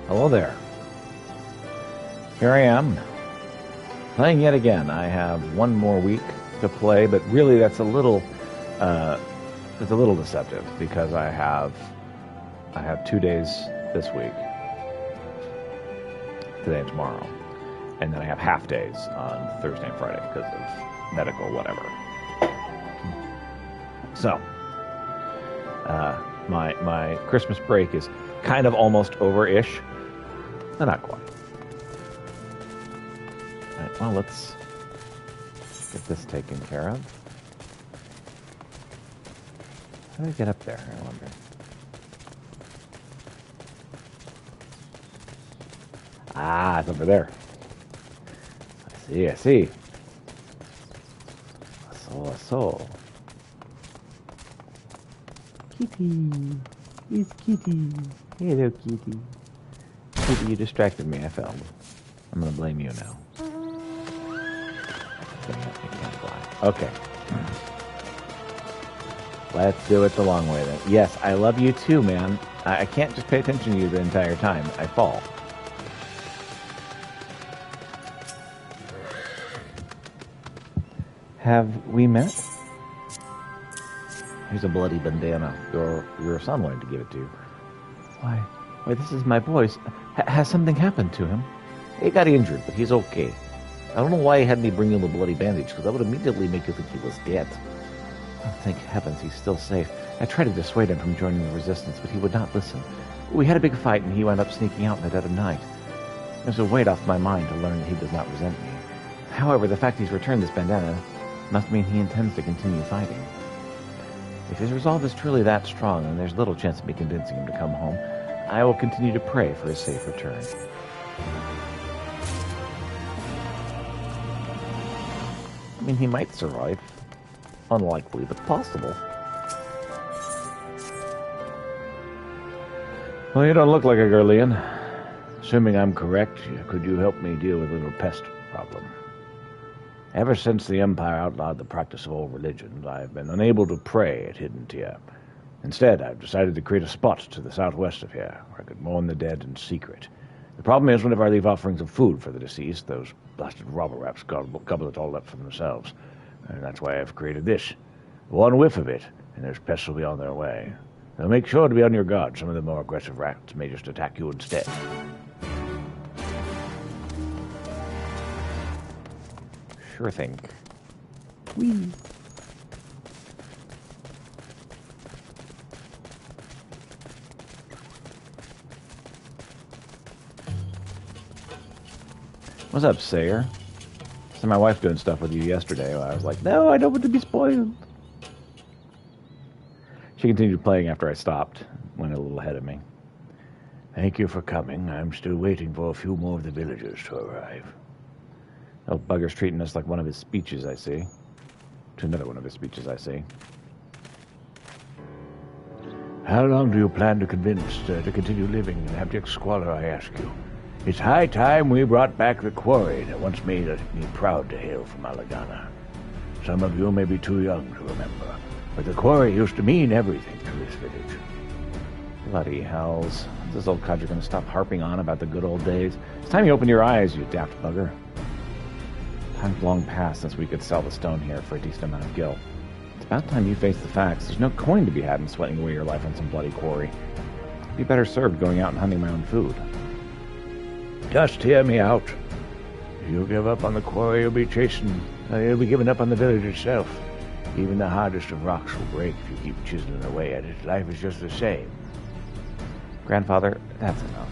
Hello there. Here I am, playing yet again. I have one more week to play, but really that's a little deceptive because I have 2 days this week, today and tomorrow, and then I have half days on Thursday and Friday because of medical whatever. So, my Christmas break is kind of almost over-ish, but not quite. All right, well, let's get this taken care of. How do I get up there, I wonder? Ah, it's over there. I see. A soul. Kitty. It's Kitty. Hello, Kitty. Kitty, you distracted me. I fell. I'm going to blame you now. Okay. Let's do it the long way then. Yes, I love you too, man. I can't just pay attention to you the entire time. I fall. Have we met? Here's a bloody bandana. Your son wanted to give it to you. Why, this is my boy's. Has something happened to him? He got injured, but he's okay. I don't know why he had me bring him a bloody bandage, because that would immediately make you think he was dead. Oh, thank heavens, he's still safe. I tried to dissuade him from joining the resistance, but he would not listen. We had a big fight, and he wound up sneaking out in the dead of night. There's a weight off my mind to learn that he does not resent me. However, the fact he's returned this bandana must mean he intends to continue fighting. If his resolve is truly that strong, then there's little chance of me convincing him to come home. I will continue to pray for his safe return. I mean, he might survive. Unlikely, but possible. Well, you don't look like a Gurlian. Assuming I'm correct, could you help me deal with a little pest problem? Ever since the Empire outlawed the practice of all religions, I've been unable to pray at Hidden Tier. Instead, I've decided to create a spot to the southwest of here, where I could mourn the dead in secret. The problem is, whenever I leave offerings of food for the deceased, those blasted robber rats gobble it all up for themselves. And that's why I've created this. One whiff of it, and those pests will be on their way. Now make sure to be on your guard. Some of the more aggressive rats may just attack you instead. Sure thing. Whee! What's up, Sayer? I saw my wife doing stuff with you yesterday. I was like, no, I don't want to be spoiled. She continued playing after I stopped. Went a little ahead of me. Thank you for coming. I'm still waiting for a few more of the villagers to arrive. Old bugger's treating us like one of his speeches, I see. To another one of his speeches, I see. How long do you plan to convince to continue living in abject squalor, I ask you? It's high time we brought back the quarry that once made me proud to hail from Alagana. Some of you may be too young to remember, but the quarry used to mean everything to this village. Bloody hells. Is this old codger going to stop harping on about the good old days? It's time you open your eyes, you daft bugger. Time's long past since we could sell the stone here for a decent amount of gil. It's about time you face the facts. There's no coin to be had in sweating away your life on some bloody quarry. I'd be better served going out and hunting my own food. Just hear me out. If you give up on the quarry, you'll be giving up on the village itself. Even the hardest of rocks will break if you keep chiseling away at it. Life is just the same. Grandfather, that's enough.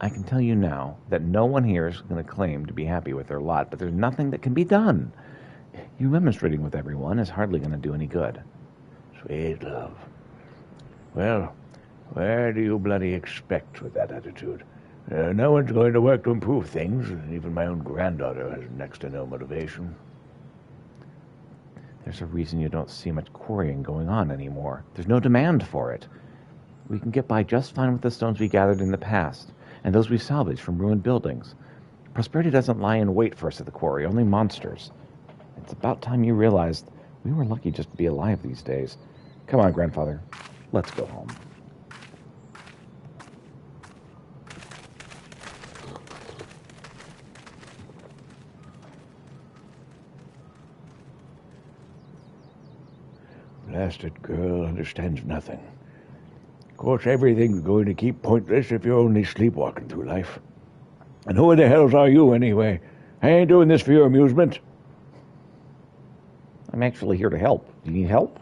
I can tell you now that no one here is going to claim to be happy with their lot, but there's nothing that can be done. You remonstrating with everyone is hardly going to do any good. Sweet love. Well, where do you bloody expect with that attitude? No one's going to work to improve things, and even my own granddaughter has next to no motivation. There's a reason you don't see much quarrying going on anymore. There's no demand for it. We can get by just fine with the stones we gathered in the past, and those we salvaged from ruined buildings. Prosperity doesn't lie in wait for us at the quarry, only monsters. It's about time you realized we were lucky just to be alive these days. Come on, Grandfather. Let's go home. bastard girl understands nothing. Of course, everything's going to keep pointless if you're only sleepwalking through life. And who the hells are you, anyway? I ain't doing this for your amusement. I'm actually here to help. Do you need help?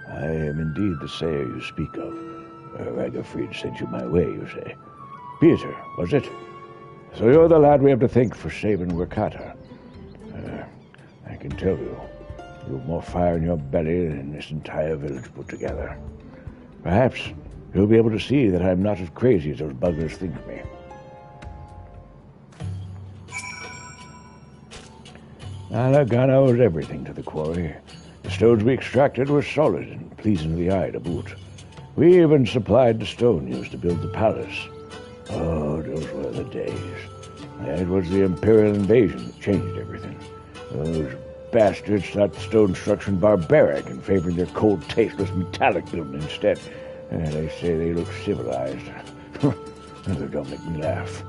I am indeed the sayer you speak of. Ragafried sent you my way, you say. Peter, was it? So you're the lad we have to thank for saving Wakata. I can tell you've more fire in your belly than this entire village put together. Perhaps you'll be able to see that I'm not as crazy as those buggers think me. Alagana owes everything to the quarry. The stones we extracted were solid and pleasing to the eye to boot. We even supplied the stone used to build the palace. Oh, those were the days. It was the Imperial invasion that changed everything. Those bastards thought the stone structure barbaric and favored their cold, tasteless, metallic building instead. They say they look civilized. Don't make me laugh.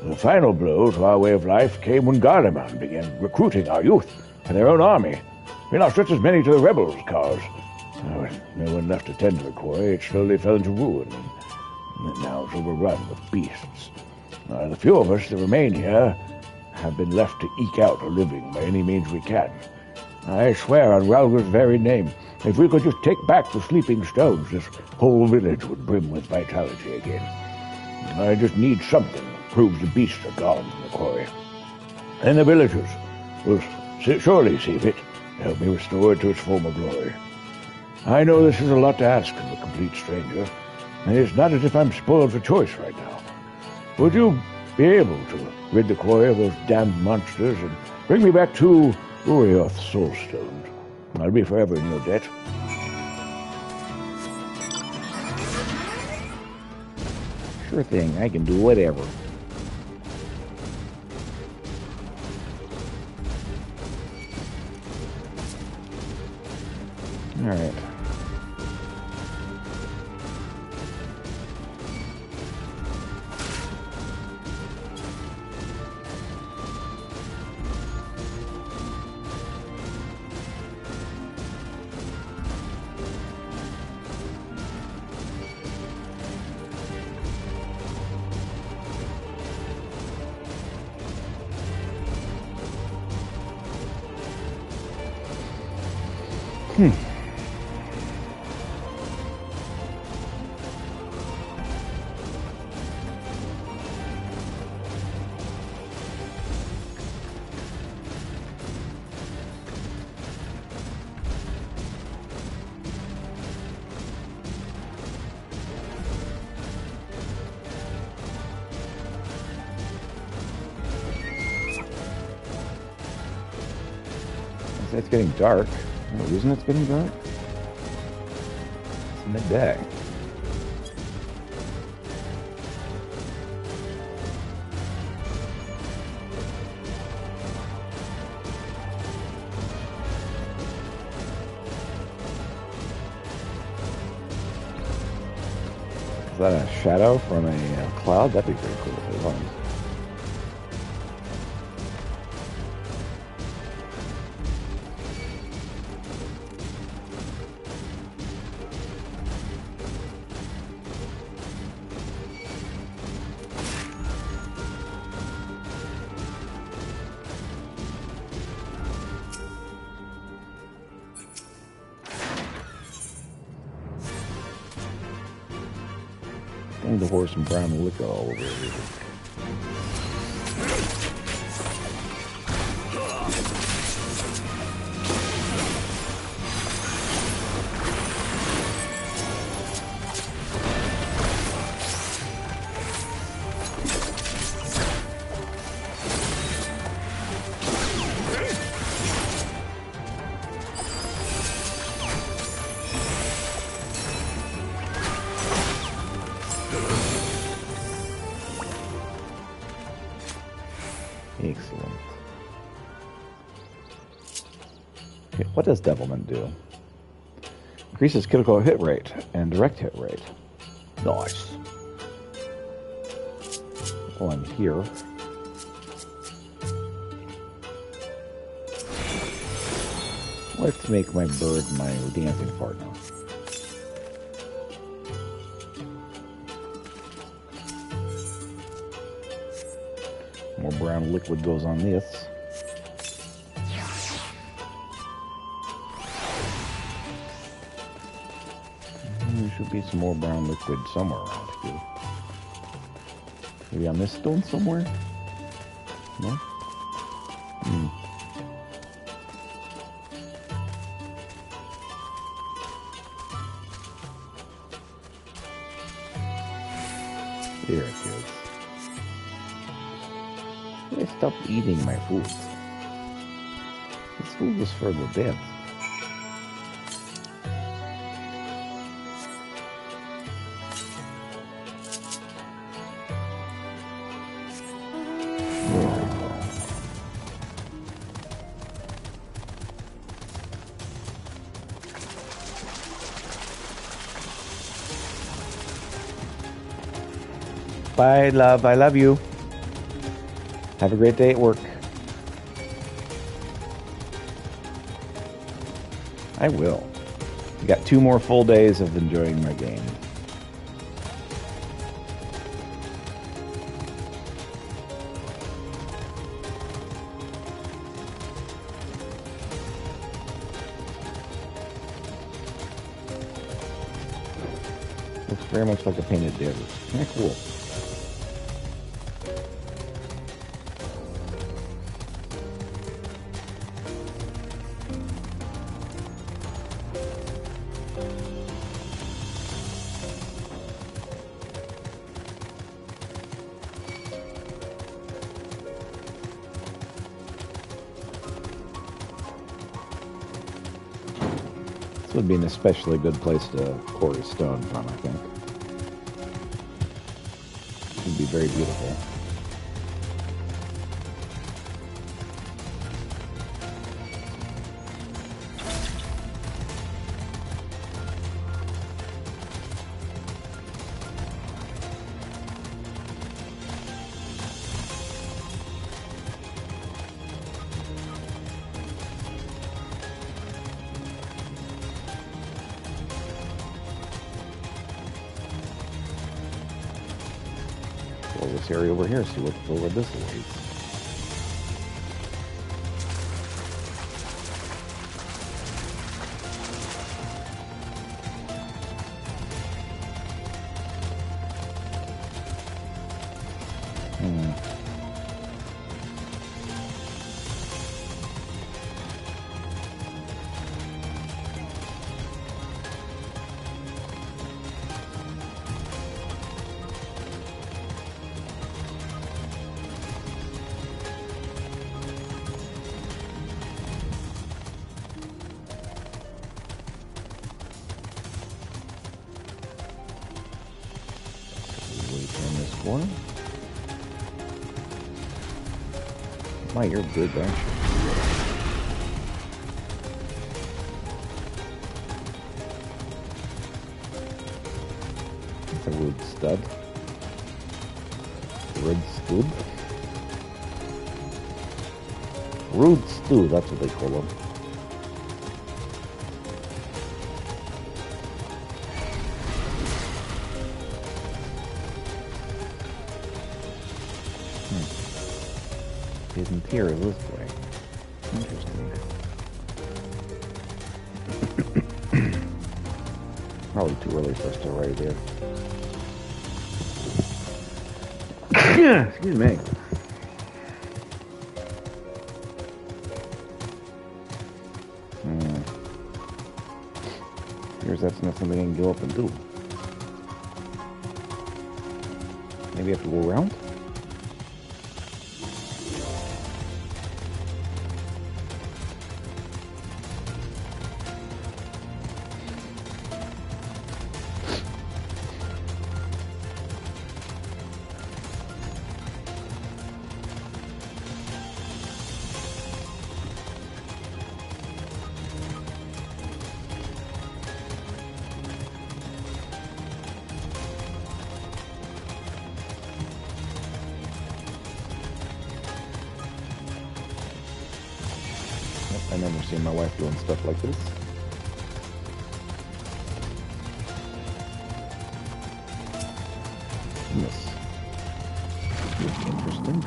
The final blow to our way of life came when Gardaman began recruiting our youth for their own army. We lost just as many to the rebels' cause. With no one left to tend to the quarry, it slowly fell into ruin, and now it's overrun with beasts. The few of us that remain here have been left to eke out a living by any means we can. I swear on Ralga's very name, if we could just take back the sleeping stones, this whole village would brim with vitality again. I just need something that proves the beasts are gone from the quarry. And the villagers will surely see fit to help me restore it to its former glory. I know this is a lot to ask of a complete stranger, and it's not as if I'm spoiled for choice right now. Would you be able to rid the quarry of those damned monsters and bring me back 2 Urioth soul stones? I'll be forever in your debt. Sure thing, I can do whatever. Alright. It's getting dark. No reason it's getting dark? It's midday. Is that a shadow from a cloud? That'd be pretty cool if it was. The horse and brown liquor all over everything. Excellent. Okay, what does Devilment do? Increases critical hit rate and direct hit rate. Nice. While I'm here, Let's make my bird my dancing partner. More brown liquid goes on this. There should be some more brown liquid somewhere around here. Maybe on this stone somewhere? No? There it is. I stopped eating my food. This food was for the dead. Bye, love. I love you. Have a great day at work. I will. I got 2 more full days of enjoying my game. Looks very much like a painted desert. Yeah, cool. This would be an especially good place to quarry stone from, I think. It would be very beautiful. This area over here, see what's over this way. One. My, you're good, aren't you? That's a wood stud. Red stud. Rude stew, that's what they call them. Hidden pier is this way. Interesting. Probably too early for us to ride there. Excuse me. Here's that's not something I can go up and do. Maybe I have to go around? remember seeing my wife doing stuff like this. Yes. Interesting.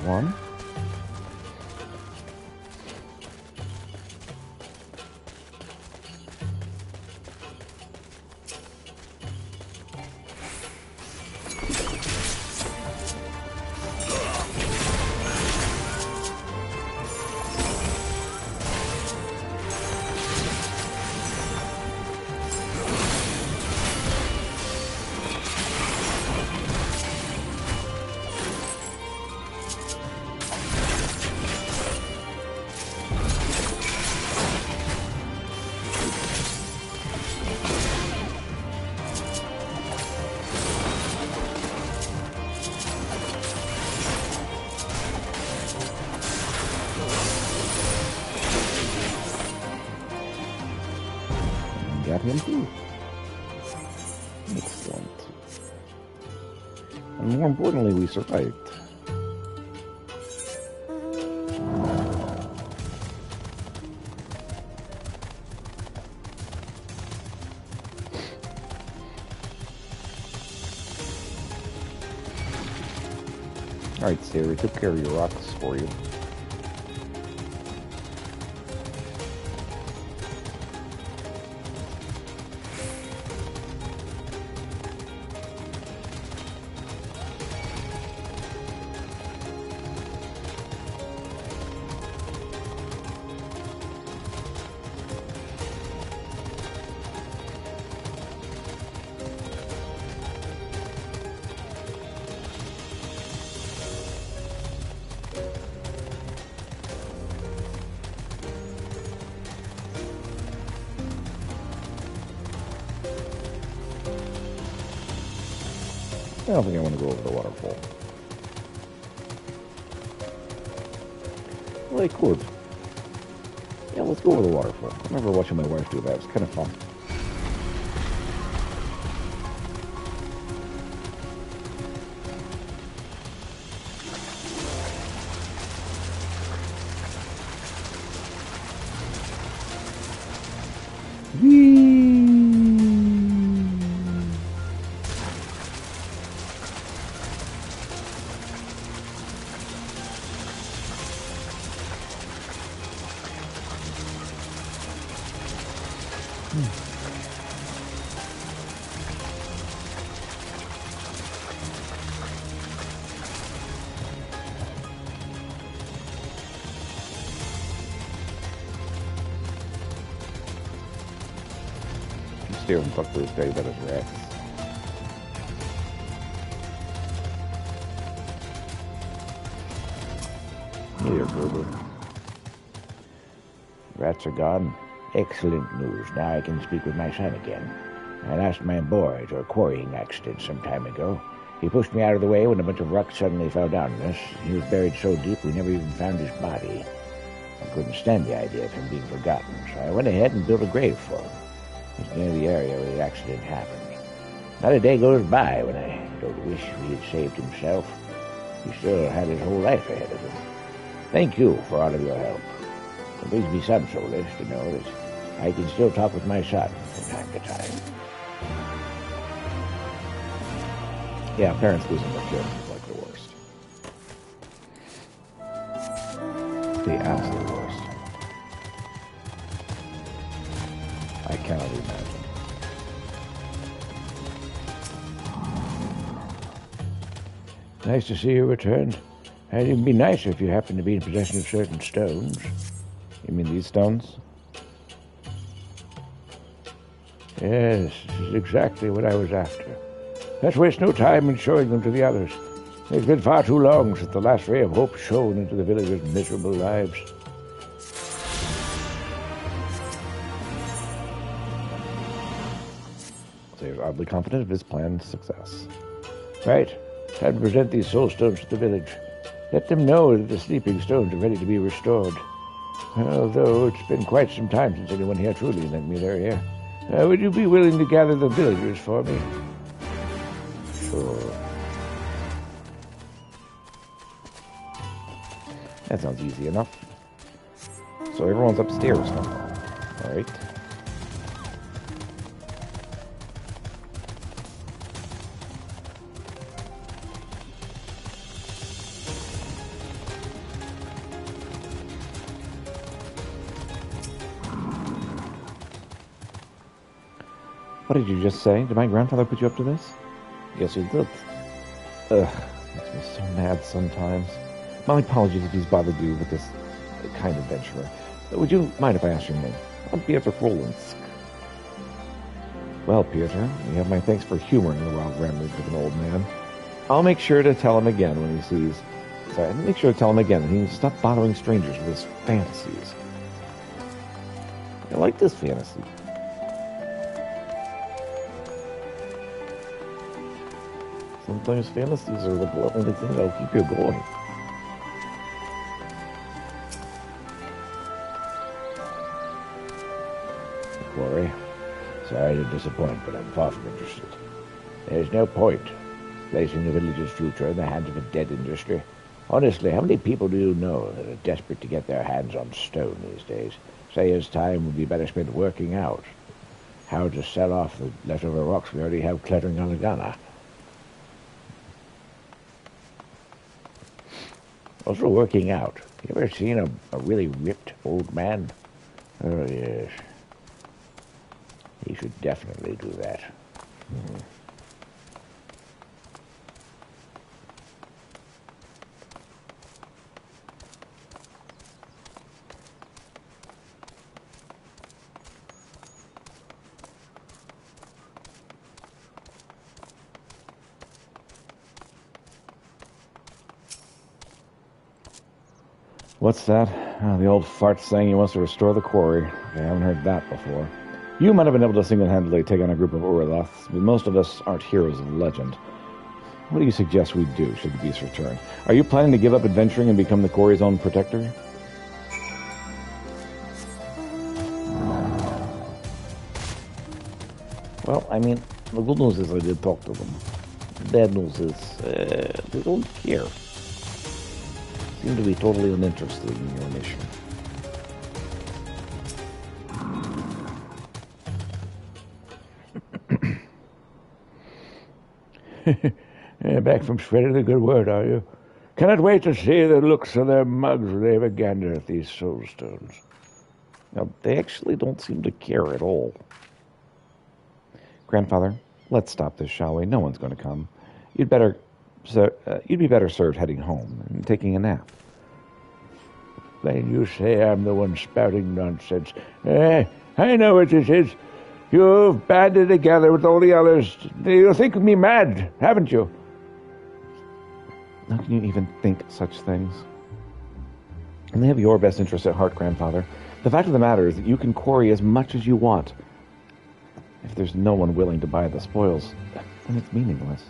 One. Got him too. Excellent. And more importantly, we survived. Alright, Sarah, we took care of your rocks for you. I don't think I want to go over the waterfall. Well, I could. Yeah, let's go over the waterfall. I remember watching my wife do that. It was kind of fun. Stay and talk to this guy about his rats. Here, Gerber. Rats are gone. Excellent news. Now I can speak with my son again. I lost my boy to a quarrying accident some time ago. He pushed me out of the way when a bunch of rocks suddenly fell down on us. He was buried so deep we never even found his body. I couldn't stand the idea of him being forgotten, so I went ahead and built a grave for him. It's near the area where the accident happened. Not a day goes by when I don't wish he had saved himself. He still had his whole life ahead of him. Thank you for all of your help. It brings me some solace to know that I can still talk with my son from time to time. Yeah, parents losing their kids is like the worst. The absolute worst. I cannot imagine. Nice to see you returned. And it'd be nicer if you happened to be in possession of certain stones. You mean these stones? Yes, this is exactly what I was after. Let's waste no time in showing them to the others. It's been far too long since the last ray of hope shone into the villagers' miserable lives. So you're oddly confident of his planned success. Right. Time to present these soul stones to the village. Let them know that the sleeping stones are ready to be restored. Although it's been quite some time since anyone here truly lent me their ear. Would you be willing to gather the villagers for me? Sure. That sounds easy enough. So everyone's upstairs now. Alright. What did you just say? Did my grandfather put you up to this? Yes, he did. Ugh, makes me so mad sometimes. My apologies if he's bothered you with this kind adventurer. Would you mind if I ask your name? I'm Peter Rolandsk. Well, Peter, you have my thanks for humoring the wild ramblings of an old man. I'll make sure to tell him again when he sees... Sorry, I'll make sure to tell him again that he needs to stop bothering strangers with his fantasies. I like this fantasy. Sometimes fantasies are the only thing that'll keep you going. Quarry, sorry to disappoint, but I'm far from interested. There's no point placing the village's future in the hands of a dead industry. Honestly, how many people do you know that are desperate to get their hands on stone these days? Say his time would be better spent working out how to sell off the leftover rocks we already have cluttering Alagana. Also working out. You ever seen a really ripped old man? Oh, yes. He should definitely do that. Mm-hmm. What's that? Oh, the old fart saying he wants to restore the quarry. I haven't heard that before. You might have been able to single-handedly take on a group of Urloths, but most of us aren't heroes of legend. What do you suggest we do should the beast return? Are you planning to give up adventuring and become the quarry's own protector? Well, I mean, the good news is I did talk to them. The bad news is they don't care. Seem to be totally uninterested in your mission. Back from spreading the good word, are you? Cannot wait to see the looks of their mugs when they have a gander at these soul stones. Now, they actually don't seem to care at all. Grandfather, let's stop this, shall we? No one's going to come. You'd be better served heading home and taking a nap. Then you say I'm the one spouting nonsense. I know what this is. You've banded together with all the others. You think me mad, haven't you? How can you even think such things? And they have your best interests at heart, Grandfather. The fact of the matter is that you can quarry as much as you want. If there's no one willing to buy the spoils, then it's meaningless.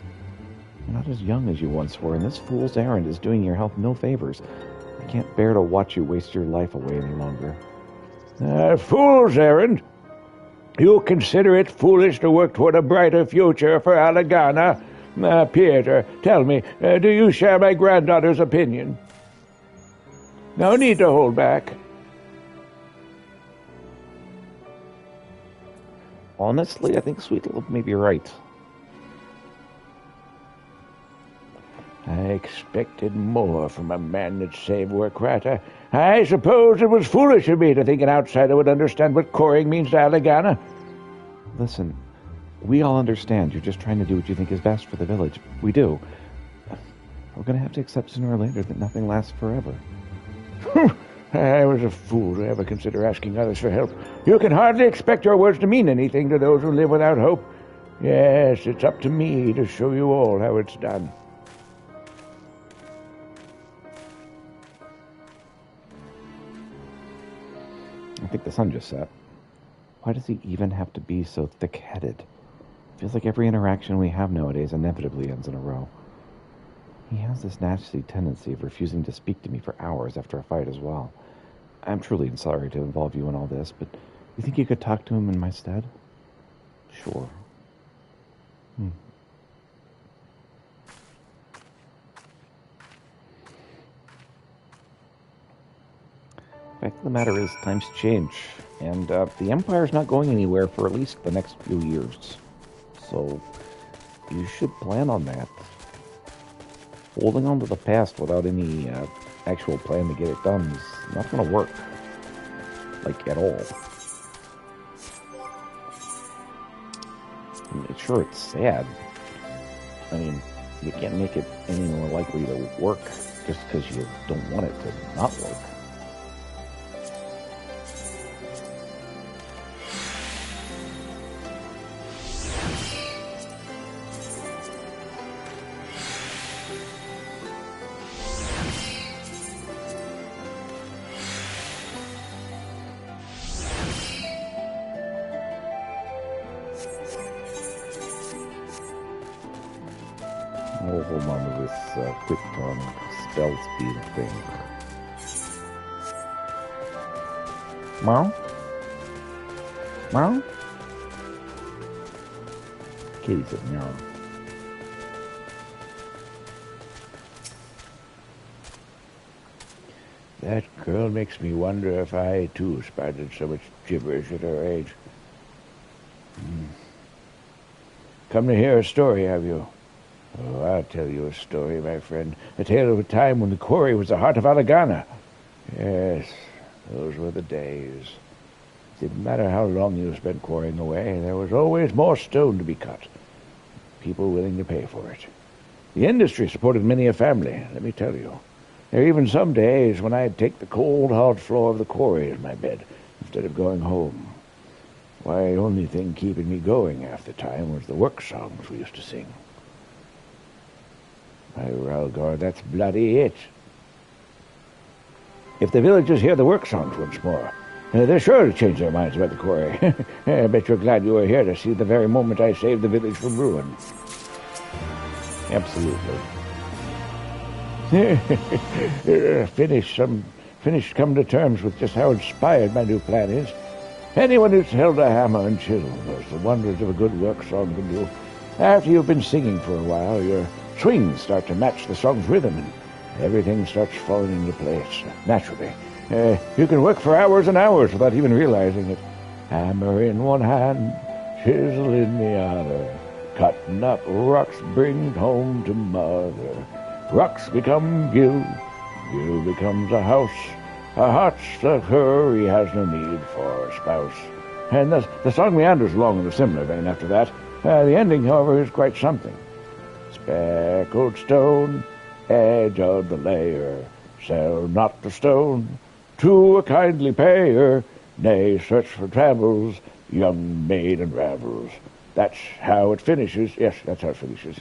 You're not as young as you once were, and this fool's errand is doing your health no favors. I can't bear to watch you waste your life away any longer. Fool's errand? You consider it foolish to work toward a brighter future for Alagana? Peter, tell me, do you share my granddaughter's opinion? No need to hold back. Honestly, I think Sweet Love may be right. I expected more from a man that saved Warkrata. I suppose it was foolish of me to think an outsider would understand what quarrying means to Alagana. Listen, we all understand you're just trying to do what you think is best for the village. We do. We're going to have to accept sooner or later that nothing lasts forever. I was a fool to ever consider asking others for help. You can hardly expect your words to mean anything to those who live without hope. Yes, it's up to me to show you all how it's done. I think the sun just set. Why does he even have to be so thick-headed? Feels like every interaction we have nowadays inevitably ends in a row. He has this nasty tendency of refusing to speak to me for hours after a fight as well. I'm truly sorry to involve you in all this, but you think you could talk to him in my stead? Sure. The fact of the matter is, times change, and the Empire's not going anywhere for at least the next few years. So, you should plan on that. Holding on to the past without any actual plan to get it done is not going to work. Like, at all. Sure, it's sad. I mean, you can't make it any more likely to work just because you don't want it to not work. I'll hold on to this quick spell speed thing. Meow? Meow? Kitty said meow. That girl makes me wonder if I, too, spouted so much gibberish at her age. Come to hear a story, have you? Oh, I'll tell you a story, my friend. A tale of a time when the quarry was the heart of Alagana. Yes, those were the days. Didn't matter how long you spent quarrying away, there was always more stone to be cut. People willing to pay for it. The industry supported many a family, let me tell you. There were even some days when I'd take the cold, hard floor of the quarry as my bed, instead of going home. Why, the only thing keeping me going half the time was the work songs we used to sing. By Ralgor, that's bloody it. If the villagers hear the work songs once more, they're sure to change their minds about the quarry. I bet you're glad you were here to see the very moment I saved the village from ruin. Absolutely. Finished coming to terms with just how inspired my new plan is. Anyone who's held a hammer and chisel knows the wonders of a good work song can do. After you've been singing for a while, your swings start to match the song's rhythm, and everything starts falling into place naturally. You can work for hours and hours without even realizing it. Hammer in one hand, chisel in the other, cutting up rocks bring home to mother. Rocks become gill, gill becomes a heart's a her he has no need for a spouse. And the song meanders along in a similar vein after that. The ending, however, is quite something. Speckled stone, edge of the layer, sell not the stone to a kindly payer. Nay, search for travels, young maid unravels. That's how it finishes. Yes, that's how it finishes.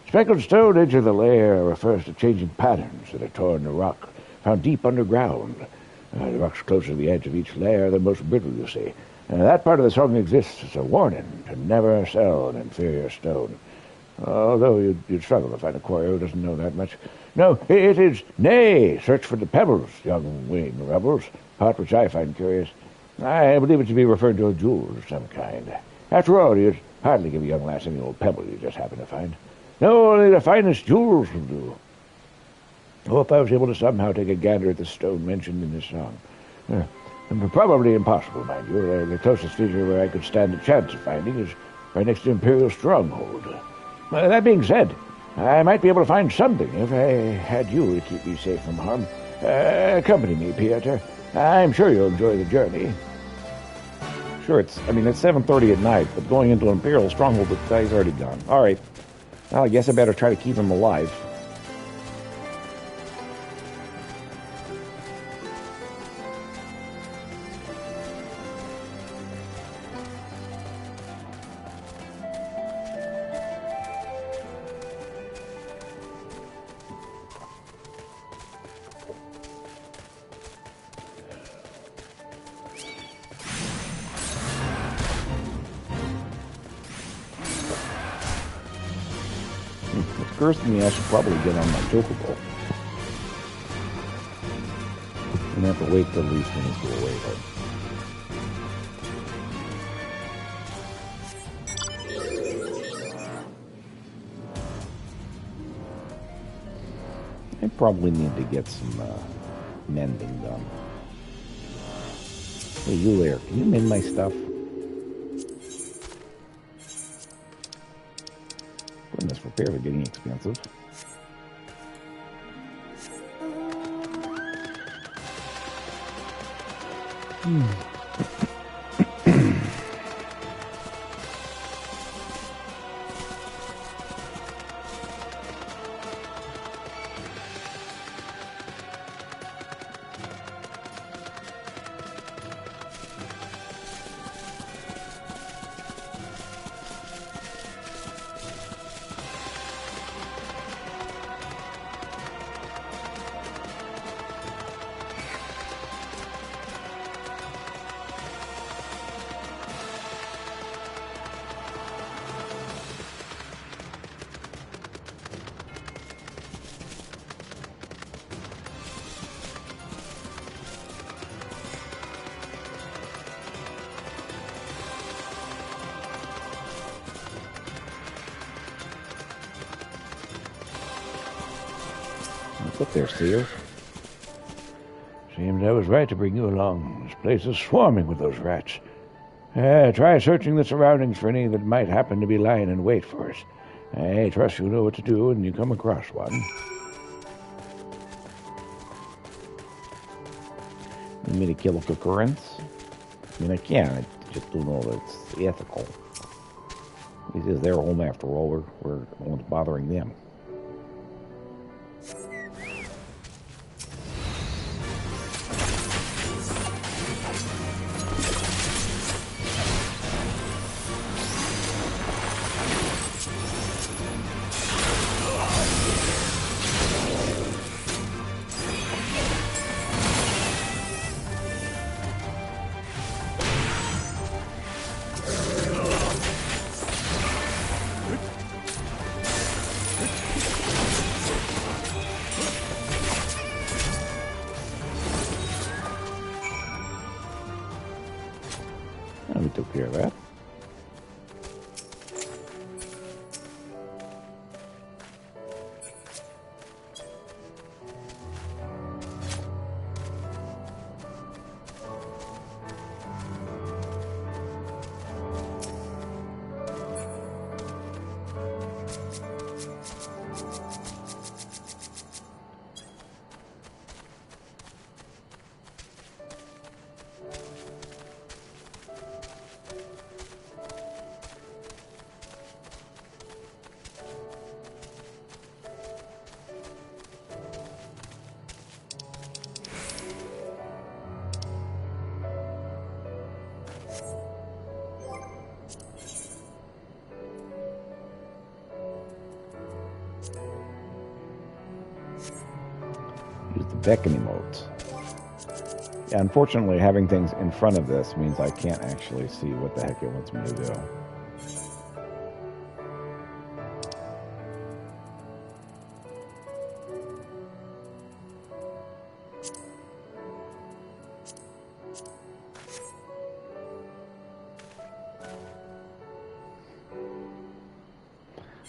Speckled stone, edge of the layer, refers to changing patterns that are torn in the rock, found deep underground. The rock's closer to the edge of each layer, the most brittle, you see. That part of the song exists as a warning to never sell an inferior stone. Although you'd struggle to find a quarry who doesn't know that much. No, it is, nay, search for the pebbles, young wing rebels, part which I find curious. I believe it to be referred to a jewel of some kind. After all, you'd hardly give a young lass any old pebble you just happen to find. No, only the finest jewels will do. Oh, if I was able to somehow take a gander at the stone mentioned in this song. Probably impossible, mind you. The closest feature where I could stand a chance of finding is right next to Imperial Stronghold. That being said, I might be able to find something if I had you to keep me safe from harm. Accompany me, Piotr. I'm sure you'll enjoy the journey. Sure, it's 7:30 at night, but going into Imperial Stronghold, the guy's already gone. All right. Well, I guess I better try to keep him alive. cursed me, I should probably get on my chocobo. I'm gonna have to wait till these things go away, though. I probably need to get some mending done. Hey, you there, can you mend my stuff? Goodness, repairs are getting expensive. What's up there, Seer? Seems I was right to bring you along. This place is swarming with those rats. Try searching the surroundings for any that might happen to be lying in wait for us. I trust you know what to do when you come across one. You mean to kill a concurrence? I mean, I can. I just don't know that it's ethical. This is their home after all. We're the ones bothering them. We took care of that. Use the beckon emote. Yeah, unfortunately, having things in front of this means I can't actually see what the heck it wants me to do.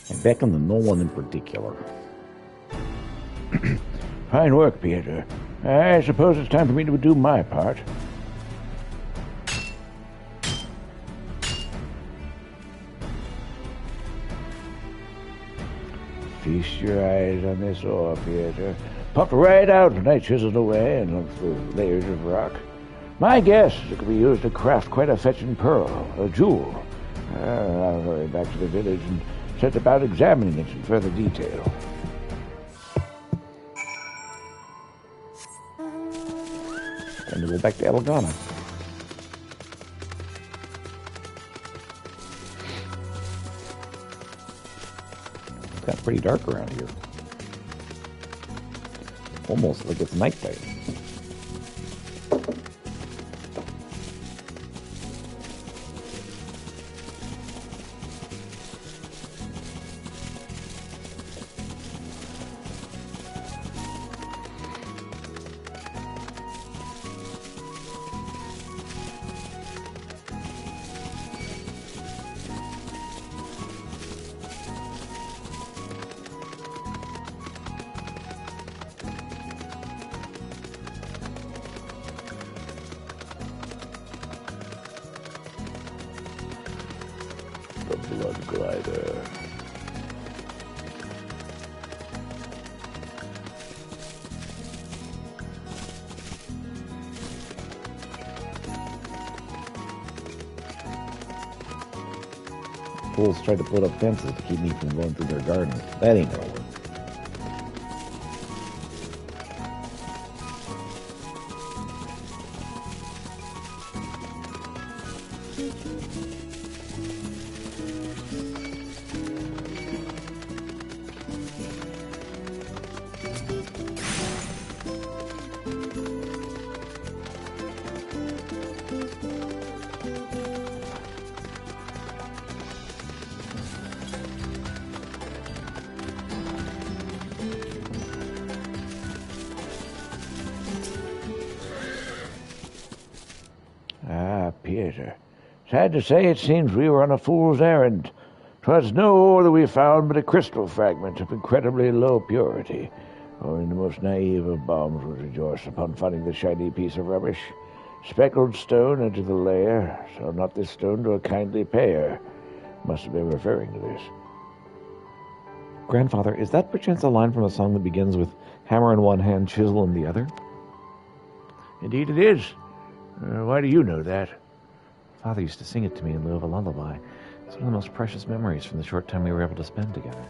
I beckon to no one in particular. Fine work, Peter. I suppose it's time for me to do my part. Feast your eyes on this ore, Peter. Puff right out when I chisel away and look through layers of rock. My guess is it could be used to craft quite a fetching pearl, a jewel. I'll hurry back to the village and set about examining it in further detail. Time to go back to Elagana. It's got pretty dark around here. Almost like it's nighttime. the blood glider. Fools tried to put up fences to keep me from going through their garden. That ain't gonna work. Peter. Sad to say, it seems we were on a fool's errand. 'Twas no ore that we found, but a crystal fragment of incredibly low purity. Only the most naive of bombs would rejoice upon finding the shiny piece of rubbish. Speckled stone into the layer, so not this stone to a kindly payer. Must have been referring to this. Grandfather, is that perchance a line from a song that begins with hammer in one hand, chisel in the other? Indeed it is. Why do you know that? Father used to sing it to me in lieu of a lullaby. It's one of the most precious memories from the short time we were able to spend together.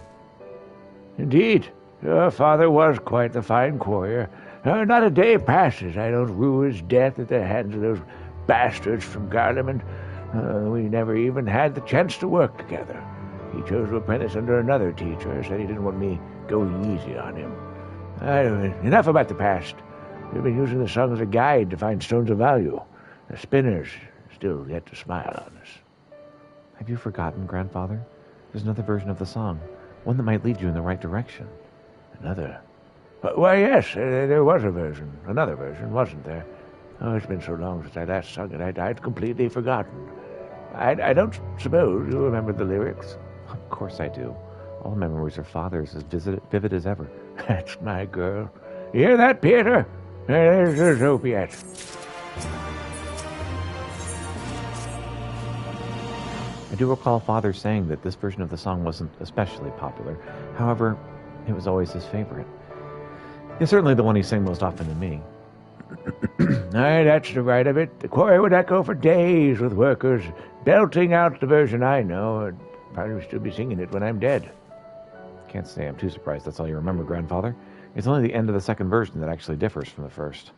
Indeed. Your father was quite the fine quarrier. Not a day passes I don't rue his death at the hands of those bastards from Garlemund. We never even had the chance to work together. He chose to apprentice under another teacher, said he didn't want me going easy on him. Enough about the past. We've been using the song as a guide to find stones of value. The spinners still yet to smile on us. Have you forgotten, Grandfather? There's another version of the song, one that might lead you in the right direction. Another? Why, yes, there was another version, wasn't there? Oh, it's been so long since I last sung it, I'd completely forgotten. I don't suppose you remember the lyrics? Of course I do. All the memories of Father's as vivid as ever. That's my girl. You hear that, Peter? There's hope yet. I do recall Father saying that this version of the song wasn't especially popular. However, it was always his favorite. It's certainly the one he sang most often to me. Aye, that's the right of it. The quarry would echo for days with workers belting out the version I know. I'd probably still be singing it when I'm dead. Can't say I'm too surprised that's all you remember, Grandfather. It's only the end of the second version that actually differs from the first.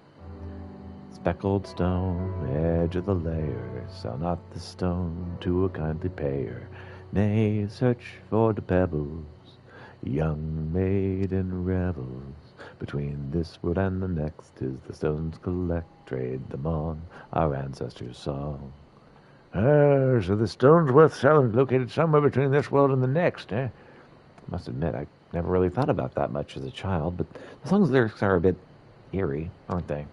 Speckled stone, edge of the layer, sell not the stone to a kindly payer. Nay, search for the pebbles, young maiden revels. Between this world and the next is the stones collect, trade them on our ancestors' song. So the stone's worth selling located somewhere between this world and the next, eh? I must admit, I never really thought about that much as a child, but the song's lyrics are a bit eerie, aren't they?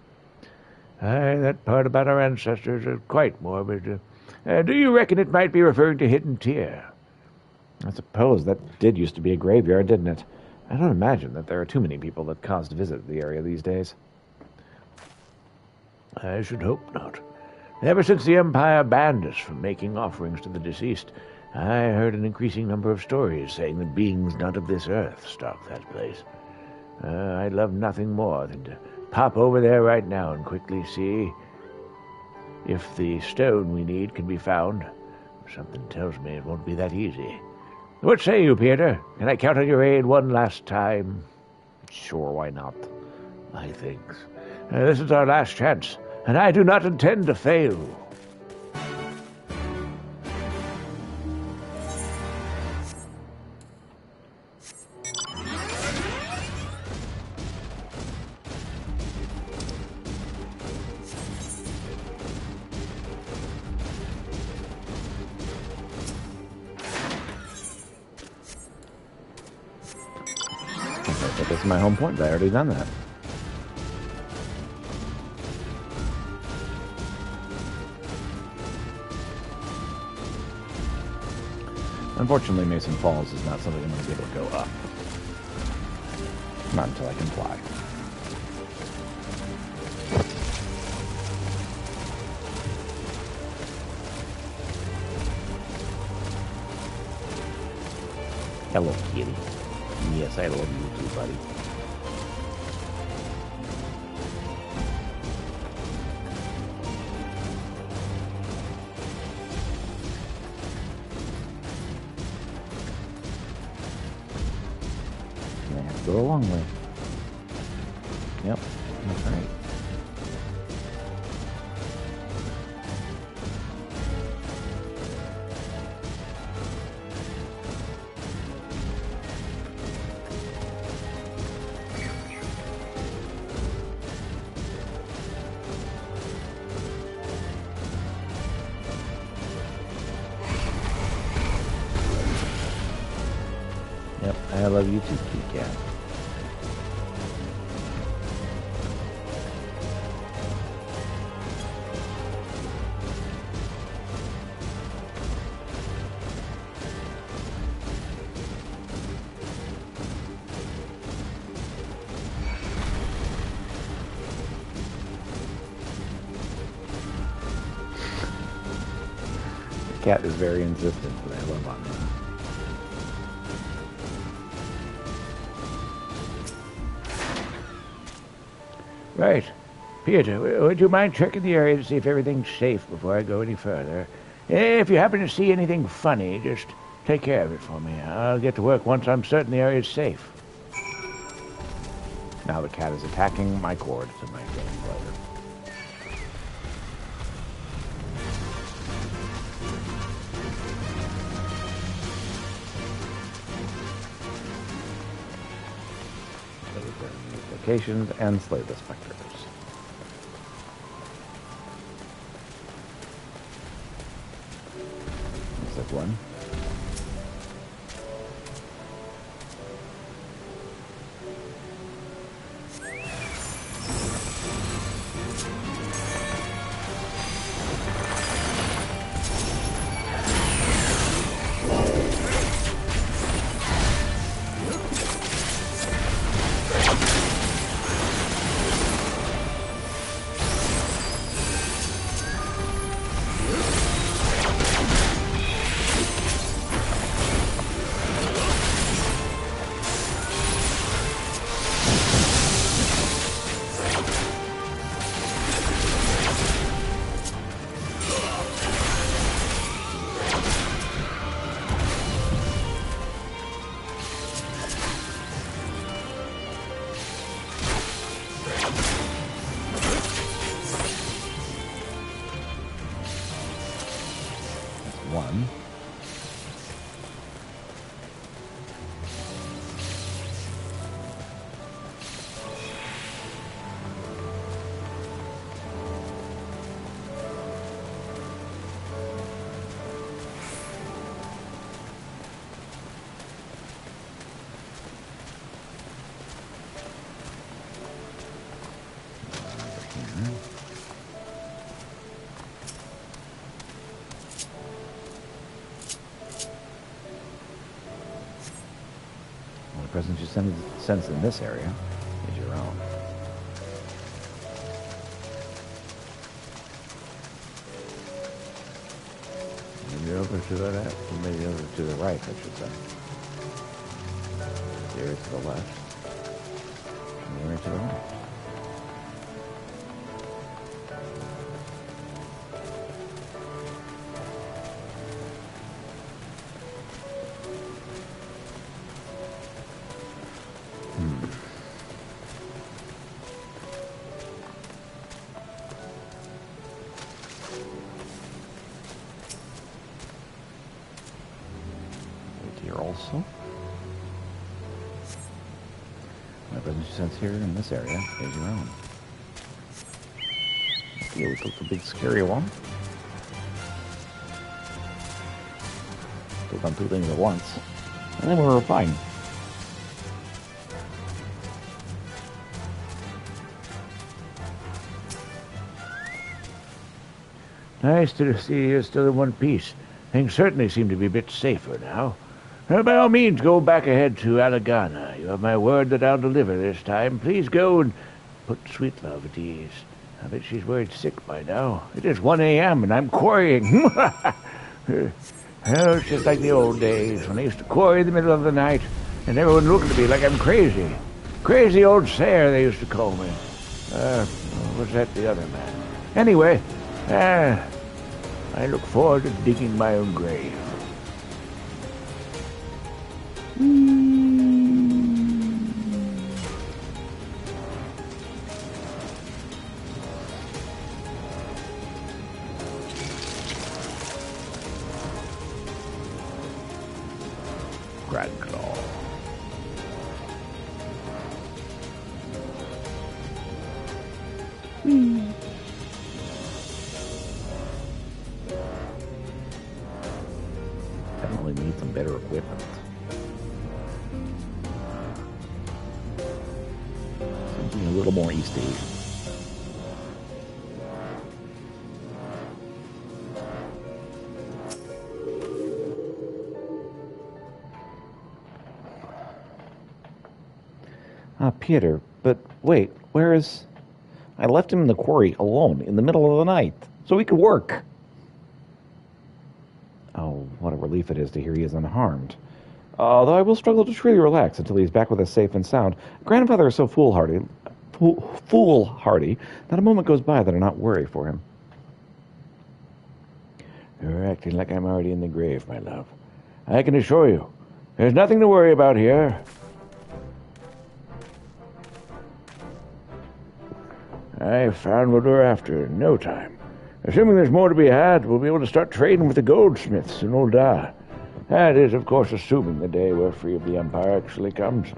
Aye, that part about our ancestors is quite morbid. Do you reckon it might be referring to Hidden Tear? I suppose that did used to be a graveyard, didn't it? I don't imagine that there are too many people that cause to visit the area these days. I should hope not. Ever since the Empire banned us from making offerings to the deceased, I heard an increasing number of stories saying that beings not of this earth stalk that place. I'd love nothing more than to pop over there right now and quickly see if the stone we need can be found. Something tells me it won't be that easy. What say you, Peter? Can I count on your aid one last time? Sure, why not? I think. This is our last chance, and I do not intend to fail. But this is my home point, but I already done that. Unfortunately, Mason Falls is not something I'm going to be able to go up. Not until I can fly. Hello, kitty. Yes, I love you too, buddy. I have to go a long way. Yep, that's right. Yep, I love you too, kitty cat. The cat is very insistent, but I love on him. Right. Peter, would you mind checking the area to see if everything's safe before I go any further? If you happen to see anything funny, just take care of it for me. I'll get to work once I'm certain the area's safe. Now the cat is attacking my cord to my great pleasure. Locations and slay the specters. Looks like one. One. The presence you sense in this area is your own. Maybe over to the left, or maybe over to the right, I should say. The area to the left. And the area to the right. Here also. My presence you sense here in this area is your own. Okay, we took the big scary one. Took on two things at once. And then we were fine. Nice to see you still in one piece. Things certainly seem to be a bit safer now. By all means, go back ahead to Alagana. You have my word that I'll deliver this time. Please go and put Sweet Love at ease. I bet she's worried sick by now. It is 1 a.m. and I'm quarrying. Well, it's just like the old days when I used to quarry in the middle of the night and everyone looked at me like I'm crazy. Crazy old Sayer, they used to call me. Was that the other man? Anyway, I look forward to digging my own grave. Cragclaw. Definitely need some better equipment. Something a little more East Asian. Peter, but wait, where is... I left him in the quarry alone in the middle of the night, so he could work. Oh, what a relief it is to hear he is unharmed. Although I will struggle to truly relax until he's back with us safe and sound. Grandfather is so foolhardy that a moment goes by that I not worry for him. You're acting like I'm already in the grave, my love. I can assure you, there's nothing to worry about here. I found what we're after in no time. Assuming there's more to be had, we'll be able to start trading with the goldsmiths in Ul'dah. That is, of course, assuming the day we're free of the Empire actually comes.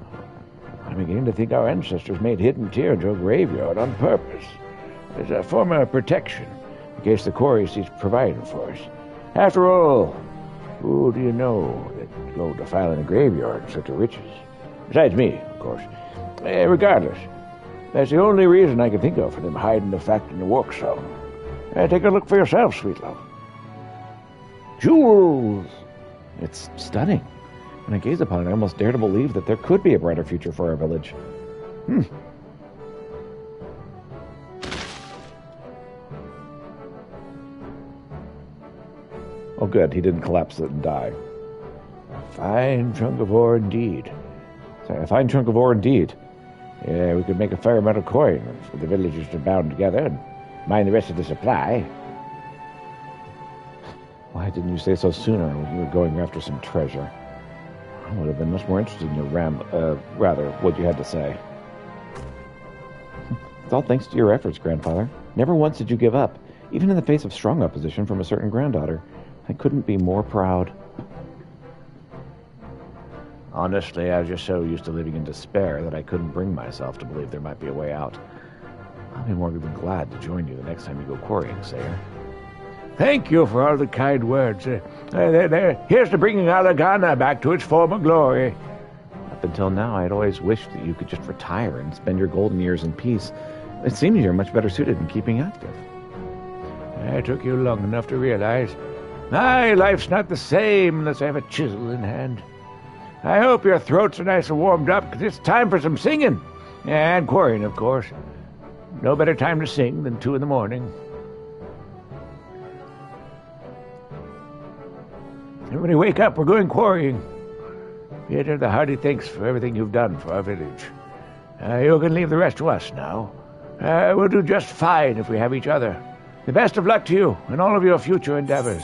I'm beginning to think our ancestors made Hidden Tear into a graveyard on purpose. As a form of protection, in case the quarry ceased providing for us. After all, who do you know that go defiling a graveyard in such a riches? Besides me, of course. Regardless, that's the only reason I can think of for them hiding the fact in the workstone. Take a look for yourself, sweet love. Jewels! It's stunning. When I gaze upon it, I almost dare to believe that there could be a brighter future for our village. Oh, good. He didn't collapse it and die. A fine chunk of ore indeed. Sorry, a fine chunk of ore indeed. Yeah, we could make a fair amount of coin for the villagers to bound together and mine the rest of the supply. Why didn't you say so sooner when you were going after some treasure? I would have been much more interested in your what you had to say. It's all thanks to your efforts, Grandfather. Never once did you give up, even in the face of strong opposition from a certain granddaughter. I couldn't be more proud. Honestly, I was just so used to living in despair that I couldn't bring myself to believe there might be a way out. I'll be more than glad to join you the next time you go quarrying, Sayer. Thank you for all the kind words. Here's to bringing Alagana back to its former glory. Up until now, I had always wished that you could just retire and spend your golden years in peace. It seems you're much better suited in keeping active. It took you long enough to realize. My life's not the same unless I have a chisel in hand. I hope your throats are nice and warmed up, because it's time for some singing. And quarrying, of course. No better time to sing than 2 a.m. Everybody wake up, we're going quarrying. Peter, the hearty thanks for everything you've done for our village. You can leave the rest to us now. We'll do just fine if we have each other. The best of luck to you in all of your future endeavors.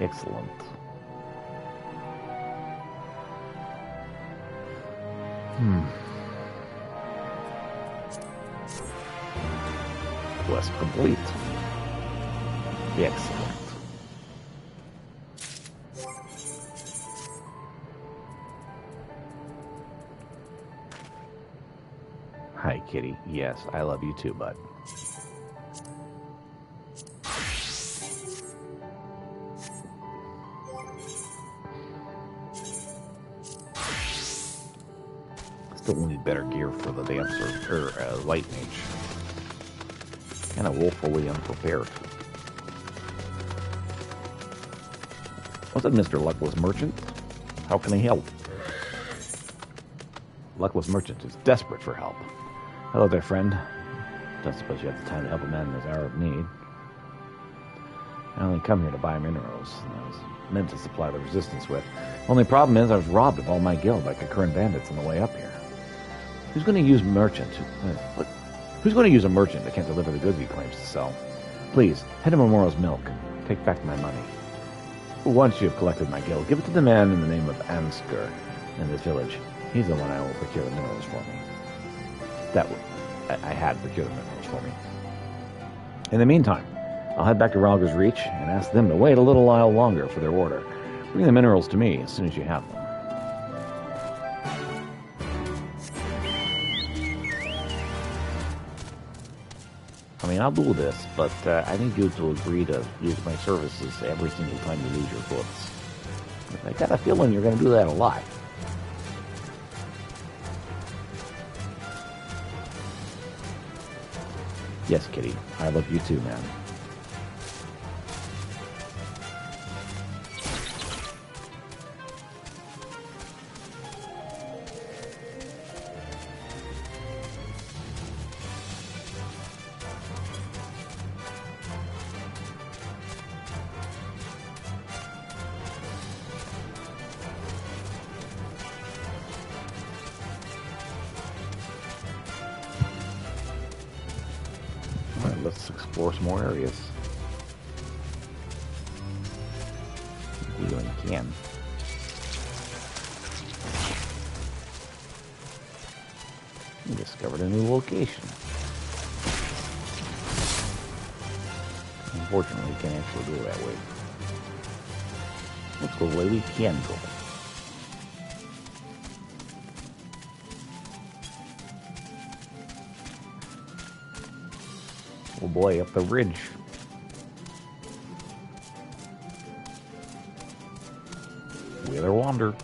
Excellent. Quest complete. Excellent. Hi, kitty. Yes, I love you too, bud. Still need better gear for the dancer, or light mage. Kind of woefully unprepared. What's it, Mr. Luckless Merchant? How can I help? Luckless Merchant is desperate for help. Hello there, friend. Don't suppose you have the time to help a man in his hour of need. Now, only come here to buy minerals. I was meant to supply the resistance with. Only problem is I was robbed of all my guild by Kakuran bandits on the way up here. Who's going to use merchants? Who's going to use a merchant that can't deliver the goods he claims to sell? Please, head to Memorial's milk and take back my money. Once you have collected my guild, give it to the man in the name of Anskur in this village. He's the one I will procure the minerals for me. I had procured the minerals for me. In the meantime, I'll head back to Ralga's Reach and ask them to wait a little while longer for their order. Bring the minerals to me as soon as you have them. I mean, I'll do this, but I need you to agree to use my services every single time you lose your goods. I got a feeling you're going to do that a lot. Yes, Kitty. I love you too, man. Let's explore some more areas. We really can. We discovered a new location. Unfortunately, we can't actually go that way. Let's go the way we can go. Oh boy, up the ridge. Whither wander?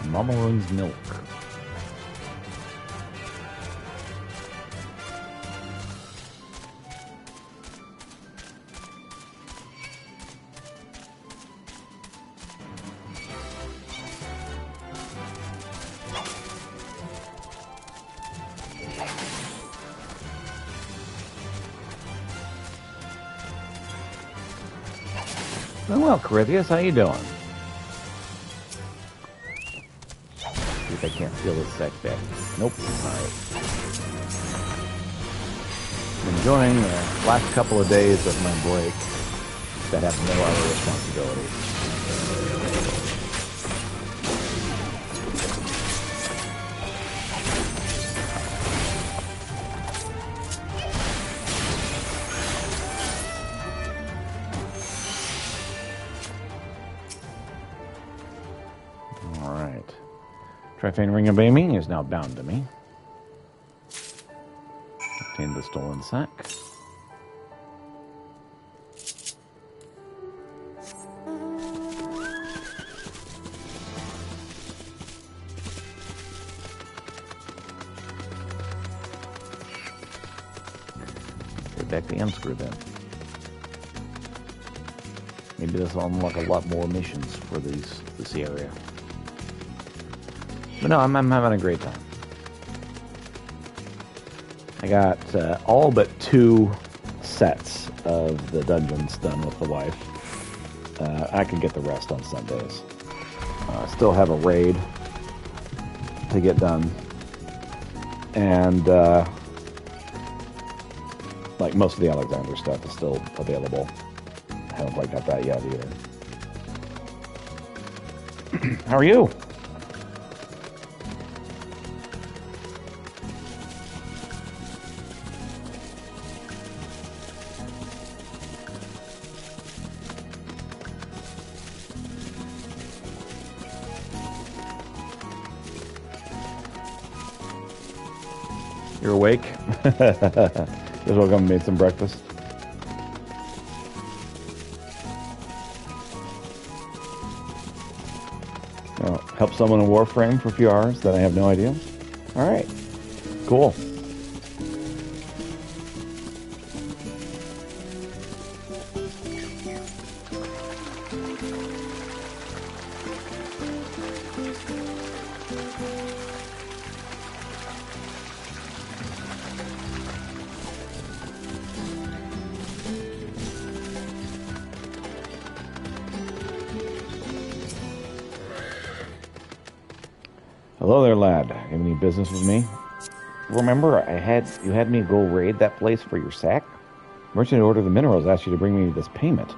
Mama runs milk. Well, Corythius, how you doing? See if I can't steal this sack back. Nope. Alright. Enjoying the last couple of days of my break that have no other responsibilities. Trifane Ring of Aiming is now bound to me. Obtain the stolen sack. Get back to Anskur then. Maybe this will unlock a lot more missions for this area. But no, I'm having a great time. I got all but 2 sets of the dungeons done with the wife. I can get the rest on Sundays. I still have a raid to get done. And like most of the Alexander stuff is still available. I haven't quite got that yet either. How are you? You're awake? Just woke up and made some breakfast. Help someone in Warframe for a few hours that I have no idea. Alright. Cool. Hello there, lad. Have any business with me? Remember, you had me go raid that place for your sack? Merchant who ordered the minerals asked you to bring me this payment.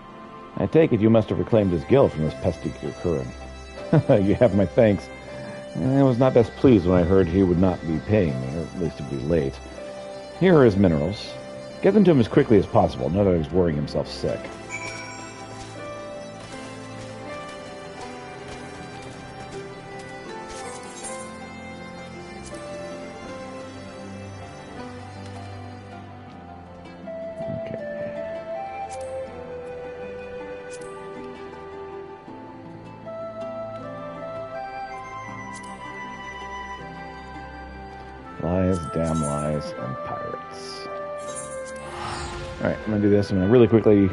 I take it you must have reclaimed his guild from this pesky Kurin. You have my thanks. I was not best pleased when I heard he would not be paying me, or at least to be late. Here are his minerals. Get them to him as quickly as possible, now that he's worrying himself sick. Lies, damn lies, and pirates. Alright, I'm gonna do this. I'm gonna really quickly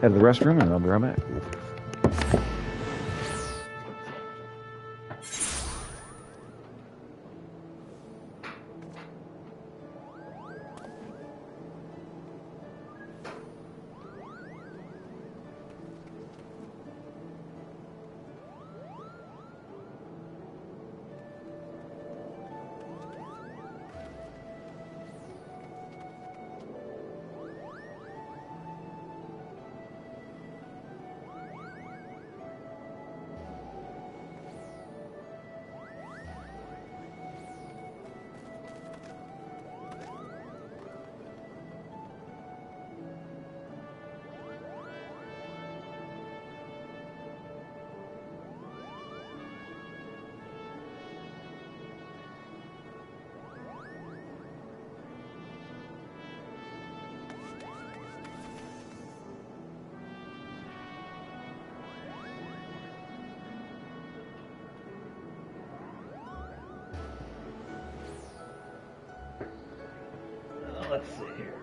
head to the restroom and I'll be right back. Let's see here.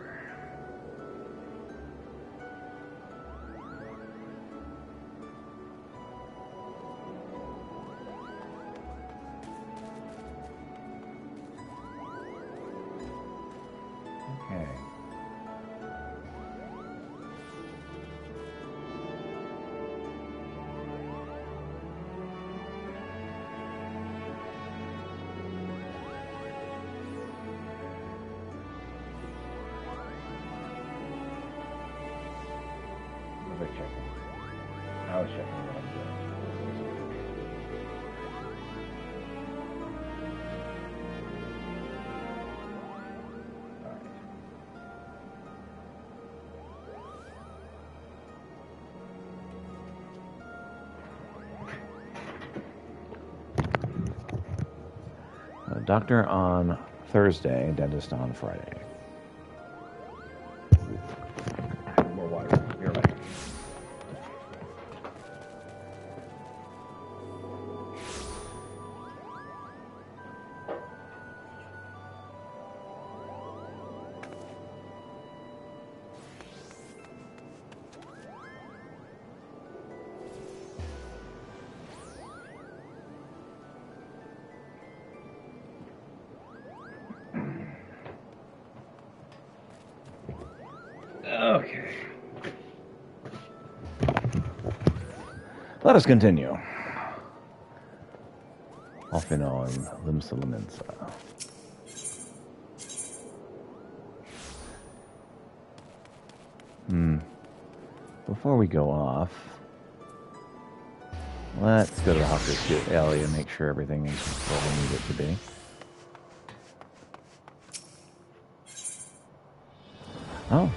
Okay. I was checking what I'm doing. Alright. Doctor on Thursday, dentist on Friday. More water. You're right. Okay. Let us continue. Alfino and Limsa. Before we go off, let's go to the Hawker's Suit alley and make sure everything is where we need it to be. Oh.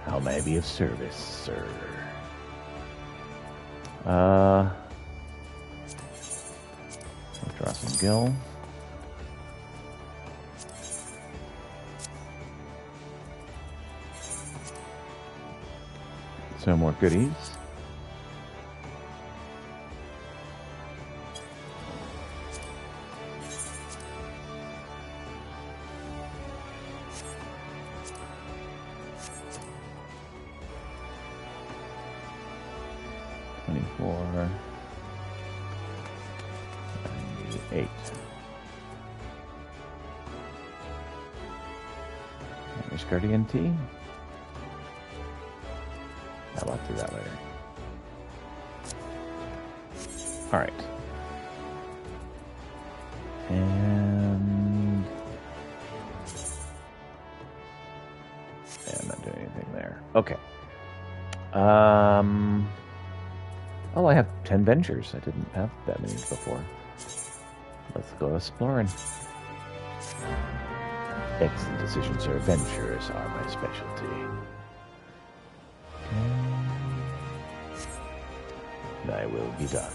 How may I be of service, sir? Withdraw some gil. Some more goodies. $24.98. There's Guardian Tea. I'll do that later. All right. And I'm not doing anything there. Okay. Oh, I have 10 ventures. I didn't have that many before. Let's go exploring. Excellent decision, sir. Ventures are my specialty. Thy will be done.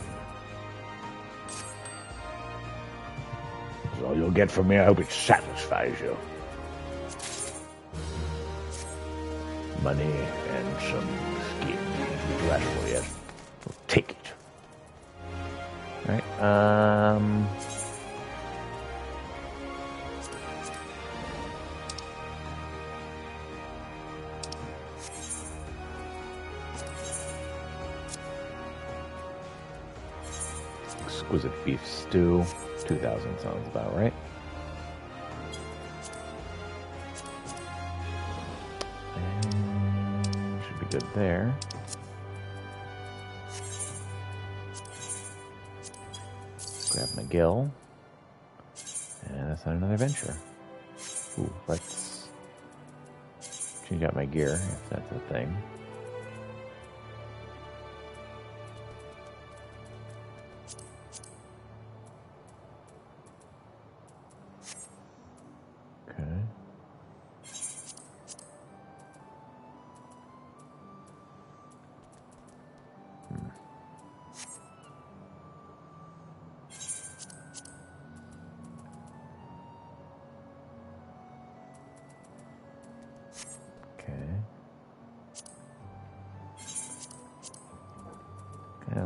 That's all you'll get from me. I hope it satisfies you. Money and some skin. If you ask for, yes. We'll take it. All right. Exquisite beef stew. 2,000 sounds about right. And should be good there. Grab McGill. And that's not another venture. Ooh, let's change out my gear if that's a thing.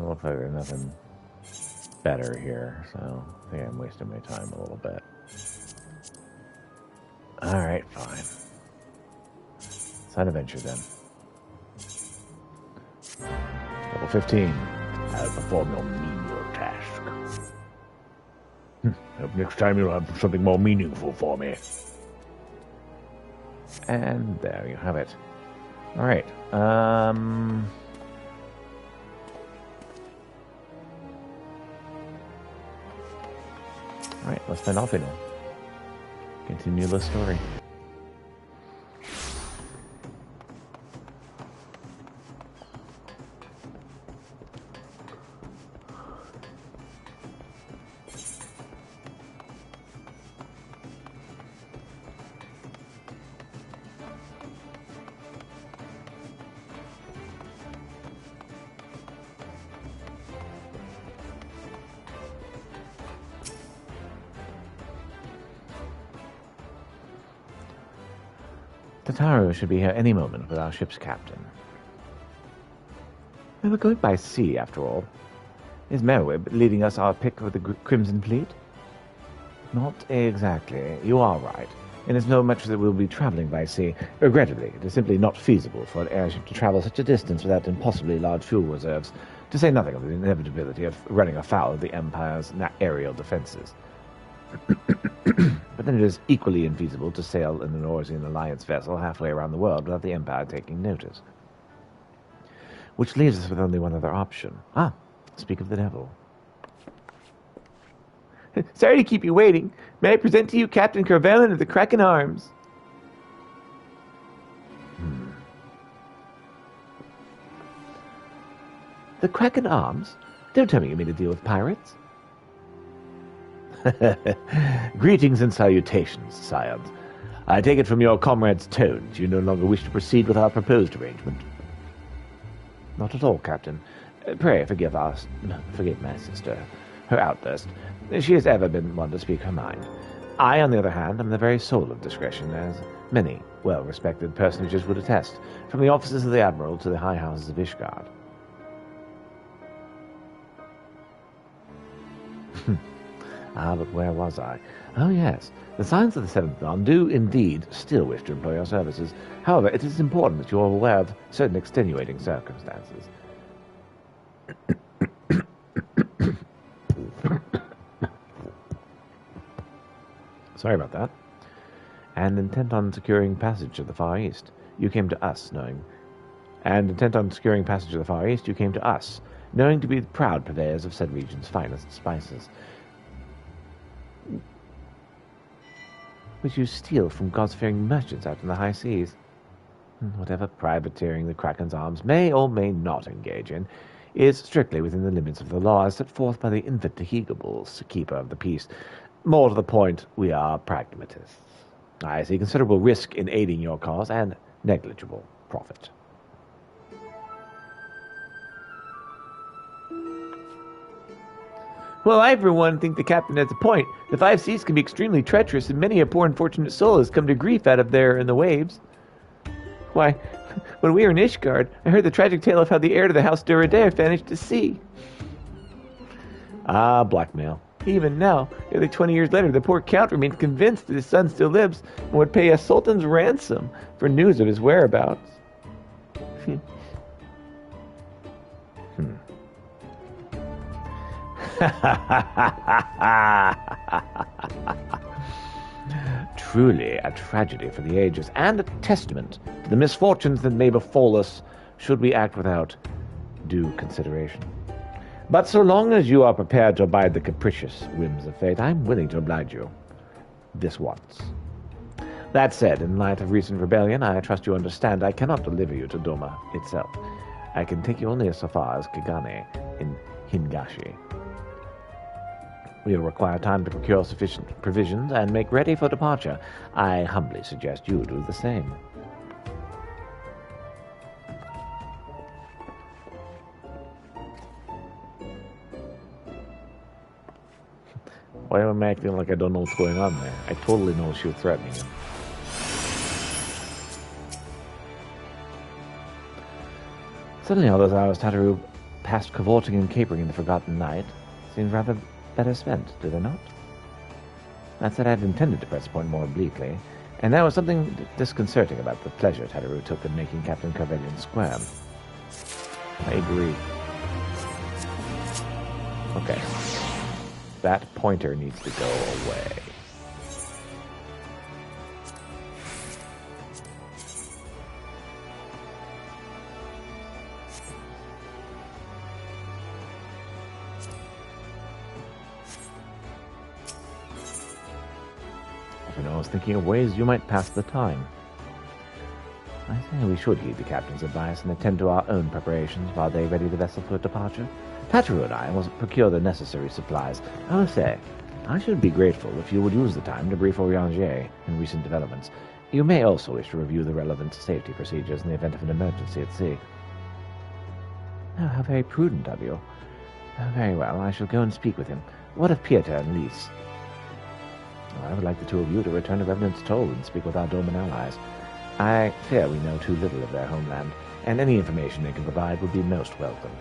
Looks like there's nothing better here, so I think I'm wasting my time a little bit. Alright, fine. Sign adventure then. Level 15. I'll perform your menial task. Hope next time you'll have something more meaningful for me. And there you have it. Alright, Alright, let's find Alfino. Continue the story. Tataru should be here any moment with our ship's captain. We were going by sea, after all. Is Merriweb leading us our pick of the Crimson Fleet? Not exactly. You are right. Inasmuch much that we'll be traveling by sea. Regrettably, it is simply not feasible for an airship to travel such a distance without impossibly large fuel reserves, to say nothing of the inevitability of running afoul of the Empire's aerial defenses. But then it is equally infeasible to sail in an Orsian Alliance vessel halfway around the world without the Empire taking notice. Which leaves us with only one other option. Speak of the devil. Sorry to keep you waiting. May I present to you Captain Kervellen of the Kraken Arms? The Kraken Arms? Don't tell me you mean to deal with pirates. Greetings and salutations, scions. I take it from your comrade's tones you no longer wish to proceed with our proposed arrangement. Not at all, Captain. Pray forgive my sister. Her outburst. She has ever been one to speak her mind. I, on the other hand, am the very soul of discretion, as many well-respected personages would attest, from the offices of the Admiral to the high houses of Ishgard. But where was I? Oh, yes. The Scions of the Seventh Dawn do indeed still wish to employ your services. However, it is important that you are aware of certain extenuating circumstances. Sorry about that. And intent on securing passage to the Far East, you came to us knowing and intent on securing passage to the Far East, you came to us, knowing to be the proud purveyors of said region's finest spices, which you steal from God-fearing merchants out in the high seas. Whatever privateering the Kraken's arms may or may not engage in is strictly within the limits of the law as set forth by the indefatigable keeper of the peace. More to the point, we are pragmatists. I see considerable risk in aiding your cause and negligible profit. Well, I, for one, think the captain has a point. The 5 seas can be extremely treacherous, and many a poor unfortunate soul has come to grief out of there in the waves. Why, when we were in Ishgard, I heard the tragic tale of how the heir to the House Durader vanished to sea. Ah, blackmail. Even now, nearly 20 years later, the poor count remains convinced that his son still lives and would pay a sultan's ransom for news of his whereabouts. Truly a tragedy for the ages, and a testament to the misfortunes that may befall us should we act without due consideration. But so long as you are prepared to abide the capricious whims of fate, I'm willing to oblige you. This once. That said, in light of recent rebellion, I trust you understand I cannot deliver you to Doma itself. I can take you only as far as Kigane in Hingashi. We will require time to procure sufficient provisions and make ready for departure. I humbly suggest you do the same. Why am I acting like I don't know what's going on there? I totally know she was threatening him. Suddenly all those hours Tataru passed cavorting and capering in the forgotten night seemed rather better spent, did they not? That said, I had intended to press the point more obliquely, and there was something disconcerting about the pleasure Tataru took in making Captain Carvelian squirm. I agree. Okay. That pointer needs to go away. I was thinking of ways you might pass the time. I say we should heed the captain's advice and attend to our own preparations while they ready the vessel for departure. Tataru and I will procure the necessary supplies. I say, I should be grateful if you would use the time to brief Orianger in recent developments. You may also wish to review the relevant safety procedures in the event of an emergency at sea. Oh, how very prudent of you. Very well, I shall go and speak with him. What of Pieter and Lys? I would like the two of you to return to Revenant's Toll and speak with our Doman allies. I fear we know too little of their homeland, and any information they can provide would be most welcome.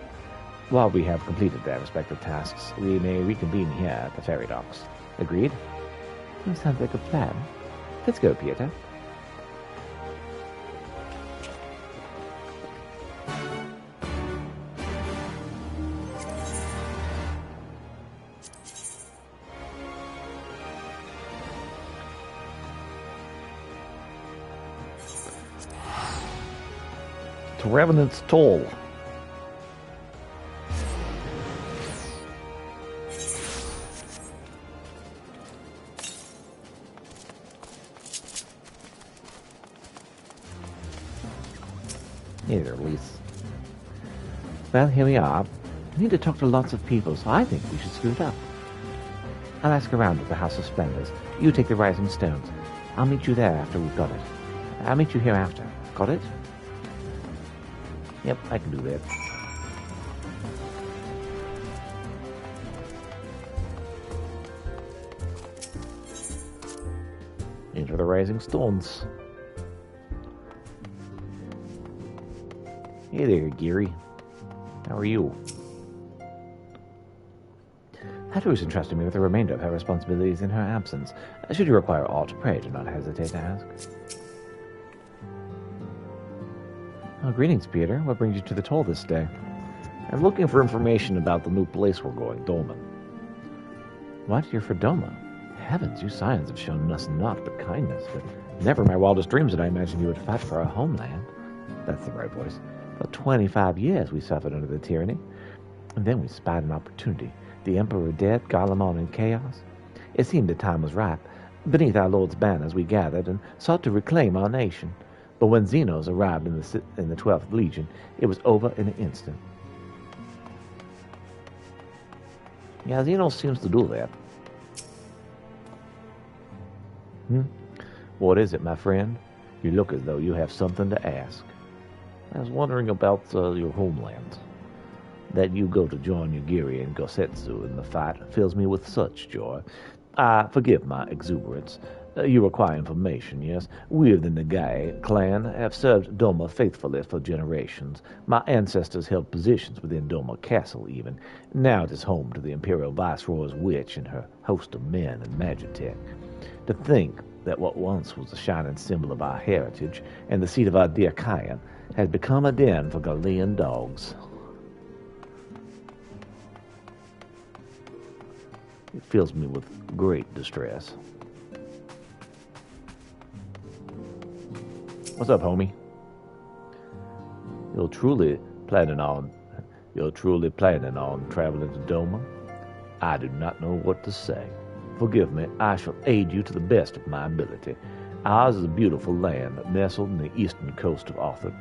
While we have completed their respective tasks, we may reconvene here at the ferry docks. Agreed? That sounds like a plan. Let's go, Pieter. To Revenant's Toll. Neither, Lys. Well, here we are. We need to talk to lots of people, so I think we should scoot up. I'll ask around at the House of Splendors. You take the Rising Stones. I'll meet you there after we've got it. I'll meet you here after. Got it? Yep, I can do that. Into the Rising Stones. Hey there, Geary. How are you? Hatteru's entrusted me with the remainder of her responsibilities in her absence. Should you require aught, pray do not hesitate to ask. Oh, greetings, Peter. What brings you to the toll this day? I'm looking for information about the new place we're going, Doman. What? You're for Doma? Heavens, you Scions have shown us naught but kindness, but never in my wildest dreams did I imagine you would fight for our homeland. That's the right voice. For 25 years we suffered under the tyranny, and then we spied an opportunity. The Emperor dead, Garlemald in chaos. It seemed the time was ripe. Beneath our Lord's banners we gathered and sought to reclaim our nation. But when Xenos arrived in the 12th Legion, it was over in an instant. Yeah, Xenos seems to do that. What is it, my friend? You look as though you have something to ask. I was wondering about your homeland. That you go to join Yugiri and Gosetsu in the fight fills me with such joy. Forgive my exuberance. You require information, yes? We of the Nagai clan have served Doma faithfully for generations. My ancestors held positions within Doma Castle, even. Now it is home to the Imperial Viceroy's witch and her host of men and magitech. To think that what once was a shining symbol of our heritage and the seat of our dear Kayan has become a den for Galilean dogs. It fills me with great distress. What's up, homie? You're truly planning on traveling to Doma? I do not know what to say. Forgive me, I shall aid you to the best of my ability. Ours is a beautiful land nestled in the eastern coast of Arthur.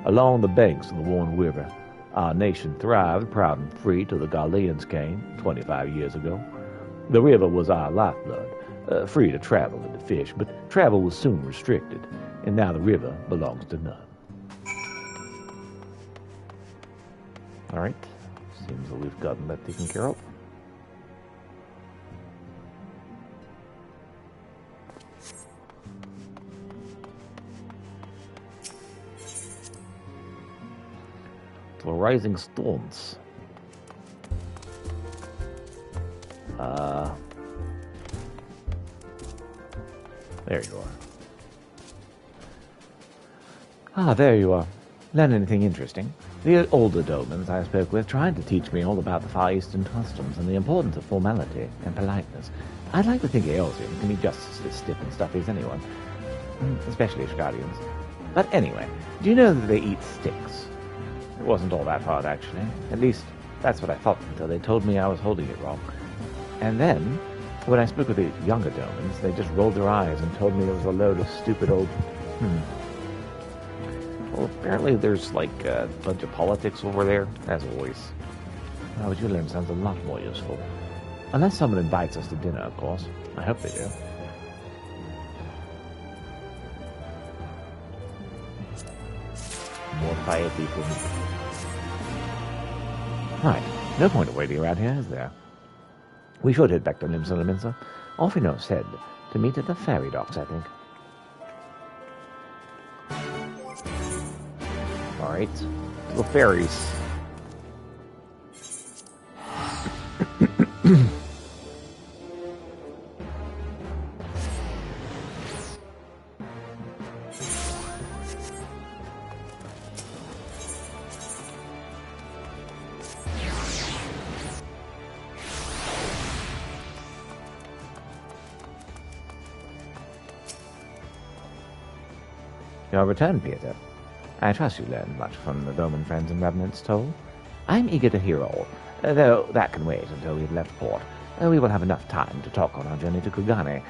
Along the banks of the Warren River, our nation thrived proud and free till the Galileans came 25 years ago. The river was our lifeblood, free to travel and to fish, but travel was soon restricted, and now the river belongs to none. All right, seems that we've gotten that taken care of. The rising storms. There you are. There you are. Learn anything interesting? The older Domans I spoke with tried to teach me all about the Far Eastern customs and the importance of formality and politeness. I'd like to think Eosians can be just as stiff and stuffy as anyone, especially Ishgardians. But anyway, do you know that they eat sticks? It wasn't all that hard, actually. At least, that's what I thought until they told me I was holding it wrong. And then, when I spoke with the younger Domans, they just rolled their eyes and told me it was a load of stupid old... Well, apparently there's, like, a bunch of politics over there, as always. Well, what you learn sounds a lot more useful. Unless someone invites us to dinner, of course. I hope they do. More fire people. Right, no point of waiting around here, is there? We should head back to Limsa Laminsa. Orphino said to meet at the ferry docks, I think. Alright, the ferries. Your return, Peter. I trust you learned much from the Roman friends and revenants told. I'm eager to hear all, though that can wait until we've left port. We will have enough time to talk on our journey to Kugane.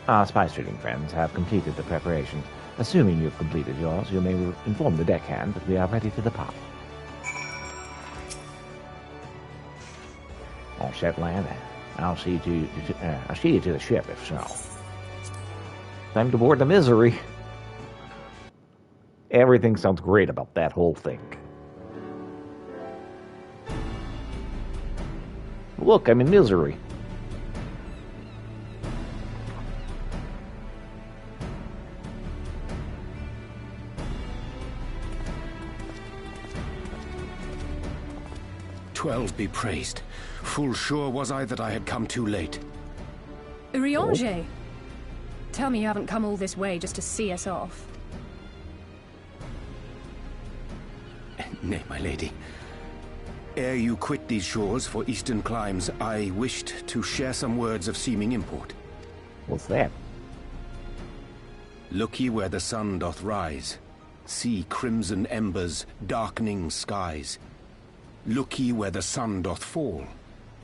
Our spice trading friends have completed the preparations. Assuming you've completed yours, you may inform the deckhand that we are ready to depart. All set, lad. I'll see you to the ship if so. Time to board the Misery. Everything sounds great about that whole thing. Look, I'm in Misery. "12 be praised. Full sure was I that I had come too late." Urianger! Tell me you haven't come all this way just to see us off. Nay, my lady. Ere you quit these shores for eastern climes, I wished to share some words of seeming import. What's that? Look ye where the sun doth rise. see crimson embers, darkening skies. Look ye where the sun doth fall.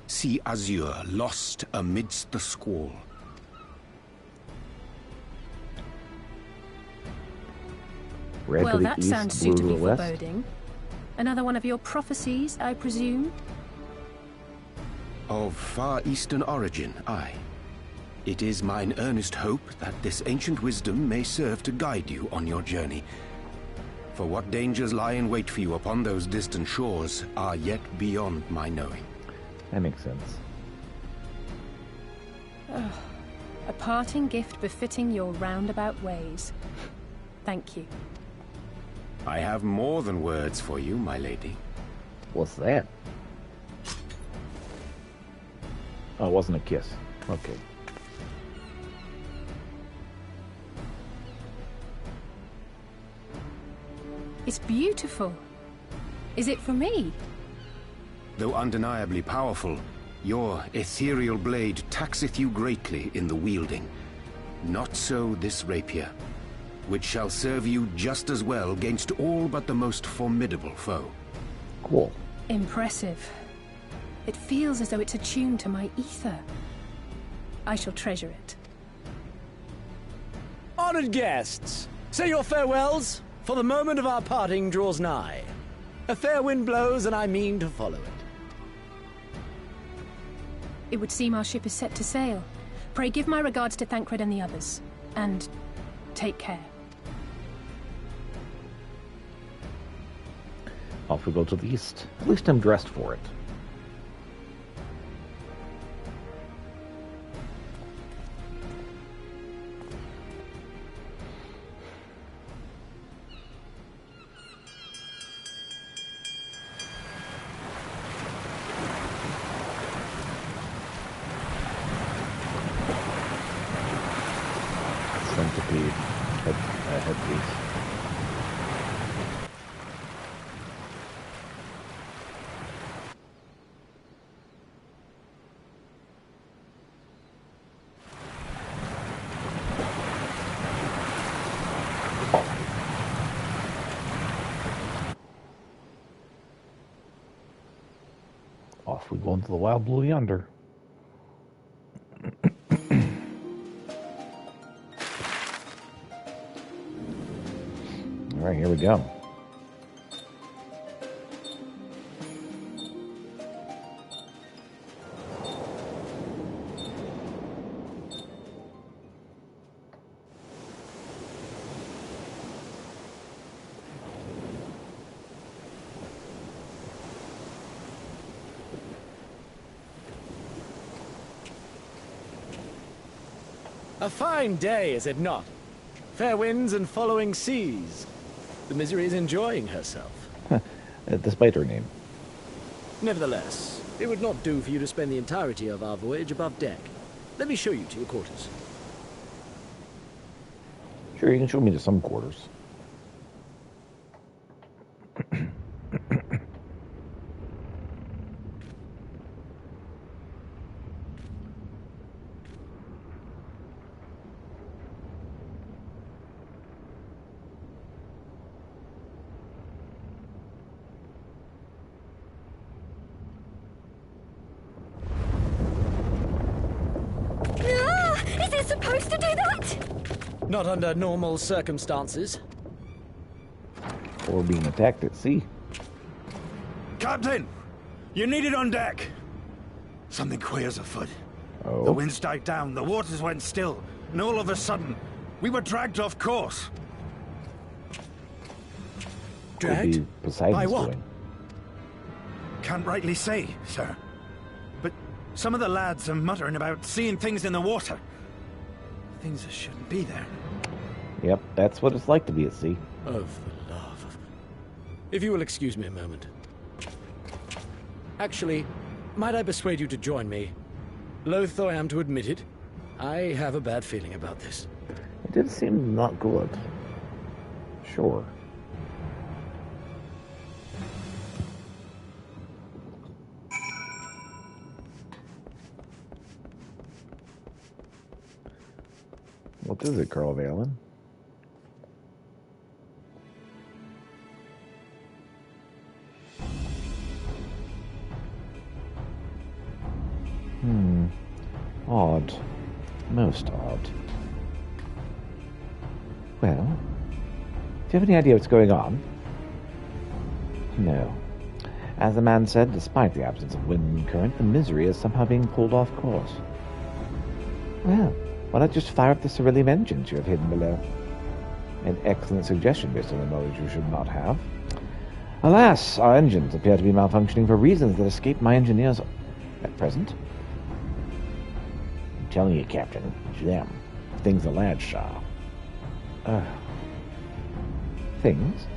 See azure lost amidst the squall. Red Well, to the that east, sounds blue to suitably the west. foreboding. Another one of your prophecies, I presume? Of far eastern origin, aye. It is mine earnest hope that this ancient wisdom may serve to guide you on your journey. For what dangers lie in wait for you upon those distant shores are yet beyond my knowing. That makes sense. A parting gift befitting your roundabout ways. Thank you. I have more than words for you, my lady. What's that? Oh, it wasn't a kiss. Okay. It's beautiful. Is it for me? Though undeniably powerful, your ethereal blade taxeth you greatly in the wielding. Not so this rapier, which shall serve you just as well against all but the most formidable foe. Cool. Impressive. It feels as though it's attuned to my ether. I shall treasure it. Honored guests, say your farewells, for the moment of our parting draws nigh. A fair wind blows, and I mean to follow it. It would seem our ship is set to sail. Pray give my regards to Thancred and the others. And take care. Off we go to the east. At least I'm dressed for it. Centipede headpiece. Off we go into the wild blue yonder. All right, here we go. A fine day, is it not? Fair winds and following seas. The Misery is enjoying herself. Despite her name. Nevertheless, it would not do for you to spend the entirety of our voyage above deck. Let me show you to your quarters. Sure, you can show me to some quarters. Is it supposed to do that? Not under normal circumstances. Or being attacked at sea. Captain! You're needed on deck! Something queer's afoot. Oh. The winds died down, the waters went still, and all of a sudden, we were dragged off course. Could Dragged? be Poseidon's By what? doing. Can't rightly say, sir. But some of the lads are muttering about seeing things in the water. Things that shouldn't be there. Yep, that's what it's like to be at sea. Oh, for love of... If you will excuse me a moment. Actually, might I persuade you to join me? Loath though I am to admit it, I have a bad feeling about this. It did seem not good. Sure. What is it, Carl Valen? Odd. Most odd. Well, do you have any idea what's going on? No. As the man said, despite the absence of wind and current, the misery is somehow being pulled off course. Well, why not just fire up the Cerulean engines you have hidden below? An excellent suggestion based on the knowledge you should not have. Alas, our engines appear to be malfunctioning for reasons that escape my engineers at present. I'm telling you, Captain, it's them. Things the lads saw. Things?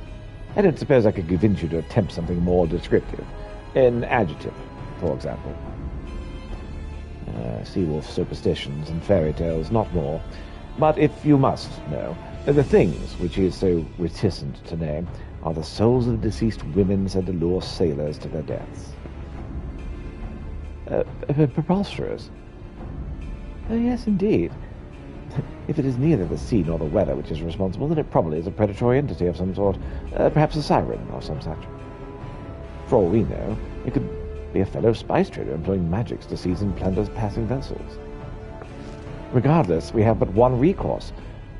I don't suppose I could convince you to attempt something more descriptive. An adjective, for example. Seawolf superstitions and fairy tales, not more. But if you must know, the things which he is so reticent to name are the souls of deceased women said to lure sailors to their deaths. Preposterous. Yes, indeed. If it is neither the sea nor the weather which is responsible, then it probably is a predatory entity of some sort, perhaps a siren or some such. For all we know, it could be a fellow spice trader employing magics to seize and plunder passing vessels. Regardless, we have but one recourse,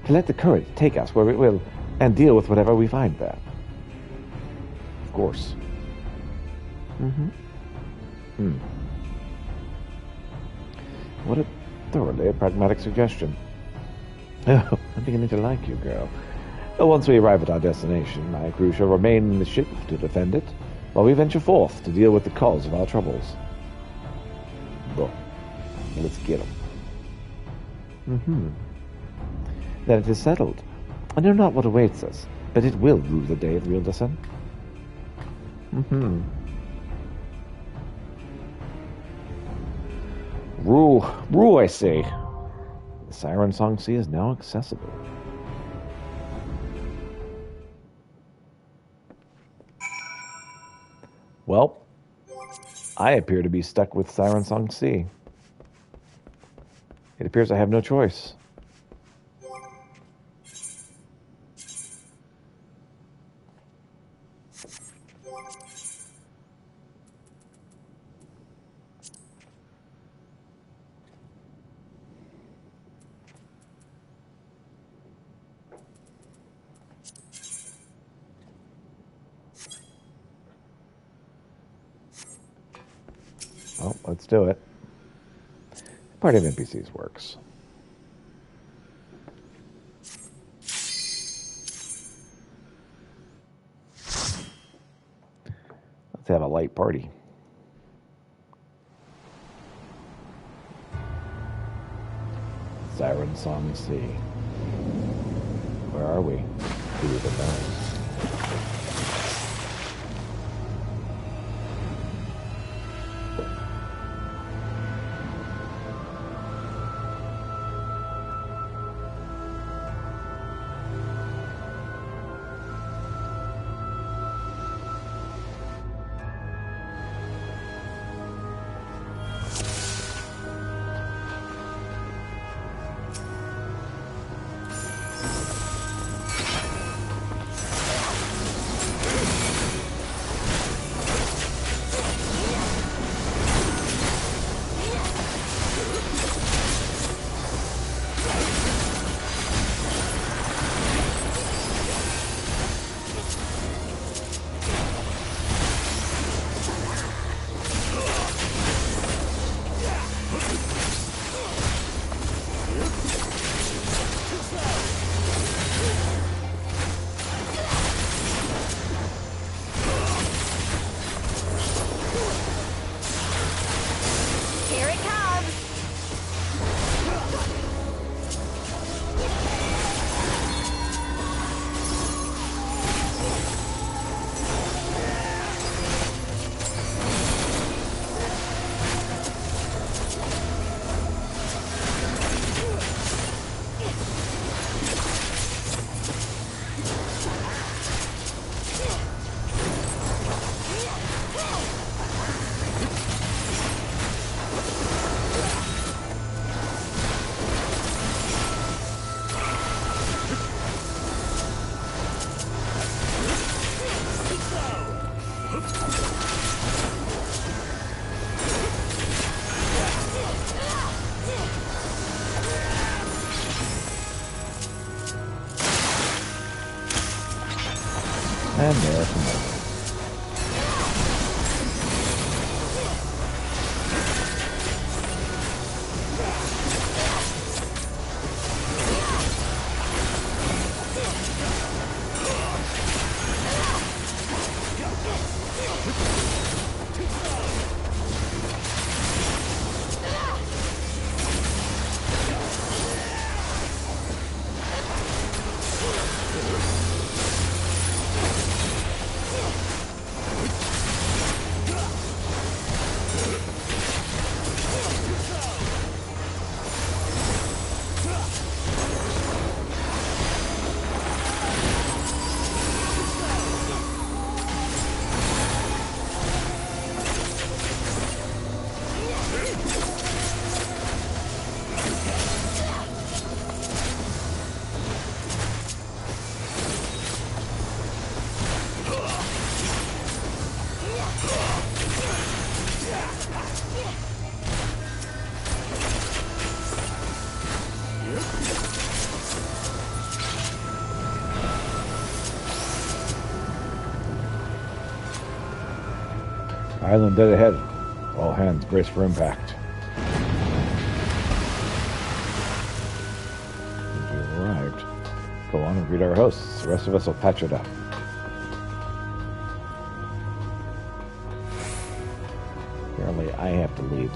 to let the current take us where it will, and deal with whatever we find there. Of course. What a thoroughly pragmatic suggestion. Oh, I'm beginning to like you, girl. Once we arrive at our destination, my crew shall remain in the ship to defend it, while we venture forth to deal with the cause of our troubles. Well, let's get them. Then it is settled. I know not what awaits us, but it will rue the day of real descent. Rule, I say. The Siren Song Sea is now accessible. Well, I appear to be stuck with Siren Song Sea. It appears I have no choice. Well, let's do it. Party of NPCs works. Let's have a light party. Siren Song Sea. Where are we? Who even knows? And there's some more. Island dead ahead. All hands brace for impact. We've arrived. Go on and greet our hosts. The rest of us will patch it up. Apparently I have to lead.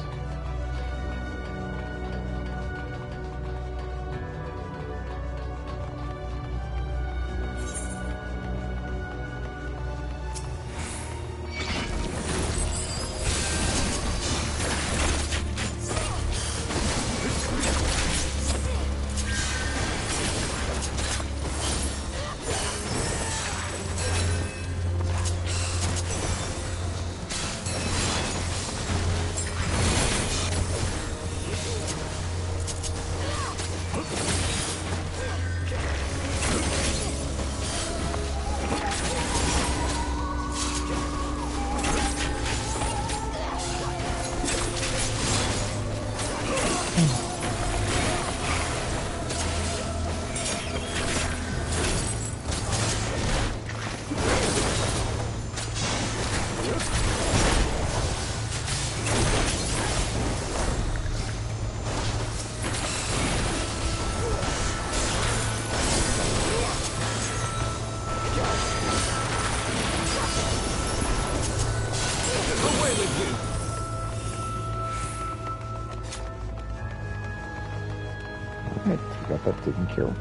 Alright, got that taken care of.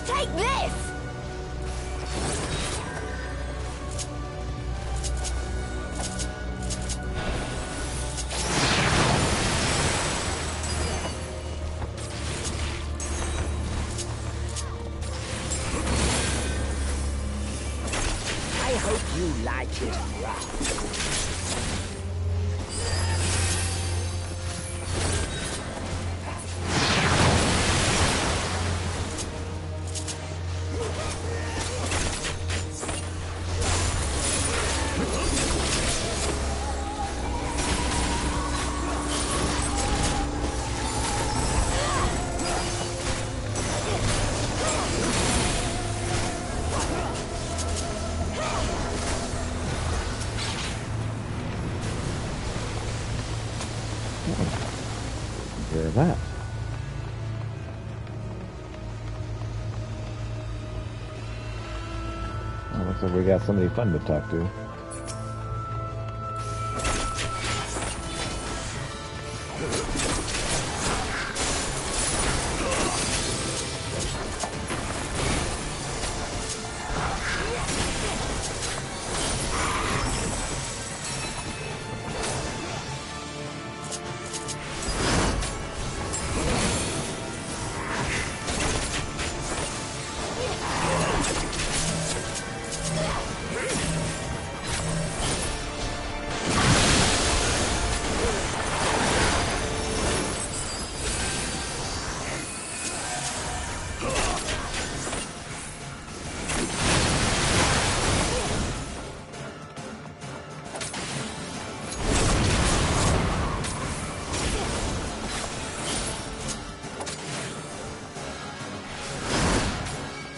Take this! I hope you like it rough. Hear that? Well, looks like we got somebody fun to talk to.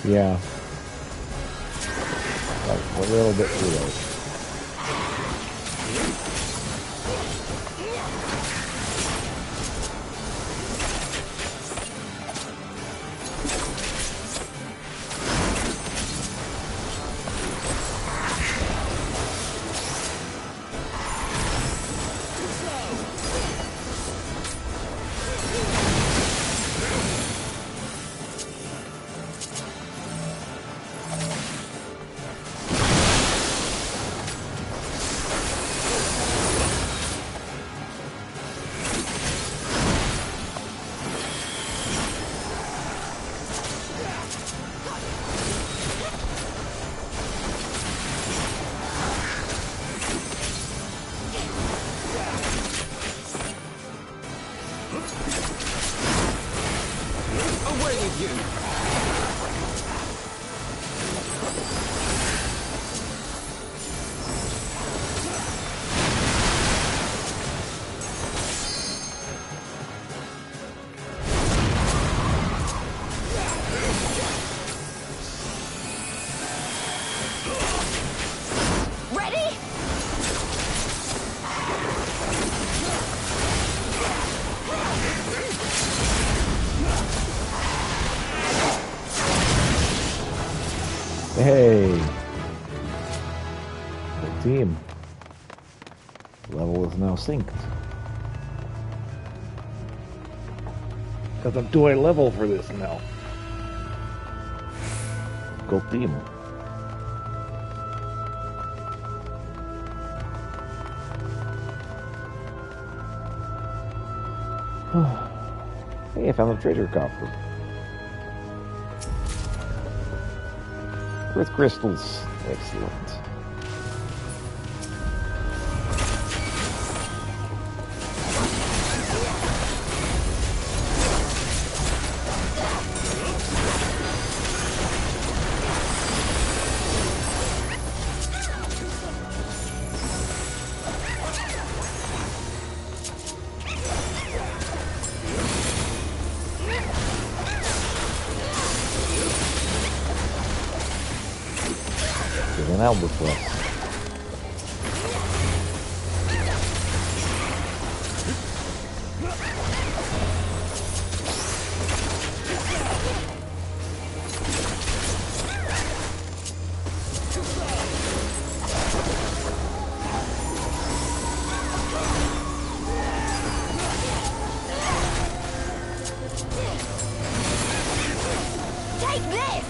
Yeah. Like, a little bit too late. Hey! Good team. Level is now synced. Because I'm doing level for this now. Go team. Hey, I found the treasure coffer. Earth crystals. Excellent. An albatross. Take this!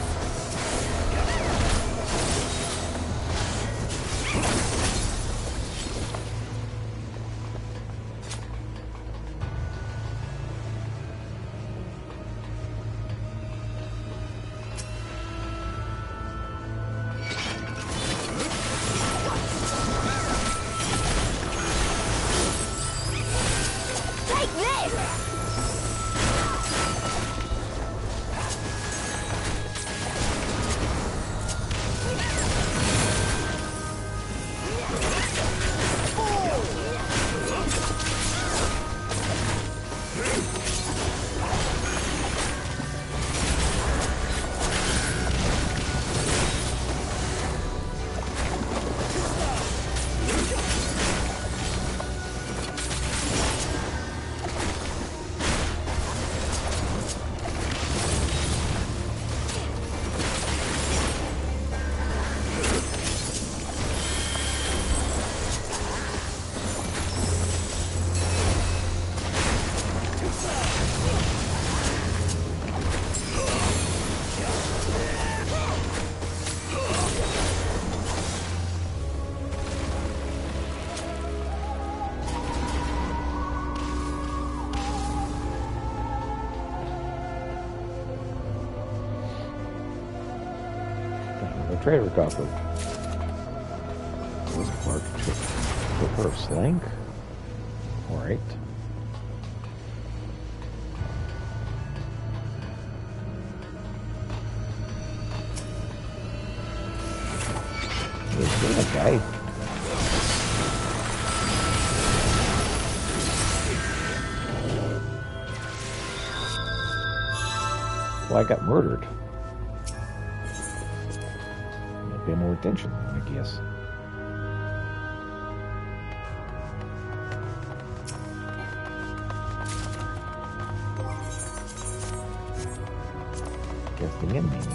Trader copper. This bark chip. Her slang? Alright. There's that guy. Well, I got murdered. more attention, I guess. Guessing in, maybe.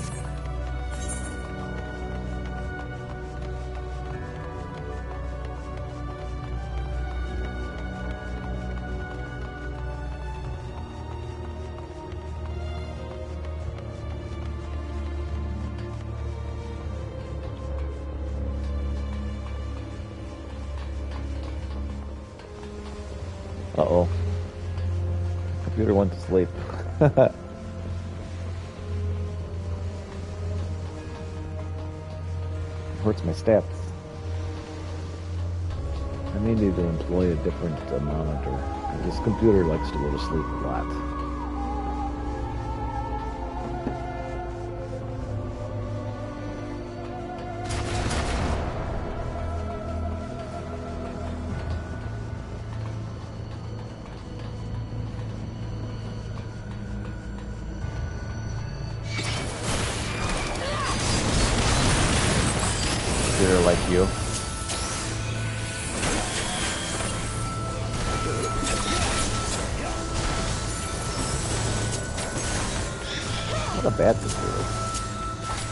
Uh-oh. Computer went to sleep. Hurts my stats. I may need to employ a different monitor. This computer likes to go to sleep a lot. Computer like you. Not a bad computer.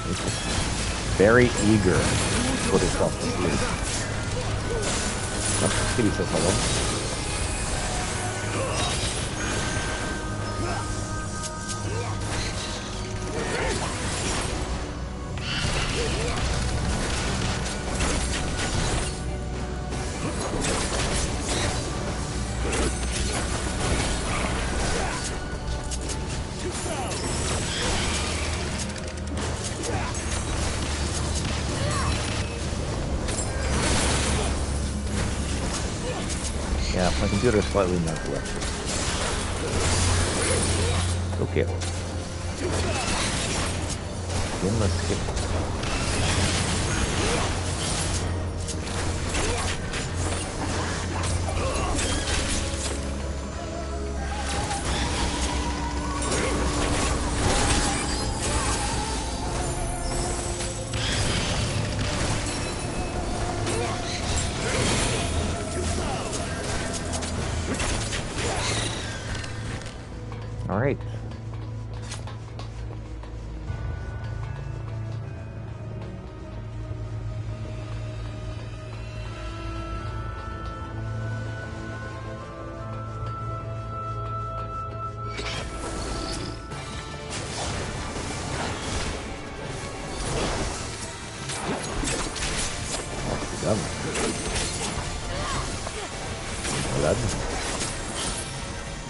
It's just very eager to put itself to sleep. Oh, Kitty says hello. Yeah, my computer's slightly narcoleptic. Okay. Then let's skip. All right.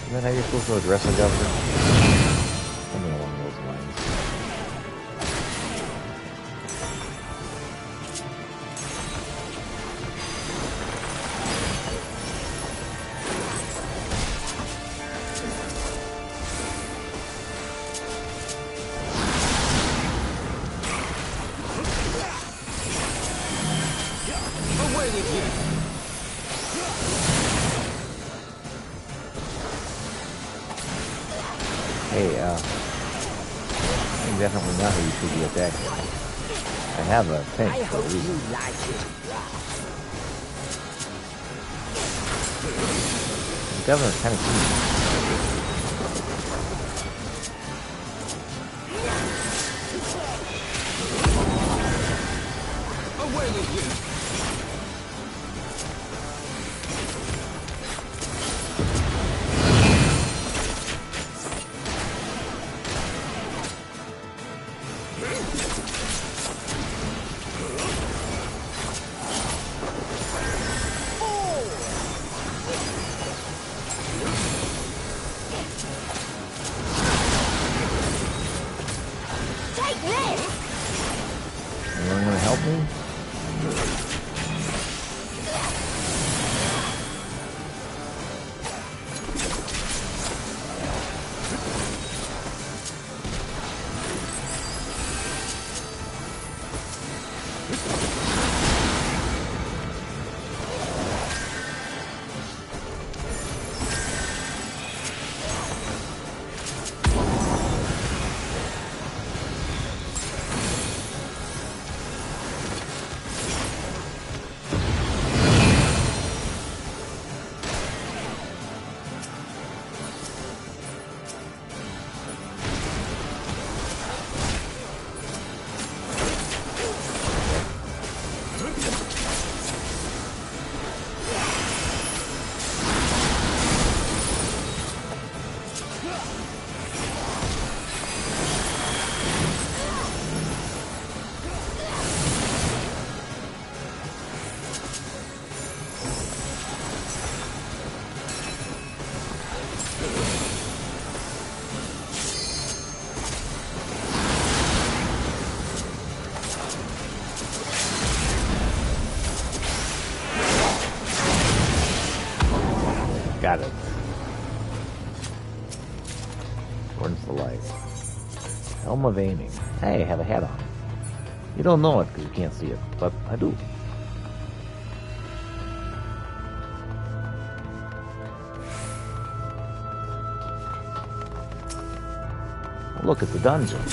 Is that how you're supposed to address a governor? Something along those lines. Away with you! Hey, I'm definitely not who you should be attacking. I have a tank I for a hope reason. you like it. The governor's kind of cute. Away with you! Got it. Burns the light. Helm of aiming. Hey, I have a hat on. You don't know it because you can't see it, but I do. Look at the dungeon. I'm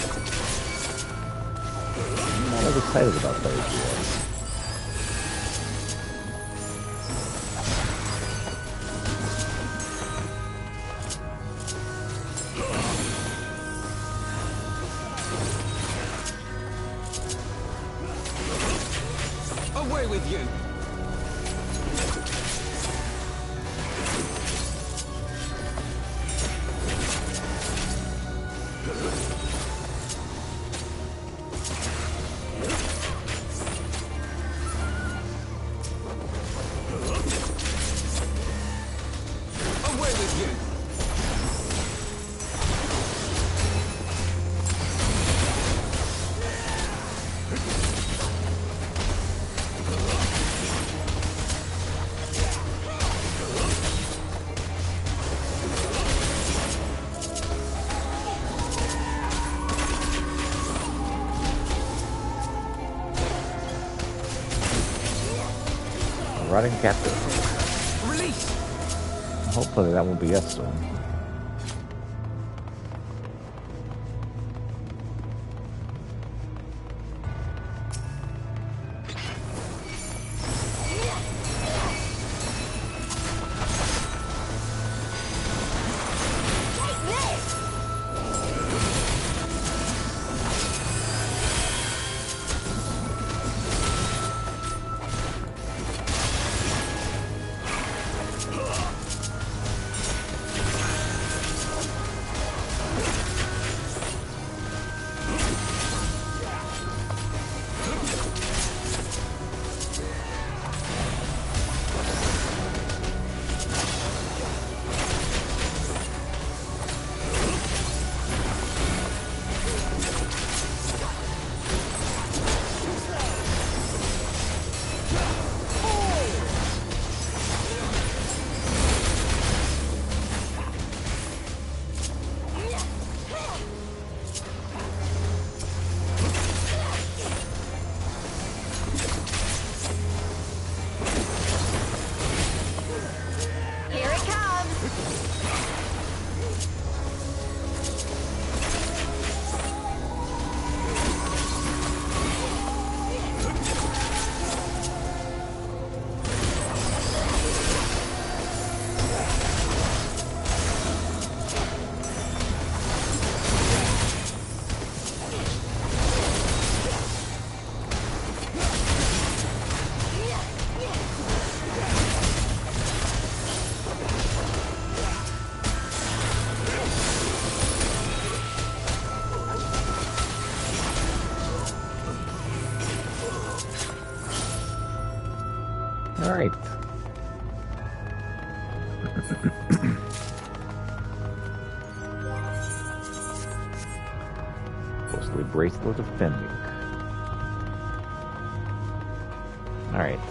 not as excited about those yet. Away with you! Away with you! Rotting captive. Release! Hopefully that won't be us soon. Alright. Ghostly bracelet of defending. Alright. I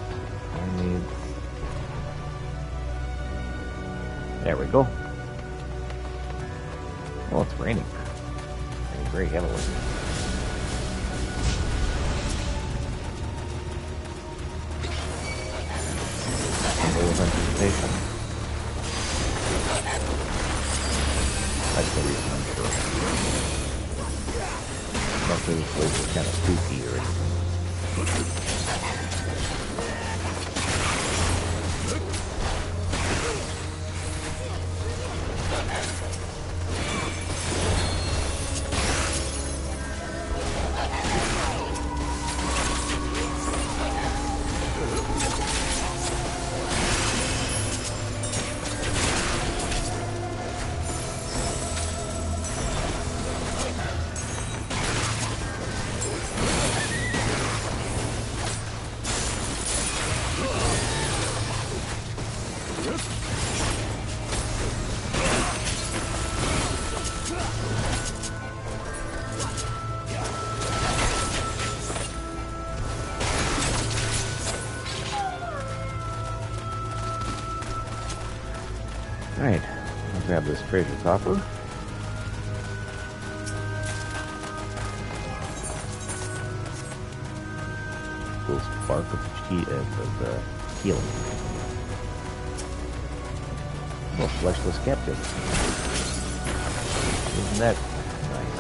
need... There we go. Well, it's raining. Raining very heavily. Anticipation. That's the reason I'm sure. Not that this place is kind of spooky or anything. Alright, I'll grab this treasure copper. Little spark of healing. More fleshless captive. Isn't that nice?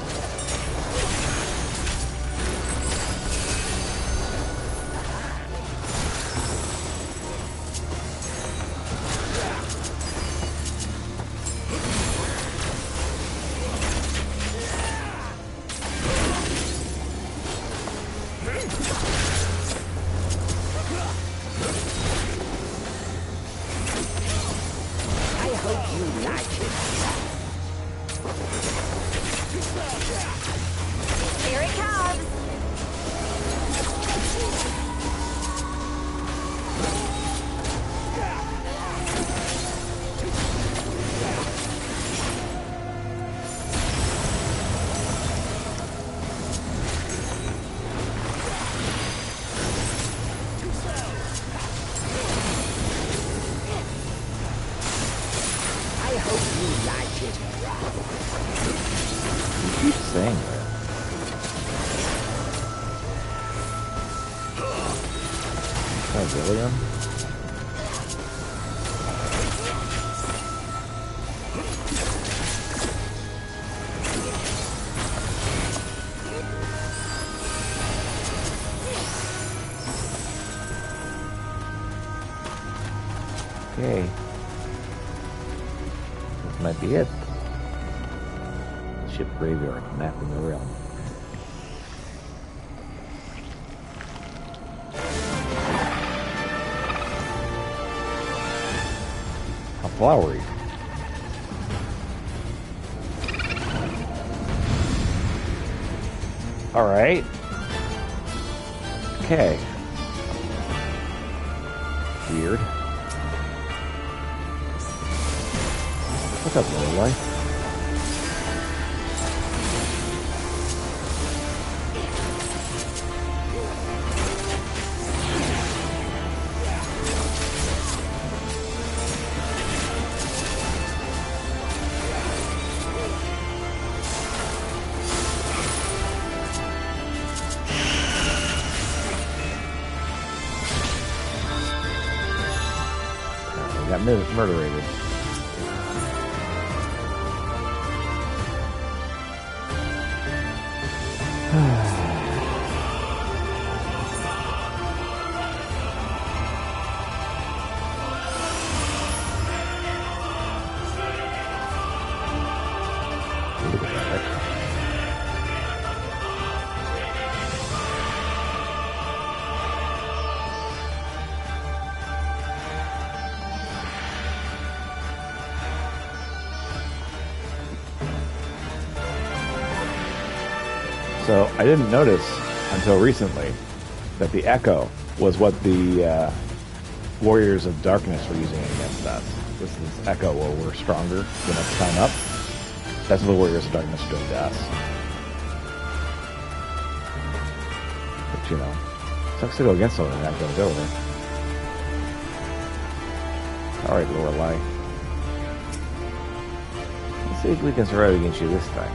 Here it comes! I hope you like it. You keep saying that. Oh, William? Okay. This might be it. Ship graveyard, mapping the realm. How flowery. Alright. Okay. Weird. What's up, little life? Got murderated. Look at that. So I didn't notice until recently that the Echo was what the Warriors of Darkness were using against us. This is Echo where we're stronger the next time up. That's what the Warriors of Darkness are doing to us. But you know, sucks to go against someone and not going to go with it. Alright, Lorelei. Let's see if we can survive against you this time.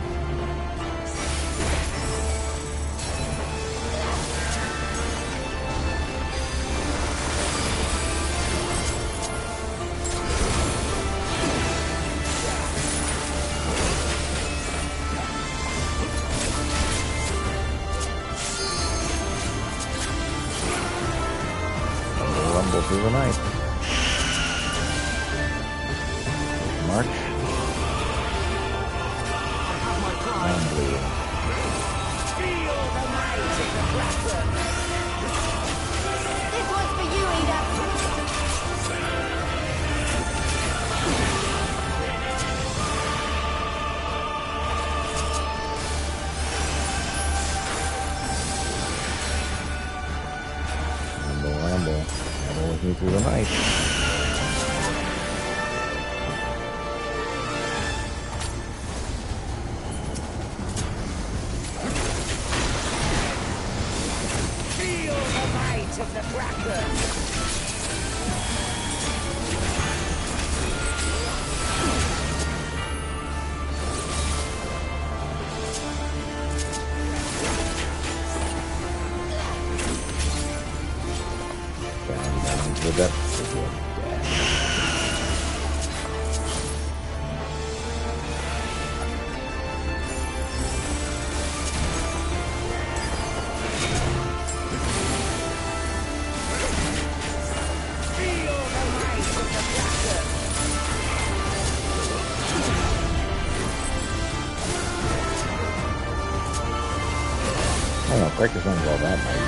Rumble through the night. March. And bleed. This one's for you, Edith! Ramble. Ramble with me through the night. Feel the might of the Kraken! Breakers aren't all that nice.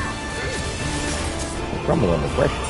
They crumble under pressure.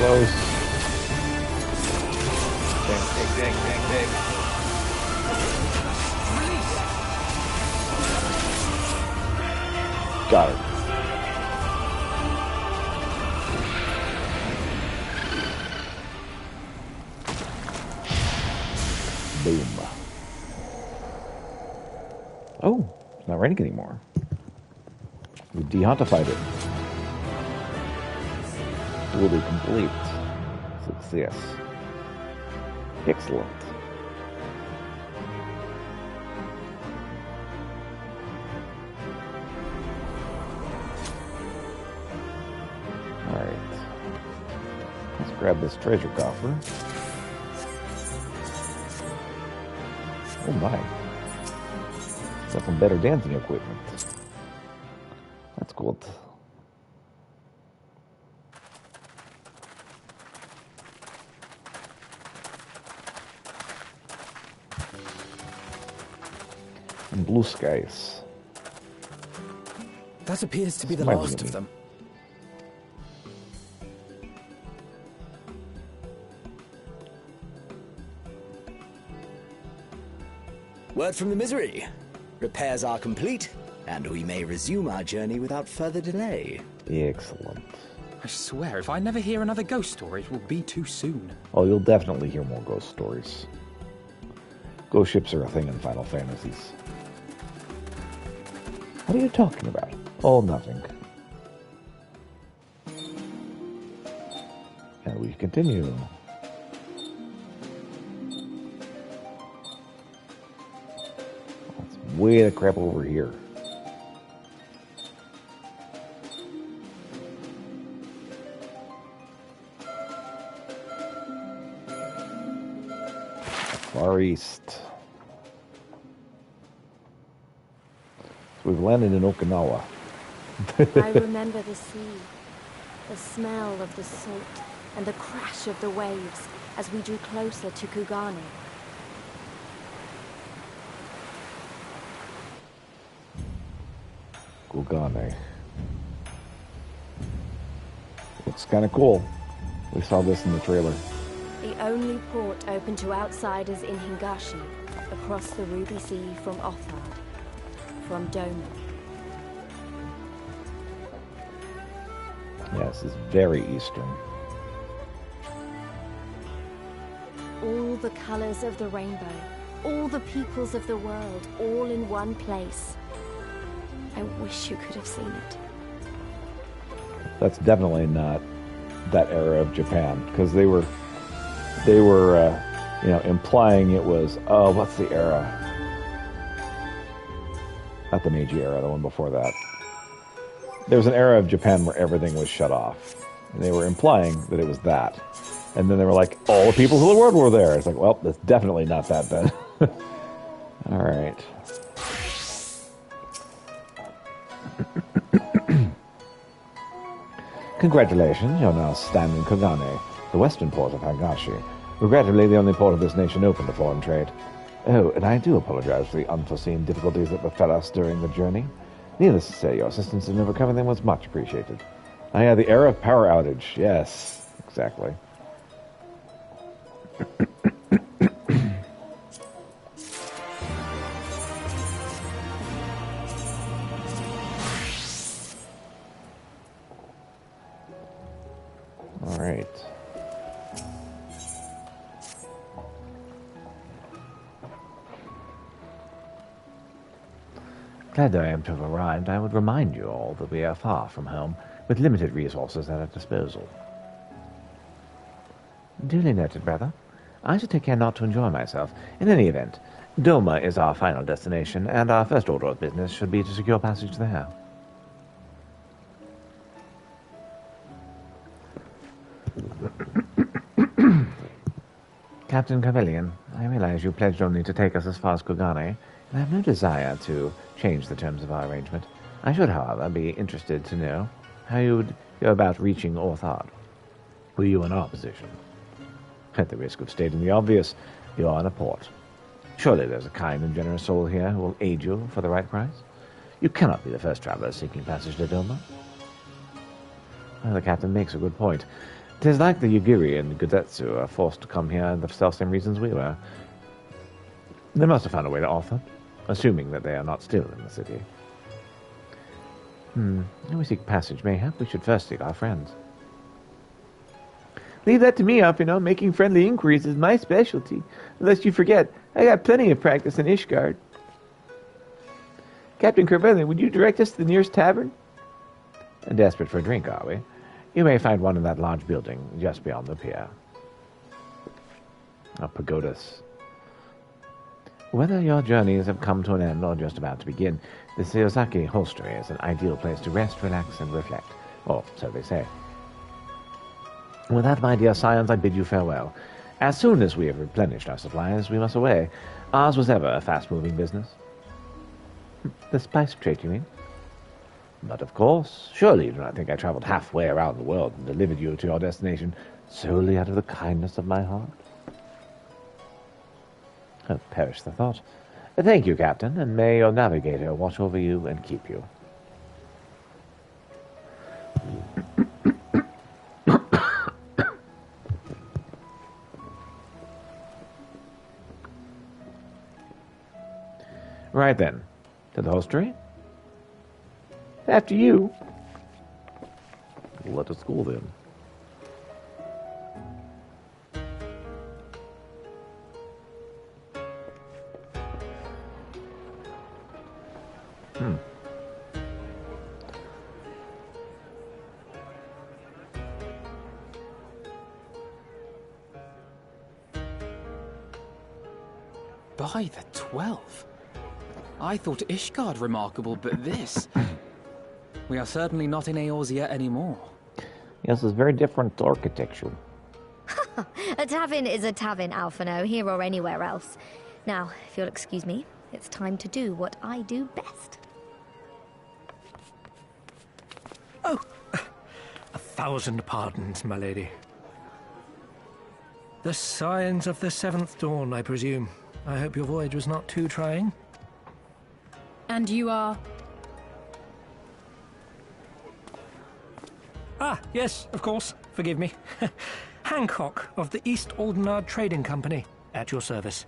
Close. Dang. Got it. Boom. Oh, it's not raining anymore. We dehauntified it. Will be complete. Success. Excellent. Alright. Let's grab this treasure coffer. Oh my. Got some better dancing equipment. That's cool. And blue skies. That appears to be the Smiling last at of me. them. Word from the Misery. Repairs are complete, and we may resume our journey without further delay. Excellent. I swear, if I never hear another ghost story, it will be too soon. Oh, you'll definitely hear more ghost stories. Ghost ships are a thing in Final Fantasies. What are you talking about? Oh, nothing. And we continue. It's way the crap over here. Far East. So we've landed in Okinawa. I remember the sea, the smell of the salt, and the crash of the waves as we drew closer to Kugane. Kugane. Looks kind of cool. We saw this in the trailer. The only port open to outsiders in Hingashi, across the Ruby Sea from Othard, from Doma. Yes, it's very eastern. All the colors of the rainbow, all the peoples of the world, all in one place. I wish you could have seen it. That's definitely not that era of Japan, because they were, implying it was, oh, what's the era? Not the Meiji era, the one before that. There was an era of Japan where everything was shut off, and they were implying that it was that. And then they were like, all the peoples of the world were there. It's like, well, that's definitely not that then. All right. Congratulations, you're now standing in Kugane, the western port of Hagashi. Regrettably, the only port of this nation open to foreign trade. Oh, and I do apologize for the unforeseen difficulties that befell us during the journey. Needless to say, your assistance in overcoming them was much appreciated. The era of power outage. Yes, exactly. All right. Glad that I am to have arrived, I would remind you all that we are far from home, with limited resources at our disposal. Duly noted, brother. I shall take care not to enjoy myself. In any event, Doma is our final destination, and our first order of business should be to secure passage there. Captain Carvelian, I realize you pledged only to take us as far as Kugane, and I have no desire to change the terms of our arrangement. I should, however, be interested to know how you would go about reaching Orthard. Were you in our position? At the risk of stating the obvious, you are in a port. Surely there's a kind and generous soul here who will aid you for the right price. You cannot be the first traveler seeking passage to Doma. Well, the captain makes a good point. 'Tis like the Yugiri and the Gudetsu are forced to come here for the self-same reasons we were. They must have found a way to Orthard, assuming that they are not still in the city. When we seek passage, mayhap we should first seek our friends. Leave that to me, Alphino. Making friendly inquiries is my specialty. Unless you forget, I got plenty of practice in Ishgard. Captain Carvelian, would you direct us to the nearest tavern? Desperate for a drink, are we? You may find one in that large building just beyond the pier. Pagodas. Whether your journeys have come to an end or just about to begin, the Seozaki hostelry is an ideal place to rest, relax, and reflect. Or so they say. With that, my dear scions, I bid you farewell. As soon as we have replenished our supplies, we must away. Ours was ever a fast-moving business. The spice trade, you mean? But of course, surely you do not think I traveled halfway around the world and delivered you to your destination solely out of the kindness of my heart? Oh, perish the thought. Thank you, Captain, and may your navigator watch over you and keep you. Right then, to the hostelry? After you. Let us go then. By the 12. I thought Ishgard remarkable, but this... We are certainly not in Eorzea anymore. Yes, it's very different architecture. A tavern is a tavern, Alphino, here or anywhere else. Now, if you'll excuse me, it's time to do what I do best. Oh, 1,000 pardons, my lady. The signs of the seventh dawn, I presume. I hope your voyage was not too trying. And you are? Ah, yes, of course. Forgive me. Hancock of the East Aldenard Trading Company, at your service.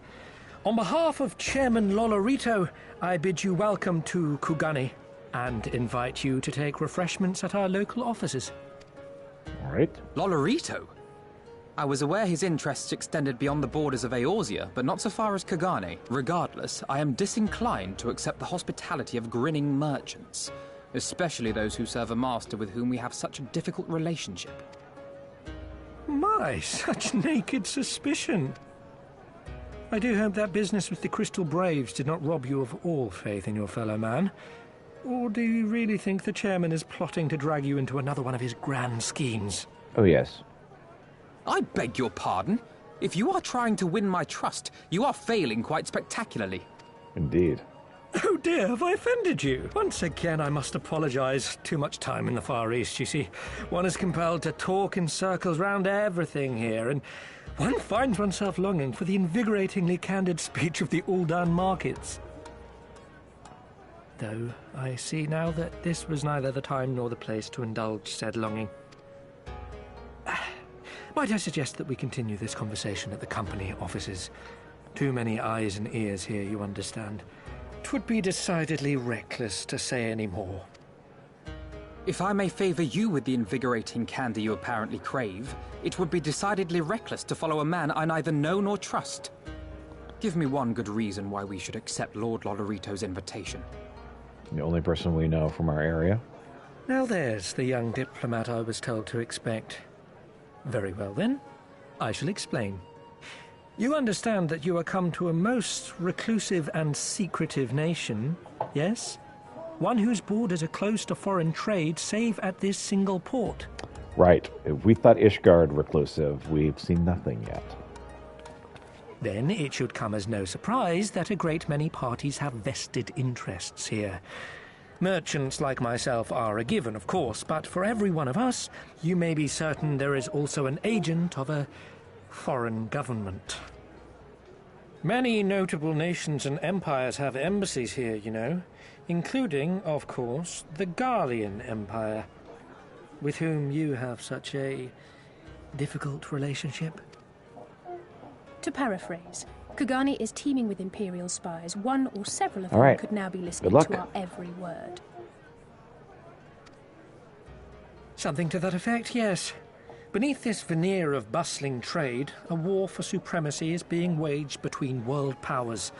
On behalf of Chairman Lolorito, I bid you welcome to Kugane and invite you to take refreshments at our local offices. All right. Lolorito? I was aware his interests extended beyond the borders of Eorzea, but not so far as Kugane. Regardless, I am disinclined to accept the hospitality of grinning merchants, especially those who serve a master with whom we have such a difficult relationship. My, such naked suspicion. I do hope that business with the Crystal Braves did not rob you of all faith in your fellow man. Or do you really think the chairman is plotting to drag you into another one of his grand schemes? Oh, yes. I beg your pardon? If you are trying to win my trust, you are failing quite spectacularly. Indeed. Oh dear, have I offended you? Once again, I must apologise. Too much time in the Far East, you see. One is compelled to talk in circles round everything here, and one finds oneself longing for the invigoratingly candid speech of the Uldan markets. Though I see now that this was neither the time nor the place to indulge said longing. Might I suggest that we continue this conversation at the company offices? Too many eyes and ears here, you understand. 'Twould be decidedly reckless to say any more. If I may favour you with the invigorating candy you apparently crave, it would be decidedly reckless to follow a man I neither know nor trust. Give me one good reason why we should accept Lord Lolorito's invitation. The only person we know from our area. Now there's the young diplomat I was told to expect. Very well then, I shall explain. You understand that you are come to a most reclusive and secretive nation, yes? One whose borders are closed to foreign trade save at this single port. Right. If we thought Ishgard reclusive, we've seen nothing yet. Then it should come as no surprise that a great many parties have vested interests here. Merchants like myself are a given, of course, but for every one of us, you may be certain there is also an agent of a foreign government. Many notable nations and empires have embassies here, you know, including, of course, the Garlean Empire, with whom you have such a difficult relationship. To paraphrase, Kugani is teeming with Imperial spies. One or several of All them right. could now be listening Good luck. to our every word. Something to that effect, yes. Beneath this veneer of bustling trade, a war for supremacy is being waged between world powers.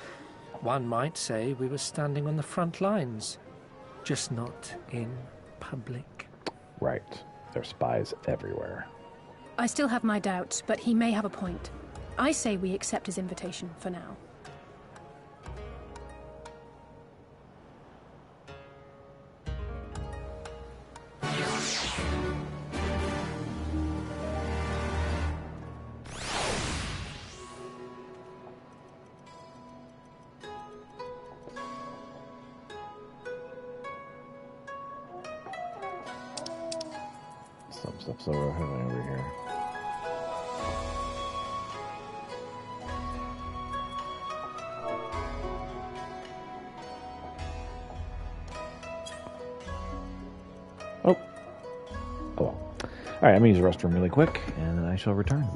One might say we were standing on the front lines, just not in public. Right. There's spies everywhere. I still have my doubts, but he may have a point. I say we accept his invitation for now. Some stuff's over here. Oh. Oh well. Alright, I'm gonna use the restroom really quick, and then I shall return.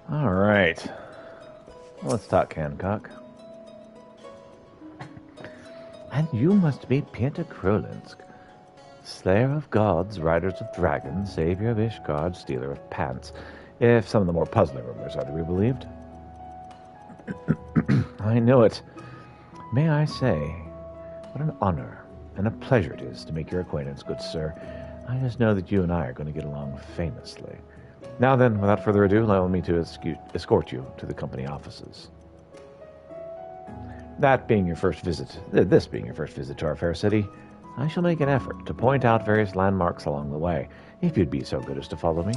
All right. Well, let's talk, Hancock. And you must be Peter Krolinsk, slayer of gods, riders of dragons, savior of Ishgard, stealer of pants, if some of the more puzzling rumors are to be believed. I know it. May I say, what an honor and a pleasure it is to make your acquaintance, good sir. I just know that you and I are going to get along famously. Now then, without further ado, allow me to escort you to the company offices. This being your first visit to our fair city, I shall make an effort to point out various landmarks along the way, if you'd be so good as to follow me.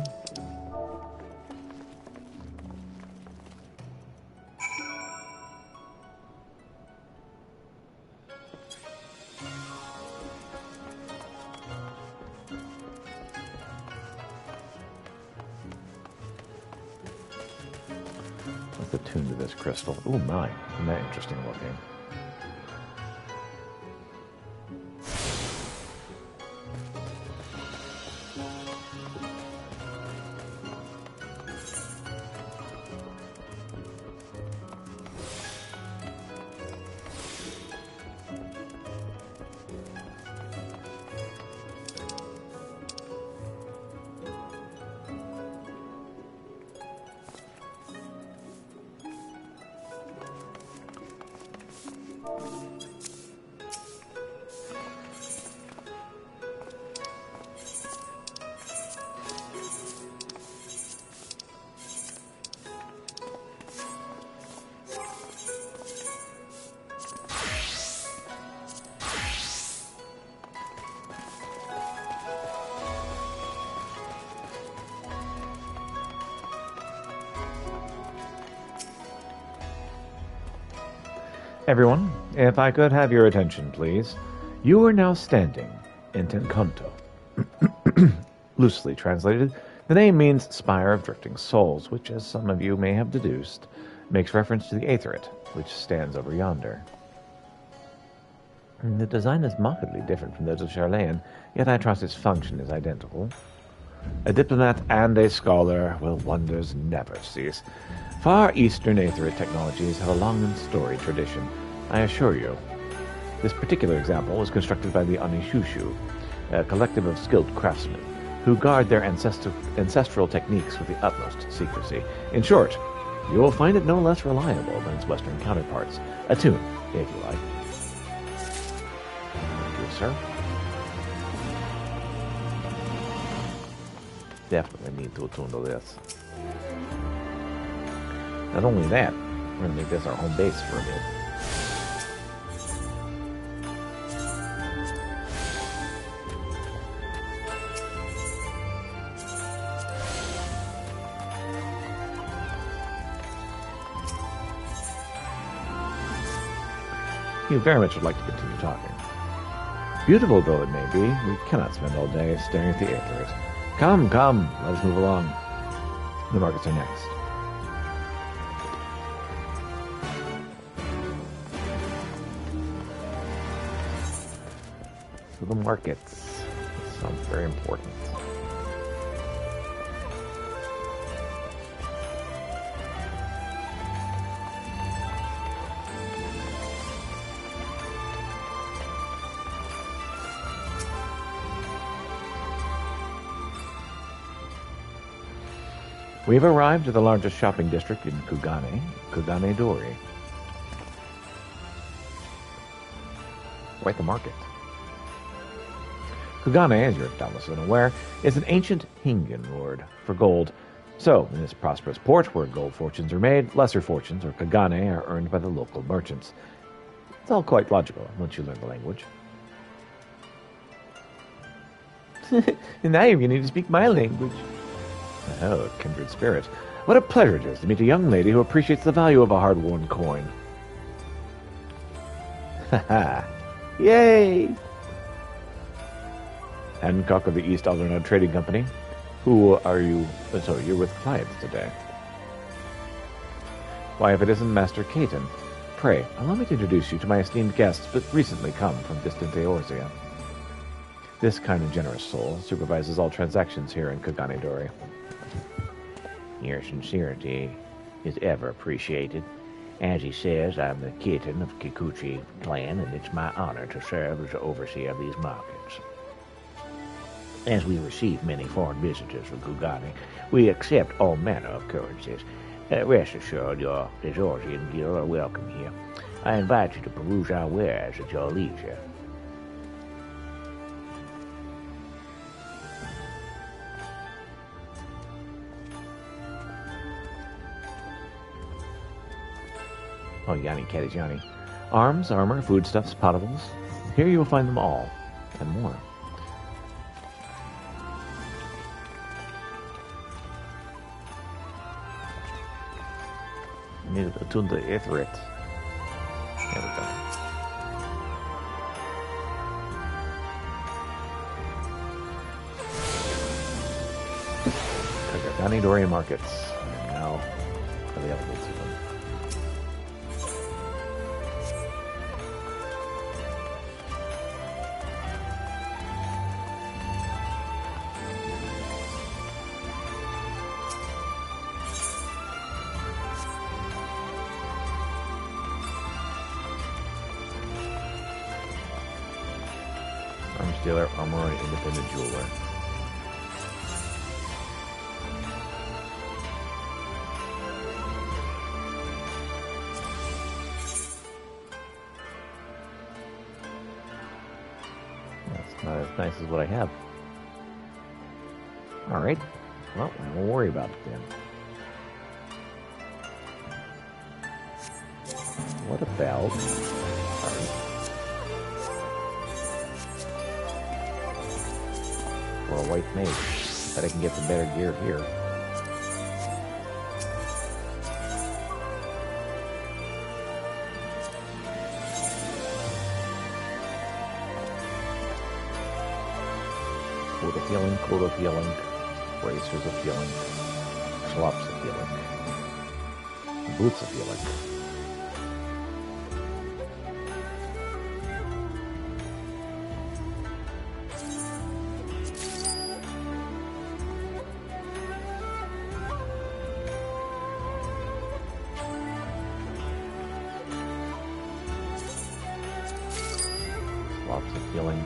What's the tune to this crystal? Oh my, isn't that interesting looking? Everyone, if I could have your attention, please. You are now standing in Tenkanto. Loosely translated, the name means Spire of Drifting Souls, which, as some of you may have deduced, makes reference to the Aetherite, which stands over yonder. The design is markedly different from those of Charlayan, yet I trust its function is identical. A diplomat and a scholar, will wonders never cease. Far Eastern Aetherite technologies have a long and storied tradition, I assure you. This particular example was constructed by the Onishushu, a collective of skilled craftsmen, who guard their ancestral techniques with the utmost secrecy. In short, you will find it no less reliable than its Western counterparts. Attune, if you like. Thank you, sir. Definitely need to attune to this. Not only that, we're going to make this our home base for a bit. You very much would like to continue talking. Beautiful though it may be, we cannot spend all day staring at the Aetherite. Come, let us move along. The markets are next. So the markets sounds very important. We have arrived at the largest shopping district in Kugane Dori. Quite the market. Kugane, as you're doubtless unaware, is an ancient Hingan lord for gold. So, in this prosperous port where gold fortunes are made, lesser fortunes, or Kagane, are earned by the local merchants. It's all quite logical once you learn the language. And now you're beginning to speak my language. Oh, kindred spirit. What a pleasure it is to meet a young lady who appreciates the value of a hard-won coin. Haha. Yay! Hancock of the East Aldernod Trading Company. Who are you? Sorry, you're with clients today. Why, if it isn't Master Caton. Pray, allow me to introduce you to my esteemed guests, but recently come from distant Eorzea. This kind and generous soul supervises all transactions here in Kagane Dori. Your sincerity is ever appreciated. As he says, I'm the kitten of Kikuchi clan, and it's my honor to serve as the overseer of these markets. As we receive many foreign visitors from Kugani, we accept all manner of currencies. Rest assured, your Esorsian guild are welcome here. I invite you to peruse our wares at your leisure. Oh, Yanni, Caddies, Yanni. Arms, armor, foodstuffs, potables. Here you will find them all, and more. Need to tune the Ithrit. There we go. Kagagani Dorian markets are now available to them. Arms dealer, armor, and independent jeweler. That's not as nice as what I have. Alright. Well, we won't worry about it then. What about... for a white mage. Bet I can get some better gear here. Food of healing, coat of healing, bracers of healing, slops of healing, boots of healing. Lots of healing.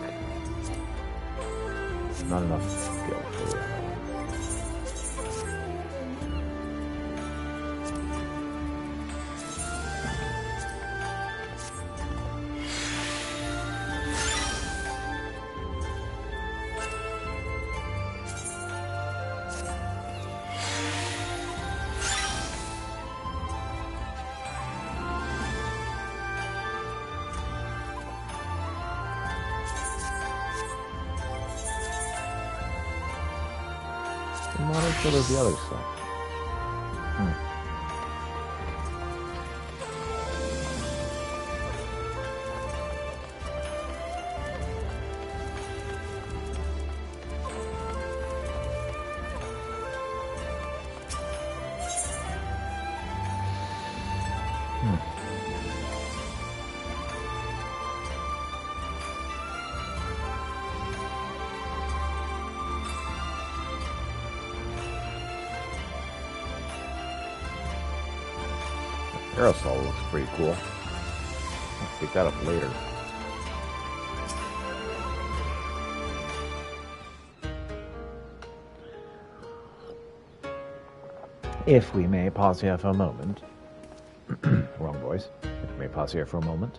Not enough skill for the other one. I'm not sure there's the other stuff. Aerosol looks pretty cool. I'll pick that up later. If we may pause here for a moment. Wrong voice. If we may pause here for a moment.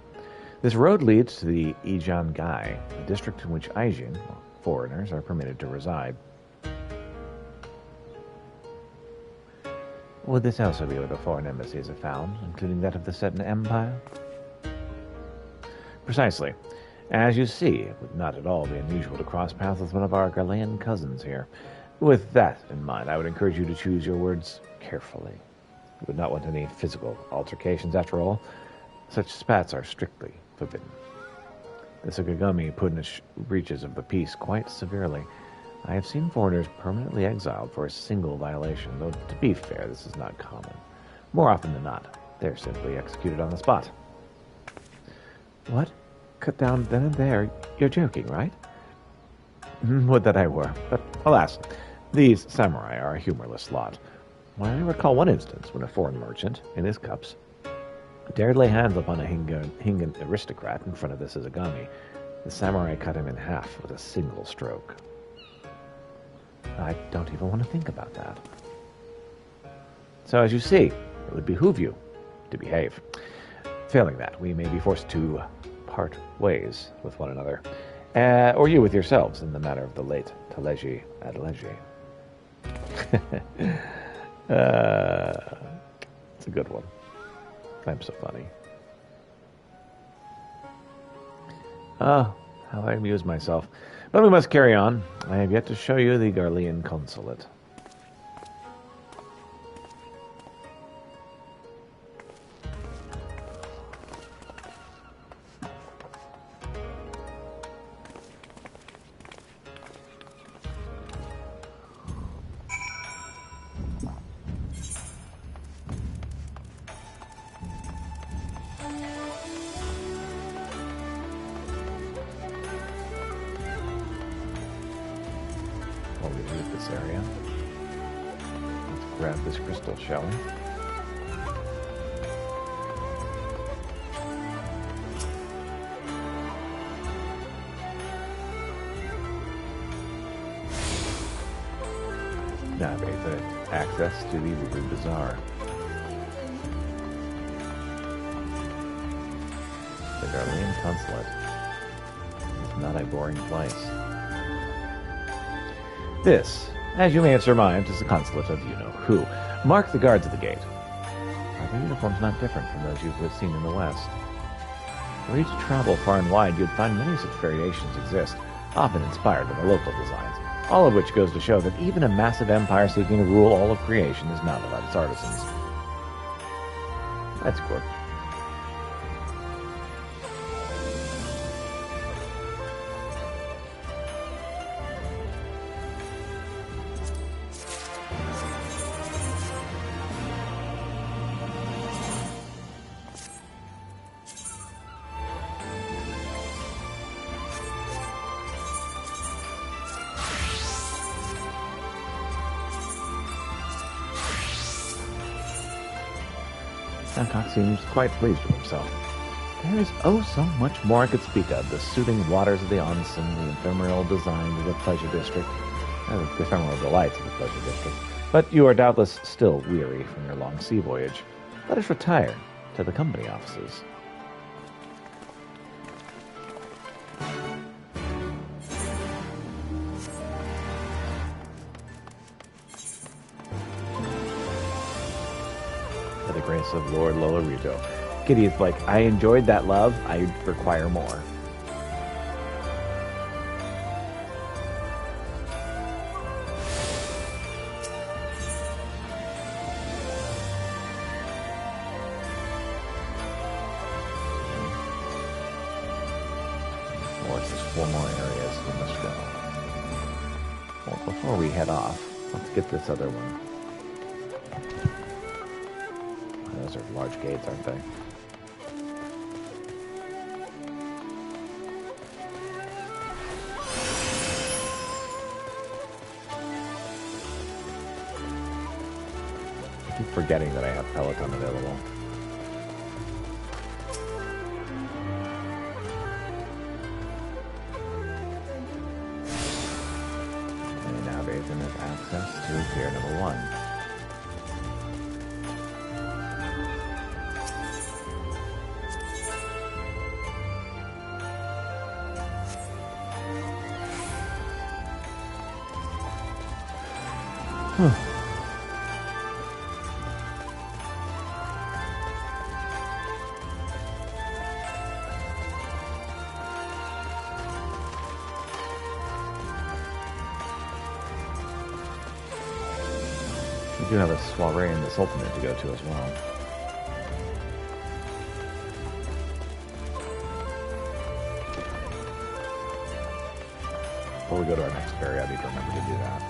This road leads to the Ijangai, a district in which Aijin, foreigners, are permitted to reside. Would this also be where the foreign embassies are found, including that of the Seton Empire? Precisely. As you see, it would not at all be unusual to cross paths with one of our Ghanaian cousins here. With that in mind, I would encourage you to choose your words carefully. You would not want any physical altercations, after all. Such spats are strictly forbidden. The Sukigami punish breaches of the peace quite severely. I have seen foreigners permanently exiled for a single violation, though to be fair, this is not common. More often than not, they're simply executed on the spot. What? Cut down then and there? You're joking, right? Would that I were. But alas, these samurai are a humorless lot. Well, I recall one instance when a foreign merchant, in his cups, dared lay hands upon a Hingan aristocrat in front of the Suzugami. The samurai cut him in half with a single stroke. I don't even want to think about that. So as you see, it would behoove you to behave. Failing that, we may be forced to part ways with one another. Or you with yourselves in the matter of the late Taleji Adeleji. It's a good one. I'm so funny. Ah, how I amuse myself. But we must carry on. I have yet to show you the Garlean consulate. Area. Let's grab this crystal, shall we? Navigate the access to the Ruby Bazaar. The Garlean Consulate is not a boring place. This, as you may have surmised, is the consulate of you-know-who. Mark the guards at the gate. Are their uniforms not different from those you've seen in the West? Were you to travel far and wide, you'd find many such variations exist, often inspired by the local designs, all of which goes to show that even a massive empire seeking to rule all of creation is not without its artisans. That's good. Hancock seems quite pleased with himself. There is oh so much more I could speak of. The soothing waters of the onsen, the ephemeral designs of the pleasure district, the ephemeral delights of the pleasure district. But you are doubtless still weary from your long sea voyage. Let us retire to the company offices. The grace of Lord Lolorito. Kitty is like, I enjoyed that love. I require more. Of course, there's 4 more areas we must go. Well, before we head off, let's get this other one. Those are large gates, aren't they? I keep forgetting that I have Peloton available. And now Nathan has access to pier number 1. We do have a soiree in the Sultanate to go to as well. Before we go to our next ferry, I need to remember to do that.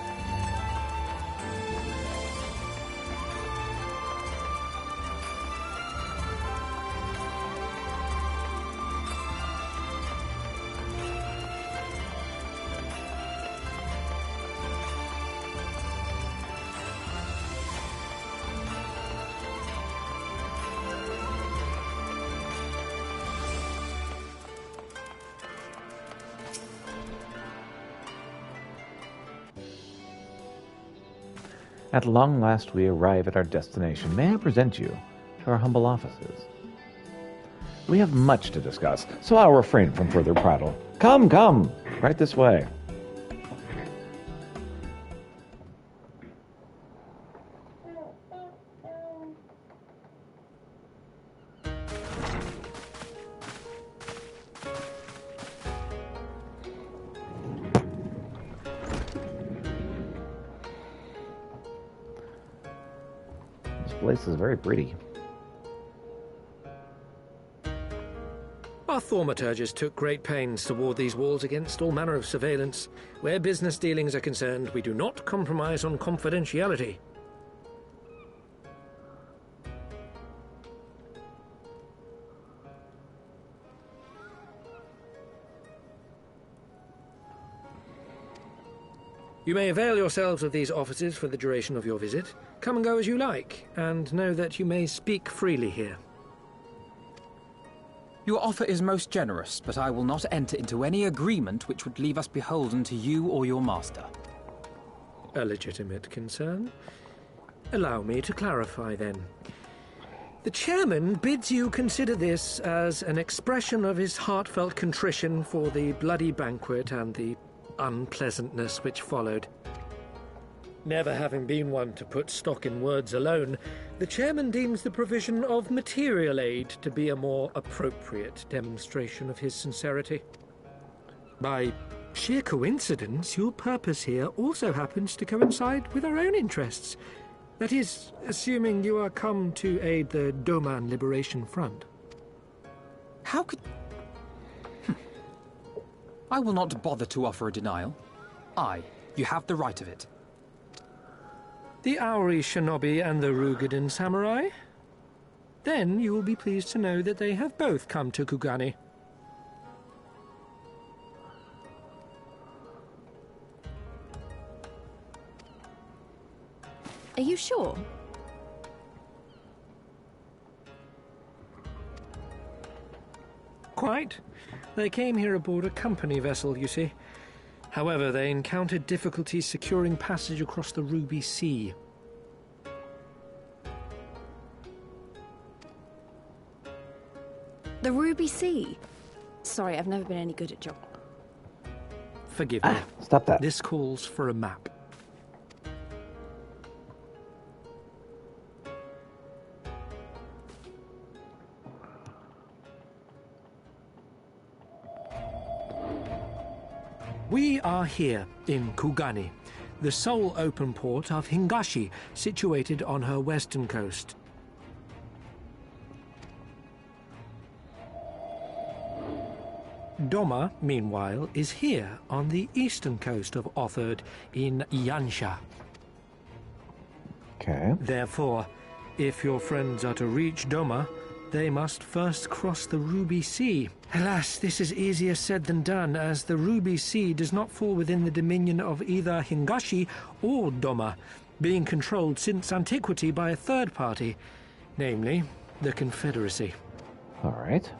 At long last we arrive at our destination. May I present you to our humble offices? We have much to discuss, so I'll refrain from further prattle. Come, come! Right this way. This place is very pretty. Our thaumaturges took great pains to ward these walls against all manner of surveillance. Where business dealings are concerned, we do not compromise on confidentiality. You may avail yourselves of these offices for the duration of your visit. Come and go as you like, and know that you may speak freely here. Your offer is most generous, but I will not enter into any agreement which would leave us beholden to you or your master. A legitimate concern. Allow me to clarify, then. The chairman bids you consider this as an expression of his heartfelt contrition for the bloody banquet and the unpleasantness which followed. Never having been one to put stock in words alone, the chairman deems the provision of material aid to be a more appropriate demonstration of his sincerity. By sheer coincidence, your purpose here also happens to coincide with our own interests. That is, assuming you are come to aid the Doman Liberation Front. How could... I will not bother to offer a denial. You have the right of it. The Auri Shinobi and the Rugadan Samurai? Then you will be pleased to know that they have both come to Kugani. Are you sure? Quite. They came here aboard a company vessel, you see. However, they encountered difficulties securing passage across the Ruby Sea. The Ruby Sea? Sorry, I've never been any good at geography. Forgive me. Stop that. This calls for a map. We are here in Kugani, the sole open port of Hingashi, situated on her western coast. Doma, meanwhile, is here on the eastern coast of Otherd in Yansha. Okay. Therefore, if your friends are to reach Doma, they must first cross the Ruby Sea. Alas, this is easier said than done, as the Ruby Sea does not fall within the dominion of either Hingashi or Doma, being controlled since antiquity by a third party, namely the Confederacy. All right.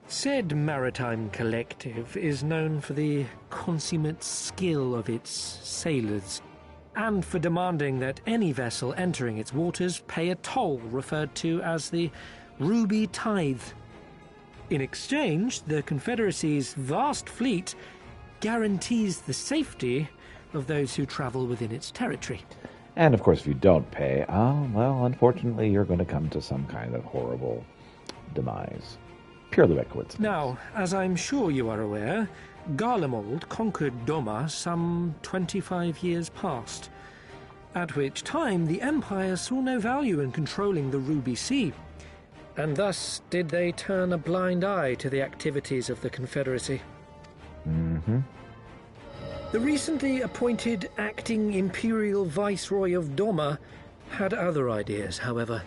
Said maritime collective is known for the consummate skill of its sailors, and for demanding that any vessel entering its waters pay a toll referred to as the Ruby Tithe. In exchange, the Confederacy's vast fleet guarantees the safety of those who travel within its territory. And of course, if you don't pay, well, unfortunately, you're going to come to some kind of horrible demise. Purely by coincidence. Now, as I'm sure you are aware, Garlemald conquered Doma some 25 years past, at which time the Empire saw no value in controlling the Ruby Sea, and thus did they turn a blind eye to the activities of the Confederacy. Mm-hmm. The recently appointed acting Imperial Viceroy of Doma had other ideas, however.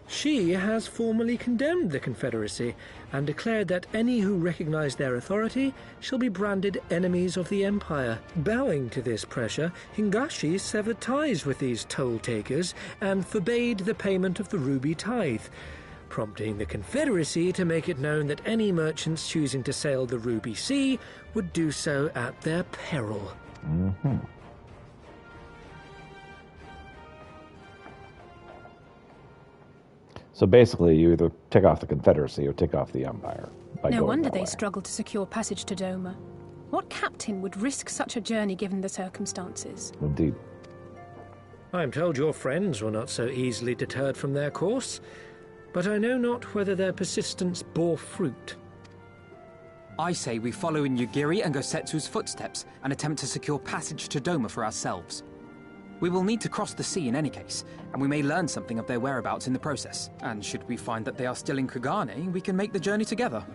She has formally condemned the Confederacy and declared that any who recognize their authority shall be branded enemies of the Empire. Bowing to this pressure, Hingashi severed ties with these toll-takers and forbade the payment of the Ruby Tithe, prompting the Confederacy to make it known that any merchants choosing to sail the Ruby Sea would do so at their peril. Mm-hmm. So basically, you either tick off the Confederacy or tick off the Empire. No wonder they struggled to secure passage to Doma. What captain would risk such a journey given the circumstances? Indeed. I am told your friends were not so easily deterred from their course, but I know not whether their persistence bore fruit. I say we follow in Yugiri and Gosetsu's footsteps and attempt to secure passage to Doma for ourselves. We will need to cross the sea in any case, and we may learn something of their whereabouts in the process. And should we find that they are still in Kugane, we can make the journey together.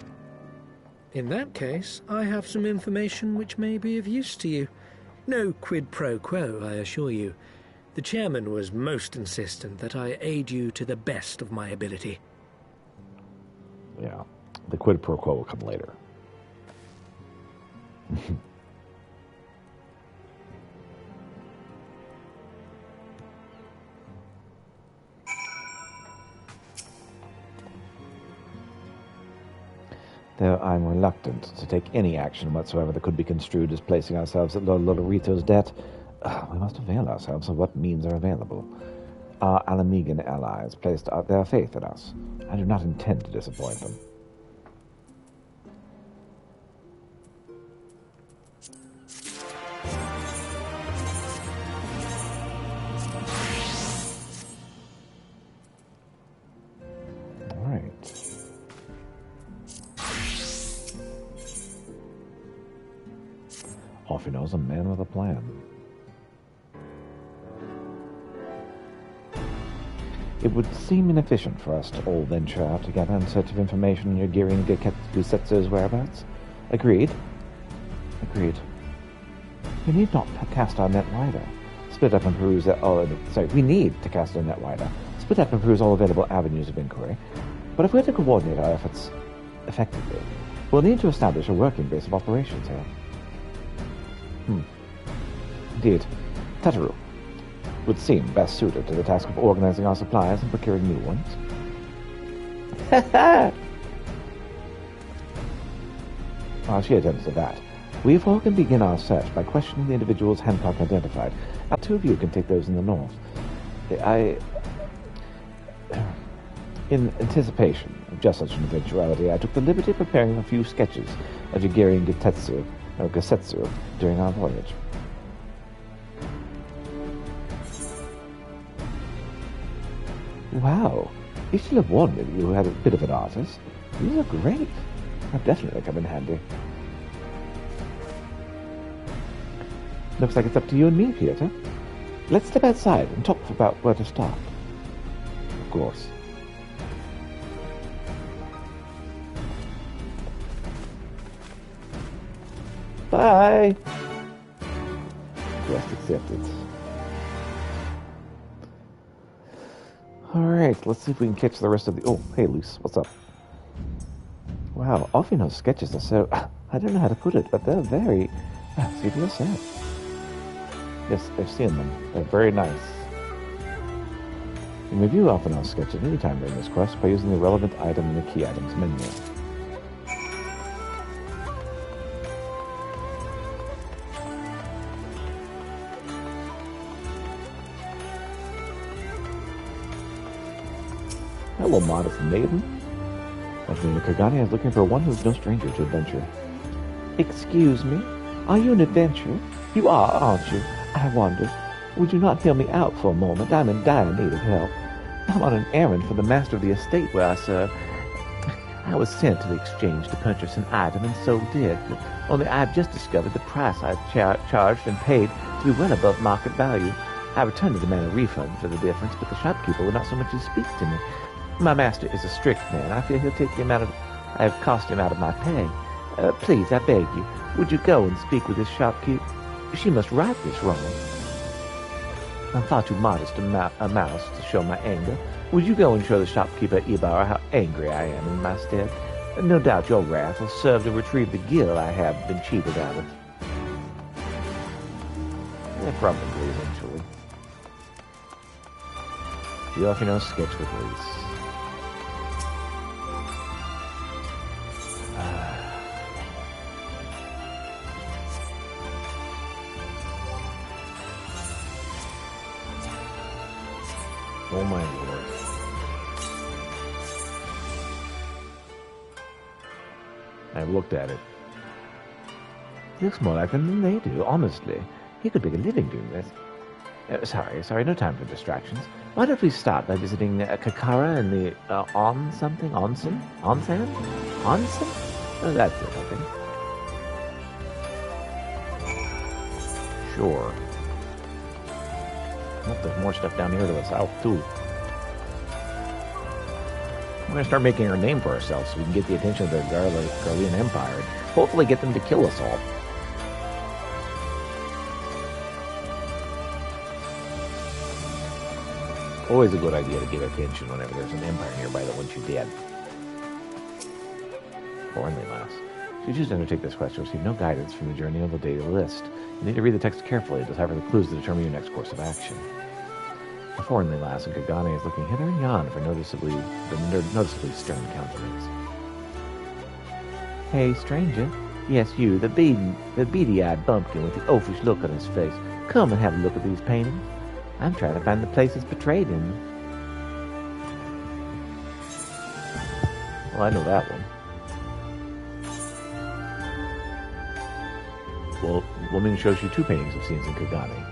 In that case, I have some information which may be of use to you. No quid pro quo, I assure you. The chairman was most insistent that I aid you to the best of my ability. Yeah, the quid pro quo will come later. Though I'm reluctant to take any action whatsoever that could be construed as placing ourselves at Lord Lodorito's debt, we must avail ourselves of what means are available. Our Alamegan allies placed their faith in us. I do not intend to disappoint them. All right. Off he knows, a man with a plan. It would seem inefficient for us to all venture out together in search of information on Yugiri and Gusetsu's whereabouts. Agreed. Agreed. We need not cast our net wider. Split up and peruse we need to cast our net wider. Split up and peruse all available avenues of inquiry. But if we're to coordinate our efforts effectively, we'll need to establish a working base of operations here. Indeed. Tataru would seem best suited to the task of organizing our supplies and procuring new ones. While she attends to that, we four can begin our search by questioning the individuals Hancock identified. Now, two of you can take those in the north. In anticipation of just such an eventuality, I took the liberty of preparing a few sketches of Yugiri and Gusetsu during our voyage. Wow, you should have warned me that you had a bit of an artist. These are great. I'll definitely come in handy. Looks like it's up to you and me, Peter. Let's step outside and talk about where to start. Of course. Bye! Quest accepted. Alright, let's see if we can catch the rest of the... Oh, hey, Luce, what's up? Wow, Offino's sketches are so... I don't know how to put it, but they're very... See for yourself. Yes, I've seen them. They're very nice. You can review Offino's sketches anytime during this quest by using the relevant item in the key items menu. Hello, modest maiden. Angelina Kagane is looking for one who is no stranger to adventure. Excuse me? Are you an adventurer? You are, aren't you? I wondered. Would you not hear me out for a moment? I'm in dire need of help. I'm on an errand for the master of the estate where I serve. I was sent to the exchange to purchase an item, and so did. Only I have just discovered the price I charged and paid to be well above market value. I returned to demand a refund for the difference, but the shopkeeper would not so much as speak to me. My master is a strict man. I fear he'll take the amount I have cost him out of my pay. Please, I beg you, would you go and speak with this shopkeeper? She must right this wrong. I'm far too modest a mouse to show my anger. Would you go and show the shopkeeper Ibarra how angry I am in my stead? No doubt your wrath will serve to retrieve the gil I have been cheated out of. Yeah, probably, eventually. You know, sketch with Reese. Oh my lord. I've looked at it. He looks more like them than they do, honestly. He could make a living doing this. Sorry, no time for distractions. Why don't we start by visiting Kakara and the Onsen? Oh, that's it, I think. Sure. Oh, there's more stuff down here to the south, too. We're going to start making our name for ourselves so we can get the attention of the Garlean Empire and hopefully get them to kill us all. Always a good idea to get attention whenever there's an empire nearby that wants you dead. Foreignly lass. Should you choose to undertake this quest, you'll receive no guidance from the journey of the daily list. You need to read the text carefully to decipher the clues to determine your next course of action. The foreignly lass in Kagane is looking hither and yon for noticeably stern countenance. Hey, stranger. Yes, you, the beady-eyed bumpkin with the oafish look on his face. Come and have a look at these paintings. I'm trying to find the places portrayed in them. Well, I know that one. Well, woman shows you two paintings of scenes in Kagane.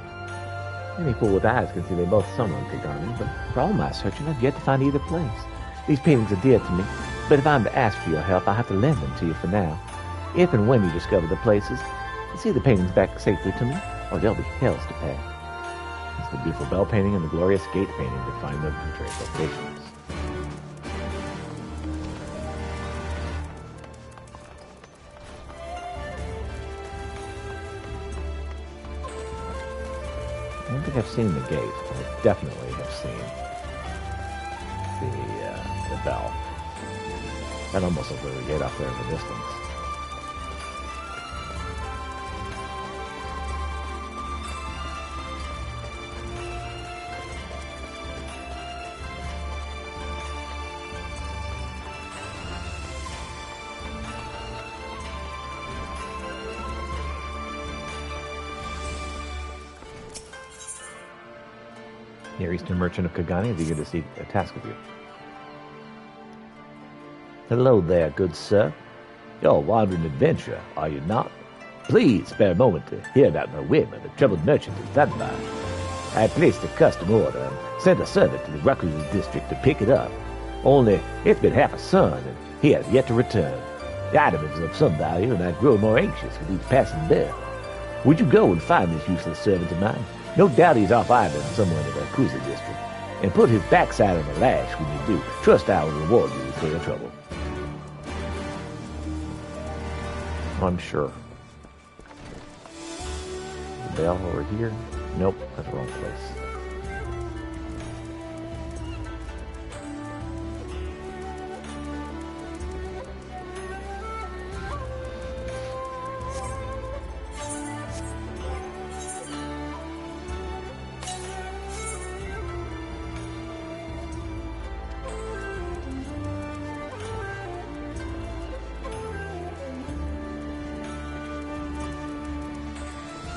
Any fool with eyes can see they both somewhere in Kagane, but for all my searching, I've yet to find either place. These paintings are dear to me, but if I'm to ask for your help, I'll have to lend them to you for now. If and when you discover the places, see the paintings back safely to me, or there'll be hells to pay. It's the beautiful bell painting and the glorious gate painting that find the portrayed locations. I don't think I've seen the gate, but I definitely have seen the bell. That almost looks like the gate off there in the distance. Near Eastern merchant of Kagane is eager to seek a task with you. Hello there, good sir. You're a wandering adventurer, are you not? Please spare a moment to hear about my whim of a troubled merchant in Zanzibar. I placed a custom order and sent a servant to the Rakulu district to pick it up. Only it's been half a sun and he has yet to return. The item is of some value and I've grown more anxious with each passing bell. Would you go and find this useless servant of mine? No doubt he's off island somewhere in the Yakuza district. And put his backside on the lash when you do. Trust I will reward you for your trouble. I'm sure. The bell over here? Nope, that's the wrong place.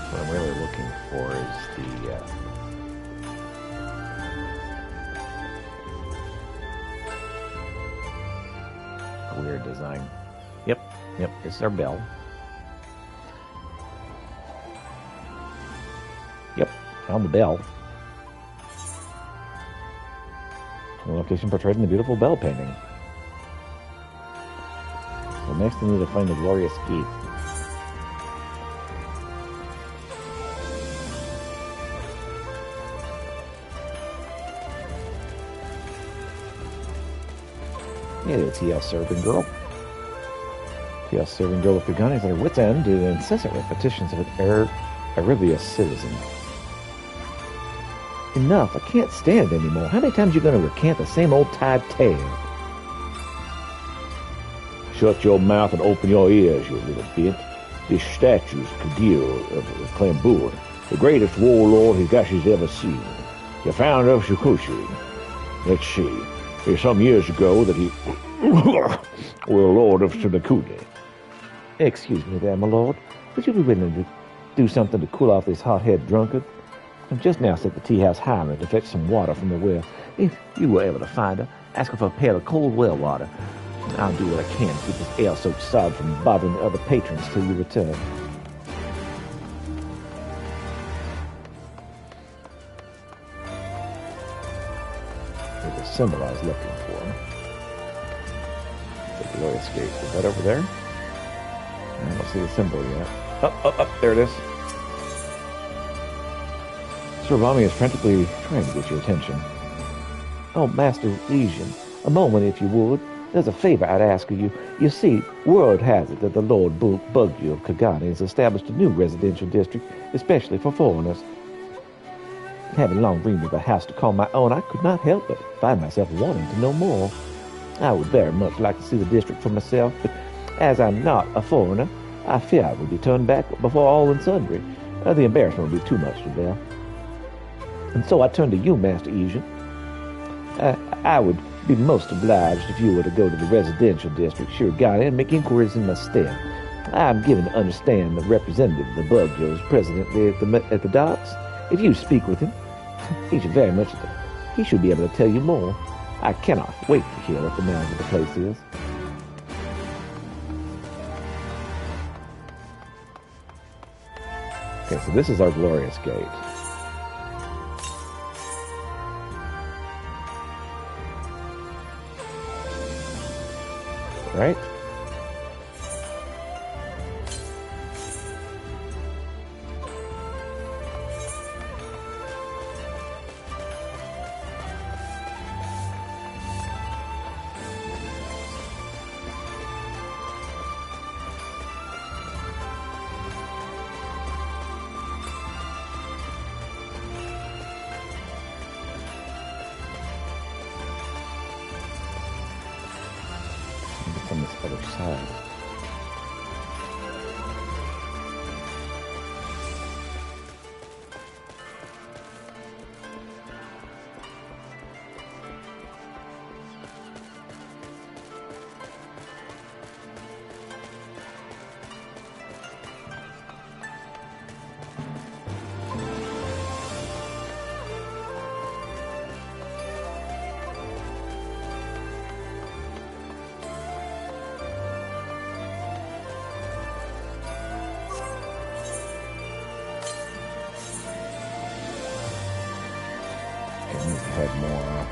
What I'm really looking for is the weird design. Yep, this is our bell. Yep, found the bell. The location portrayed in the beautiful bell painting. So next I need to find the glorious gate. Hey there, TL Serving Girl. TL Serving Girl of Kagane is at her wit's end due to the incessant repetitions of an Arabian citizen. Enough, I can't stand it anymore. How many times are you going to recant the same old tired tale? Shut your mouth and open your ears, you little bit. This statue's Kadir of Klambur, the greatest warlord Higashi's ever seen. The founder of Shukushi. Let's see. Some years ago that he were a lord of Tsunakuni. Excuse me there, my lord. Would you be willing to do something to cool off this hot-head drunkard? I've just now set the tea house hydrant to fetch some water from the well. If you were able to find her, ask her for a pail of cold well water. I'll do what I can to keep this ale-soaked sod from bothering the other patrons till you return. There's a symbol I was looking for. The glorious gate. Is that over there? I don't see the symbol yet. Up, there it is. Sir Rami is frantically trying to get your attention. Oh, Master Legion, a moment if you would. There's a favor I'd ask of you. You see, word has it that the Lord Bugyu of Kagani has established a new residential district, especially for foreigners. Having long dreamed of a house to call my own, I could not help but find myself wanting to know more. I would very much like to see the district for myself, but as I'm not a foreigner, I fear I will be turned back before all and sundry. The embarrassment will be too much to bear. And so I turn to you, Master Asian. I would be most obliged if you were to go to the residential district, Shirogane, and make inquiries in my stead. I'm given to understand the representative of the Bugyo is presently at the docks. If you speak with him, he should be able to tell you more. I cannot wait to hear what the name of the place is. Okay, so this is our glorious gate. Right? From this other side. Have more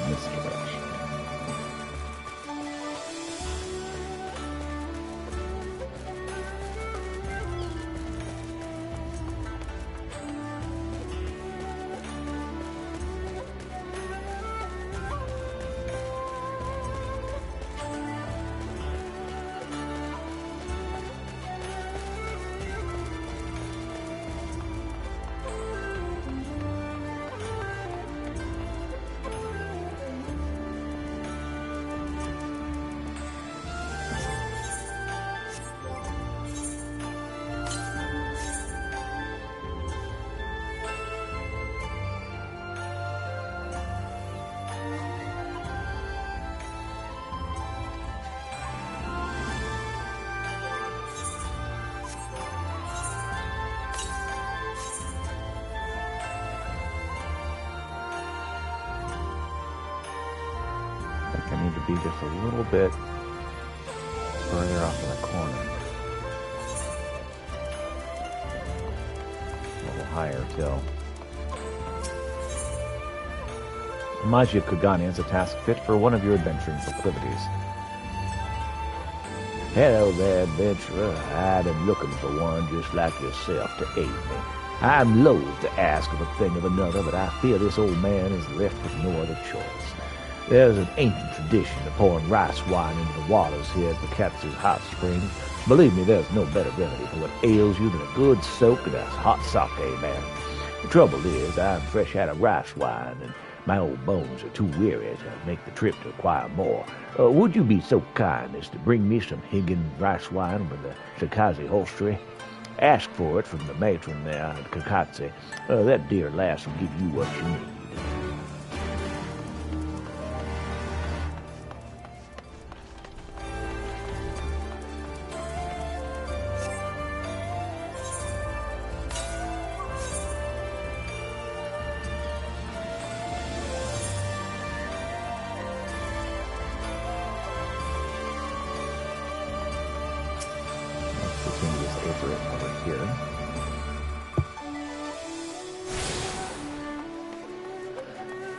in this direction. I need to be just a little bit further off in the corner. A little higher till. Magia Kugani is a task fit for one of your adventuring proclivities. Hello there, adventurer. I've been looking for one just like yourself to aid me. I'm loath to ask of a thing of another, but I fear this old man is left with no other choice. There's an ancient tradition of pouring rice wine into the waters here at the Katsu's hot springs. Believe me, there's no better remedy for what ails you than a good soak in a hot sake, man. The trouble is, I'm fresh out of rice wine, and my old bones are too weary to make the trip to acquire more. Would you be so kind as to bring me some Higgin rice wine with the Shikaze hostelry? Ask for it from the matron there at Kakatse. That dear lass will give you what you need. those are over here.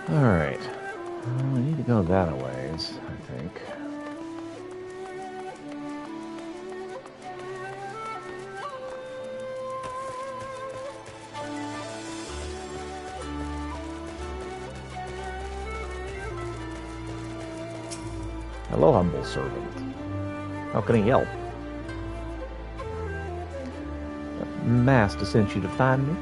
Alright. I need to go that a ways, I think. Hello, humble servant. How can I help? Master sent you to find me?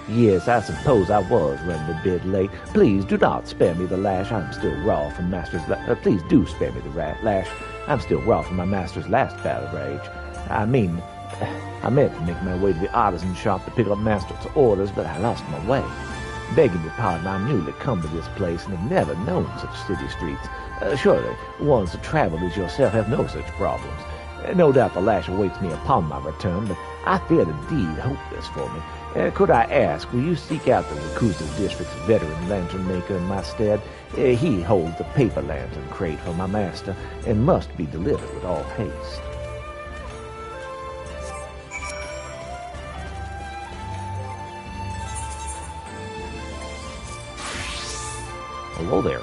Yes, I suppose I was running a bit late. Please do not spare me the lash. I'm still raw from Master's please do spare me the lash. I'm still raw from my Master's last battle rage. I meant to make my way to the artisan shop to pick up Master's orders, but I lost my way. Begging your pardon, I newly come to this place and have never known such city streets. Surely, ones that travel as yourself have no such problems. No doubt the lash awaits me upon my return, but I fear the deed hopeless for me. Could I ask, will you seek out the Yakuza district's veteran lantern maker in my stead? He holds the paper lantern crate for my master and must be delivered with all haste. Hello there.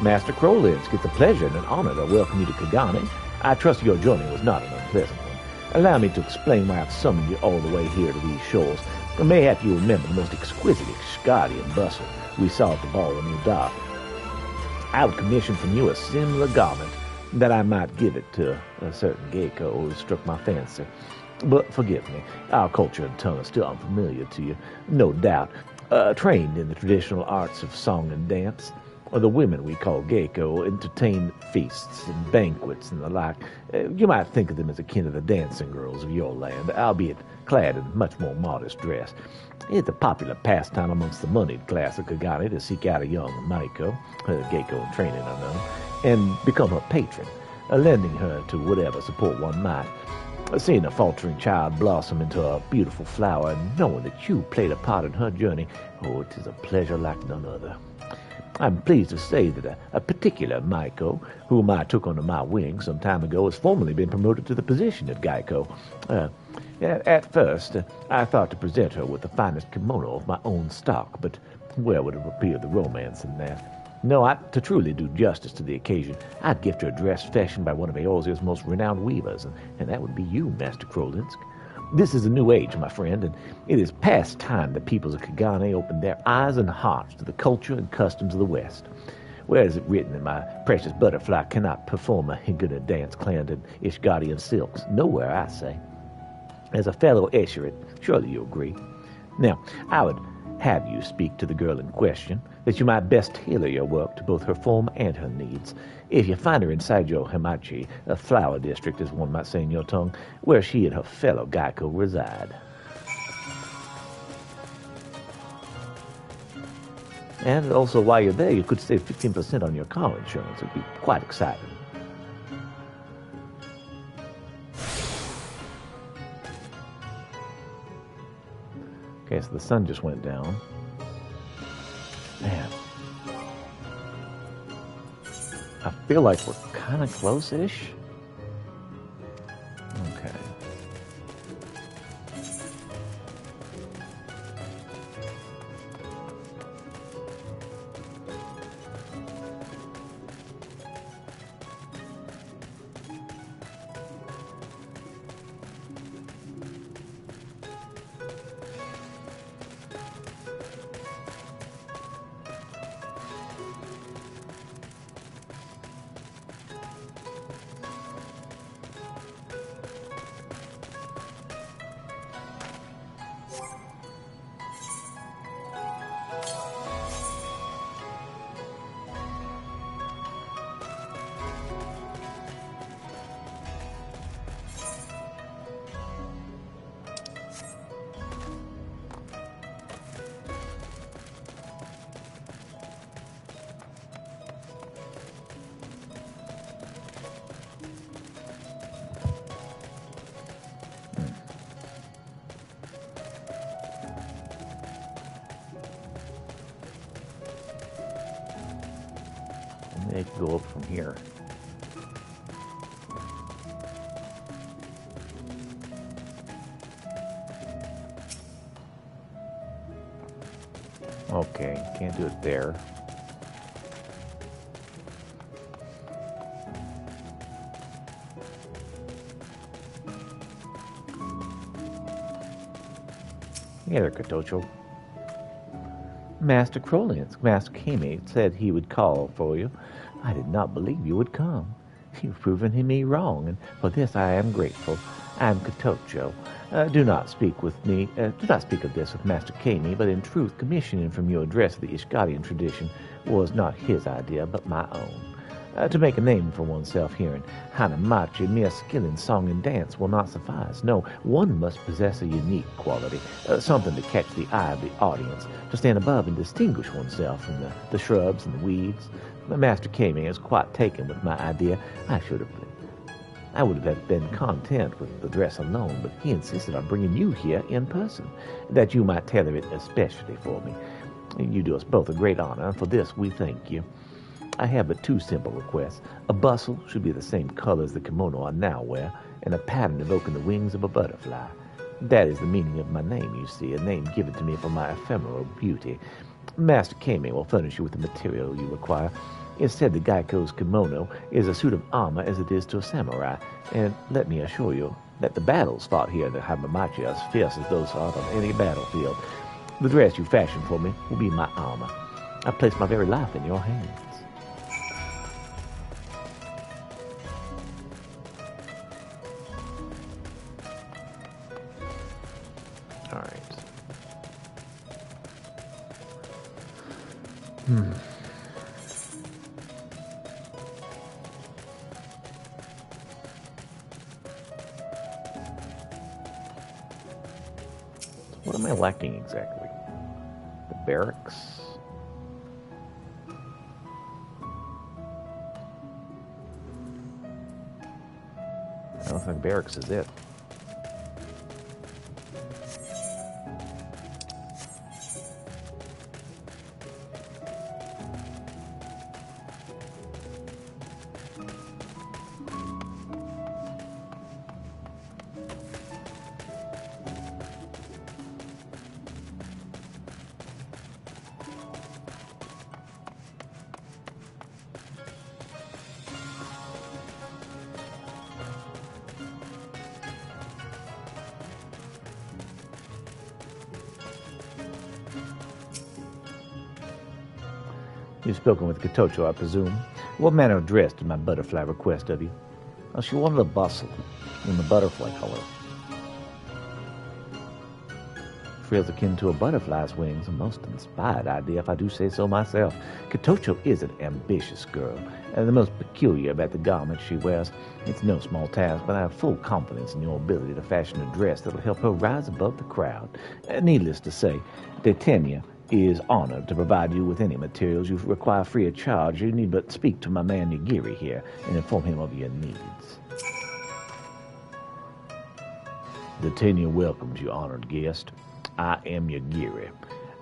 Master Krolinsk, it's a pleasure and an honor to welcome you to Kagane. I trust your journey was not an unpleasant one. Allow me to explain why I've summoned you all the way here to these shores. Mayhap you remember the most exquisite Xgardian bustle we saw at the ball in Udar. I would commission from you a similar garment, that I might give it to a certain Geiko who struck my fancy. But forgive me, our culture and tongue are still unfamiliar to you, no doubt. Trained in the traditional arts of song and dance, the women we call Geiko entertain feasts and banquets and the like. You might think of them as akin to the dancing girls of your land, albeit clad in much more modest dress. It's a popular pastime amongst the moneyed class of Kagane to seek out a young Maiko, Geiko in training I know, and become her patron, lending her to whatever support one might. Seeing a faltering child blossom into a beautiful flower and knowing that you played a part in her journey, oh, it is a pleasure like none other. I'm pleased to say that a particular Maiko, whom I took under my wing some time ago, has formally been promoted to the position of Geiko. At first, I thought to present her with the finest kimono of my own stock, but where would it appear the romance in that? No, to truly do justice to the occasion, I'd gift her a dress fashioned by one of Eorzea's most renowned weavers, and that would be you, Master Krolinsk. This is a new age, my friend, and it is past time the peoples of Kagane opened their eyes and hearts to the culture and customs of the West. Where is it written that my precious butterfly cannot perform a Hinguna dance clad in Ishgardian silks? Nowhere, I say. As a fellow Esherit, surely you agree. Now, I would have you speak to the girl in question, that you might best tailor your work to both her form and her needs. If you find her inside your Hamachi, a flower district, as one might say in your tongue, where she and her fellow Geiko reside. And also, while you're there, you could save 15% on your car insurance. It would be quite exciting. Okay, so the sun just went down. Man. I feel like we're kind of close-ish. Okay. They can go up from here. Okay, can't do it there. Hey there, Katocho. Master Krolinsk, Master Kame said he would call for you. I did not believe you would come. You've proven me wrong, and for this I am grateful. I am Katocho. Do not speak of this with Master Kame, but in truth, commissioning from your address of the Ishgardian tradition was not his idea, but my own. To make a name for oneself here in Hanamachi, mere skill in song and dance will not suffice. No, one must possess a unique quality, something to catch the eye of the audience, to stand above and distinguish oneself from the shrubs and the weeds. Master Kame is quite taken with my idea. I would have been content with the dress alone, but he insisted on bringing you here in person, that you might tailor it especially for me. You do us both a great honor, and for this we thank you. I have but two simple requests. A bustle should be the same color as the kimono I now wear, and a pattern evoking the wings of a butterfly. That is the meaning of my name, you see, a name given to me for my ephemeral beauty. Master Kame will furnish you with the material you require. Instead, the Gaiko's kimono is a suit of armor as it is to a samurai, and let me assure you that the battles fought here in the Hanamachi are as fierce as those fought on any battlefield. The dress you fashion for me will be my armor. I place my very life in your hands. All right. What am I lacking exactly? The barracks? I don't think barracks is it. You've spoken with Katocho, I presume. What manner of dress did my butterfly request of you? Oh, she wanted a bustle in the butterfly color. Frills akin to a butterfly's wings, a most inspired idea, if I do say so myself. Katocho is an ambitious girl, and the most peculiar about the garments she wears. It's no small task, but I have full confidence in your ability to fashion a dress that'll help her rise above the crowd. Needless to say, Detenia is honored to provide you with any materials you require free of charge. You need but speak to my man Nagiri here and inform him of your needs. Detenia welcomes you, honored guest. I am Yagiri.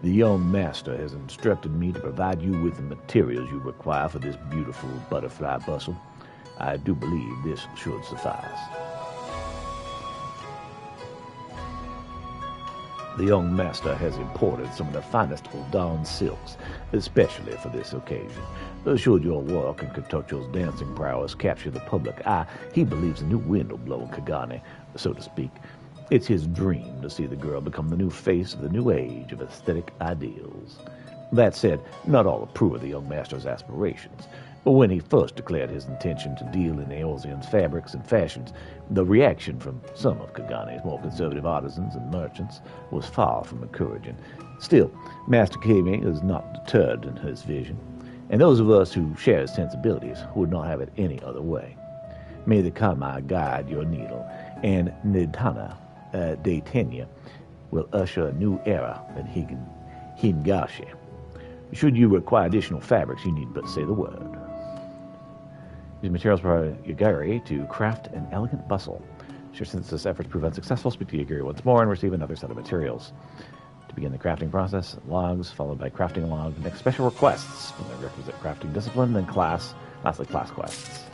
The young master has instructed me to provide you with the materials you require for this beautiful butterfly bustle. I do believe this should suffice. The young master has imported some of the finest Uldan silks, especially for this occasion. Should your work and Katocho's dancing prowess capture the public eye, he believes a new wind will blow in Kagane, so to speak. It's his dream to see the girl become the new face of the new age of aesthetic ideals. That said, not all approve of the young master's aspirations. But when he first declared his intention to deal in Eorzean's fabrics and fashions, the reaction from some of Kagane's more conservative artisans and merchants was far from encouraging. Still, Master Kame is not deterred in his vision, and those of us who share his sensibilities would not have it any other way. May the Kama guide your needle, and Nidhana Detenia will usher a new era in Hingashi. Should you require additional fabrics, you need but say the word. These materials provide Yagiri to craft an elegant bustle. Should this effort prove unsuccessful, speak to Yagiri once more and receive another set of materials. To begin the crafting process, logs, followed by crafting log, next special requests from the requisite crafting discipline, then class, lastly class quests.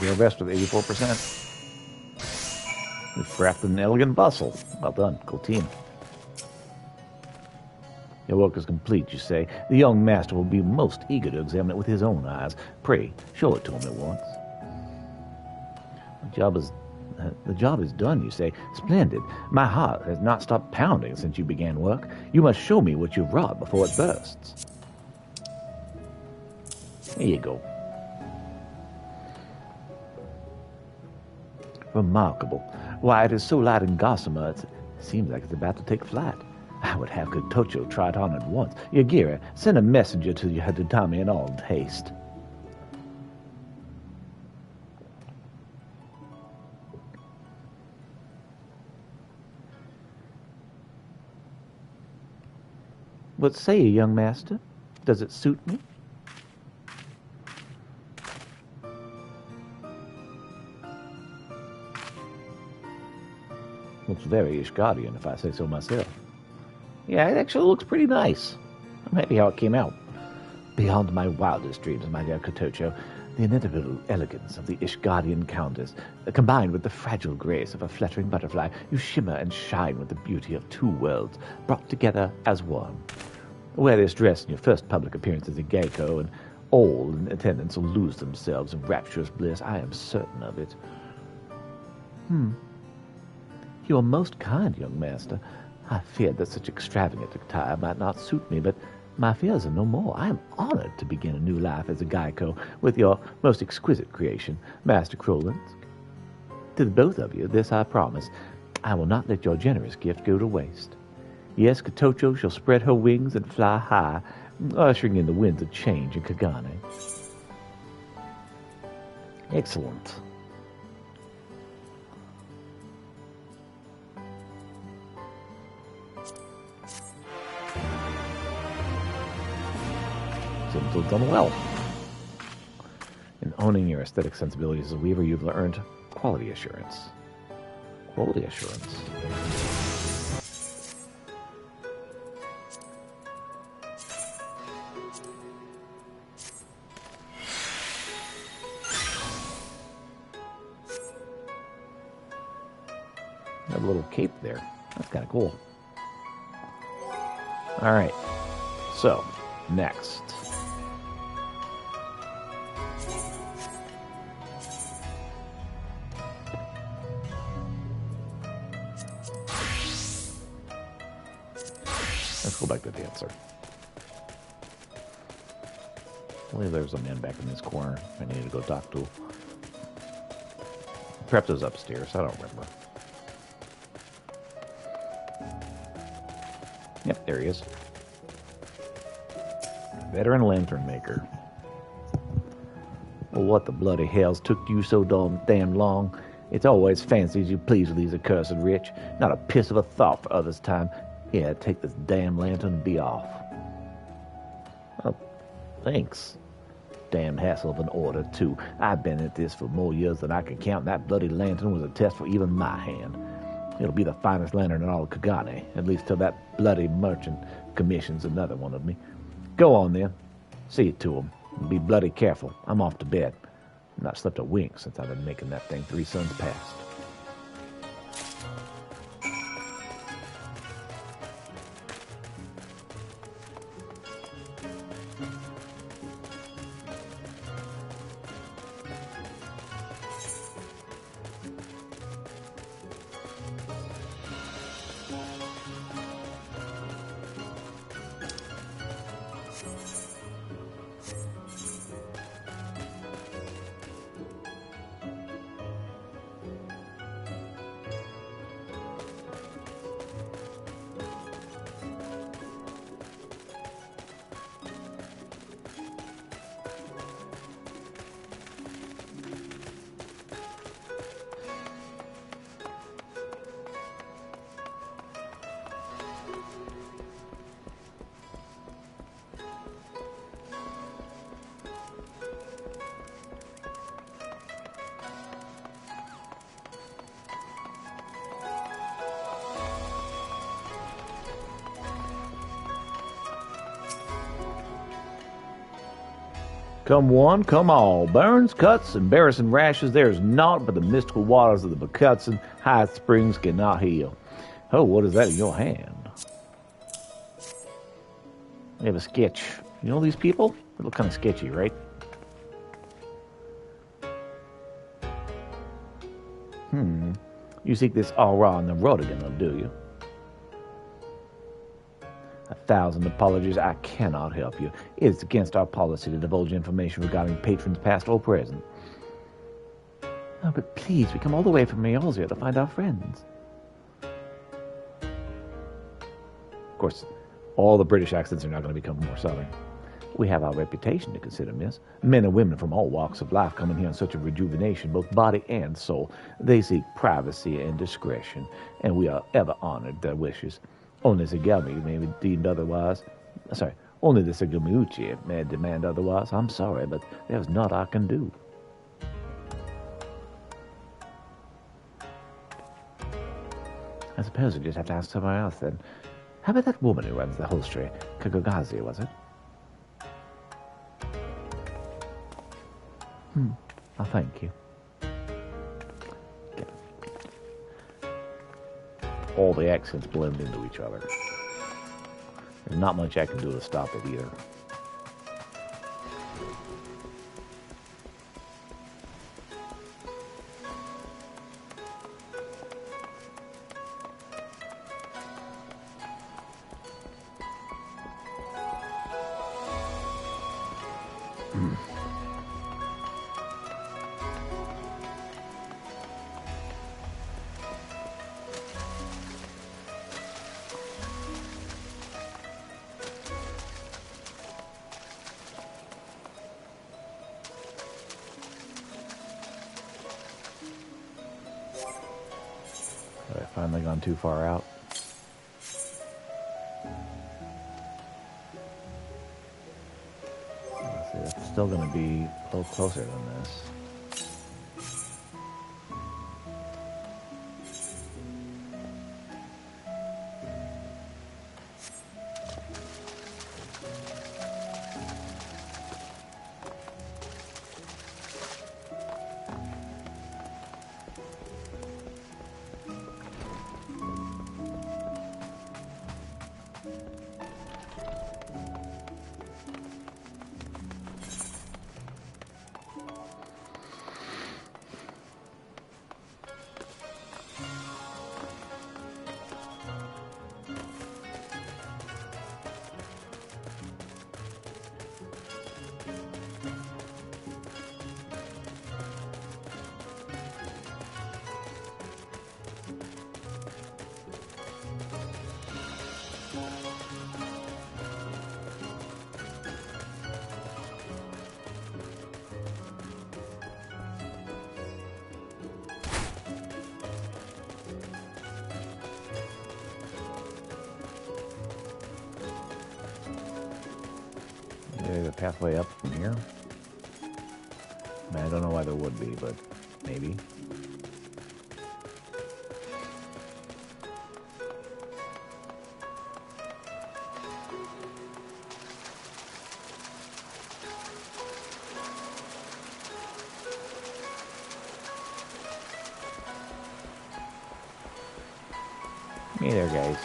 your vest with 84%. We've crafted an elegant bustle. Well done. Cool team. Your work is complete, you say. The young master will be most eager to examine it with his own eyes. Pray, show it to him at once. The job is done, you say. Splendid. My heart has not stopped pounding since you began work. You must show me what you've wrought before it bursts. There you go. Remarkable. Why, it is so light and gossamer, it seems like it's about to take flight. I would have Kotocho try it on at once. Yagira, send a messenger to Hadutami in all haste. What say you, young master? Does it suit me? Looks very Ishgardian, if I say so myself. Yeah, it actually looks pretty nice. I'm happy how it came out. Beyond my wildest dreams, my dear Kotocho, the inevitable elegance of the Ishgardian countess, combined with the fragile grace of a fluttering butterfly, you shimmer and shine with the beauty of two worlds, brought together as one. Wear this dress in your first public appearance as a Geiko, and all in attendance will lose themselves in rapturous bliss. I am certain of it. You are most kind, young master. I feared that such extravagant attire might not suit me, but my fears are no more. I am honored to begin a new life as a Geiko with your most exquisite creation, Master Krolinsk. To the both of you, this I promise. I will not let your generous gift go to waste. Yes, Kotocho shall spread her wings and fly high, ushering in the winds of change in Kagane. Excellent. Seems to have done well. In owning your aesthetic sensibilities as a weaver, you've earned quality assurance. Quality assurance. Have a little cape there. That's kind of cool. All right. So, next. Let's go back to Dancer. I believe there's a man back in this corner I need to go talk to. Perhaps it was upstairs. I don't remember. Yep, there he is. Veteran lantern maker. Well, what the bloody hell's took you so damn long? It's always fancy as you please with these accursed rich. Not a piss of a thought for others' time. Yeah, take this damn lantern and be off. Oh, thanks. Damn hassle of an order, too. I've been at this for more years than I can count, and that bloody lantern was a test for even my hand. It'll be the finest lantern in all of Kagane, at least till that bloody merchant commissions another one of me. Go on, then. See it to him. And be bloody careful. I'm off to bed. I've not slept a wink since I've been making that thing 3 suns past. Come one, come all. Burns, cuts, embarrassing rashes, there is naught but the mystical waters of the Bakutsan high springs cannot heal. Oh, what is that in your hand? We have a sketch. You know these people? They look kind of sketchy, right? You seek this aura on the road again, do you? 1,000 apologies, I cannot help you. It is against our policy to divulge information regarding patrons past or present. Oh, but please, we come all the way from Eorzea to find our friends. Of course, all the British accents are not going to become more southern. We have our reputation to consider, miss. Men and women from all walks of life come in here in search of rejuvenation, both body and soul. They seek privacy and discretion, and we are ever honored their wishes. Only Zagami may be deemed otherwise. Sorry, only the Sagamiuchi may demand otherwise. I'm sorry, but there's naught I can do. I suppose we just have to ask somewhere else then. How about that woman who runs the hostelry? Kagogazi, was it? Oh, thank you. All the accents blend into each other. There's not much I can do to stop it either. Have I finally gone too far out? Let's see, it's still going to be a little closer than this. There's a pathway up from here. I don't know why there would be, but maybe. Hey there, guys.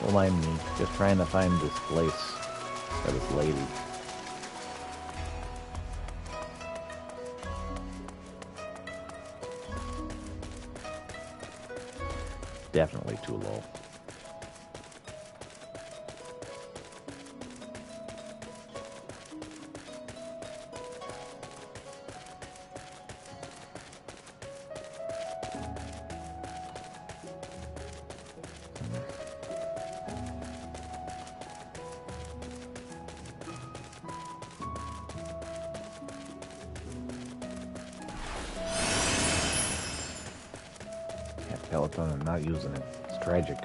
Don't mind me. Just trying to find this place for this lady. Definitely too low. Peloton and not using it. It's tragic.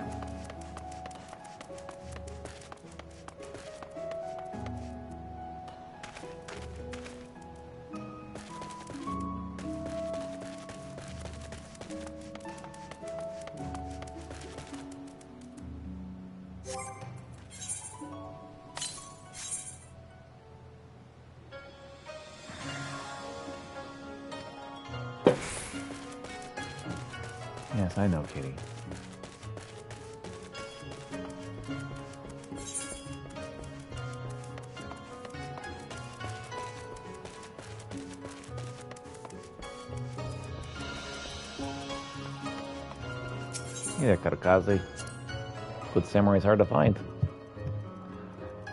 Yes, I know, Kitty. Yeah, Karakaze. Good samurai's hard to find.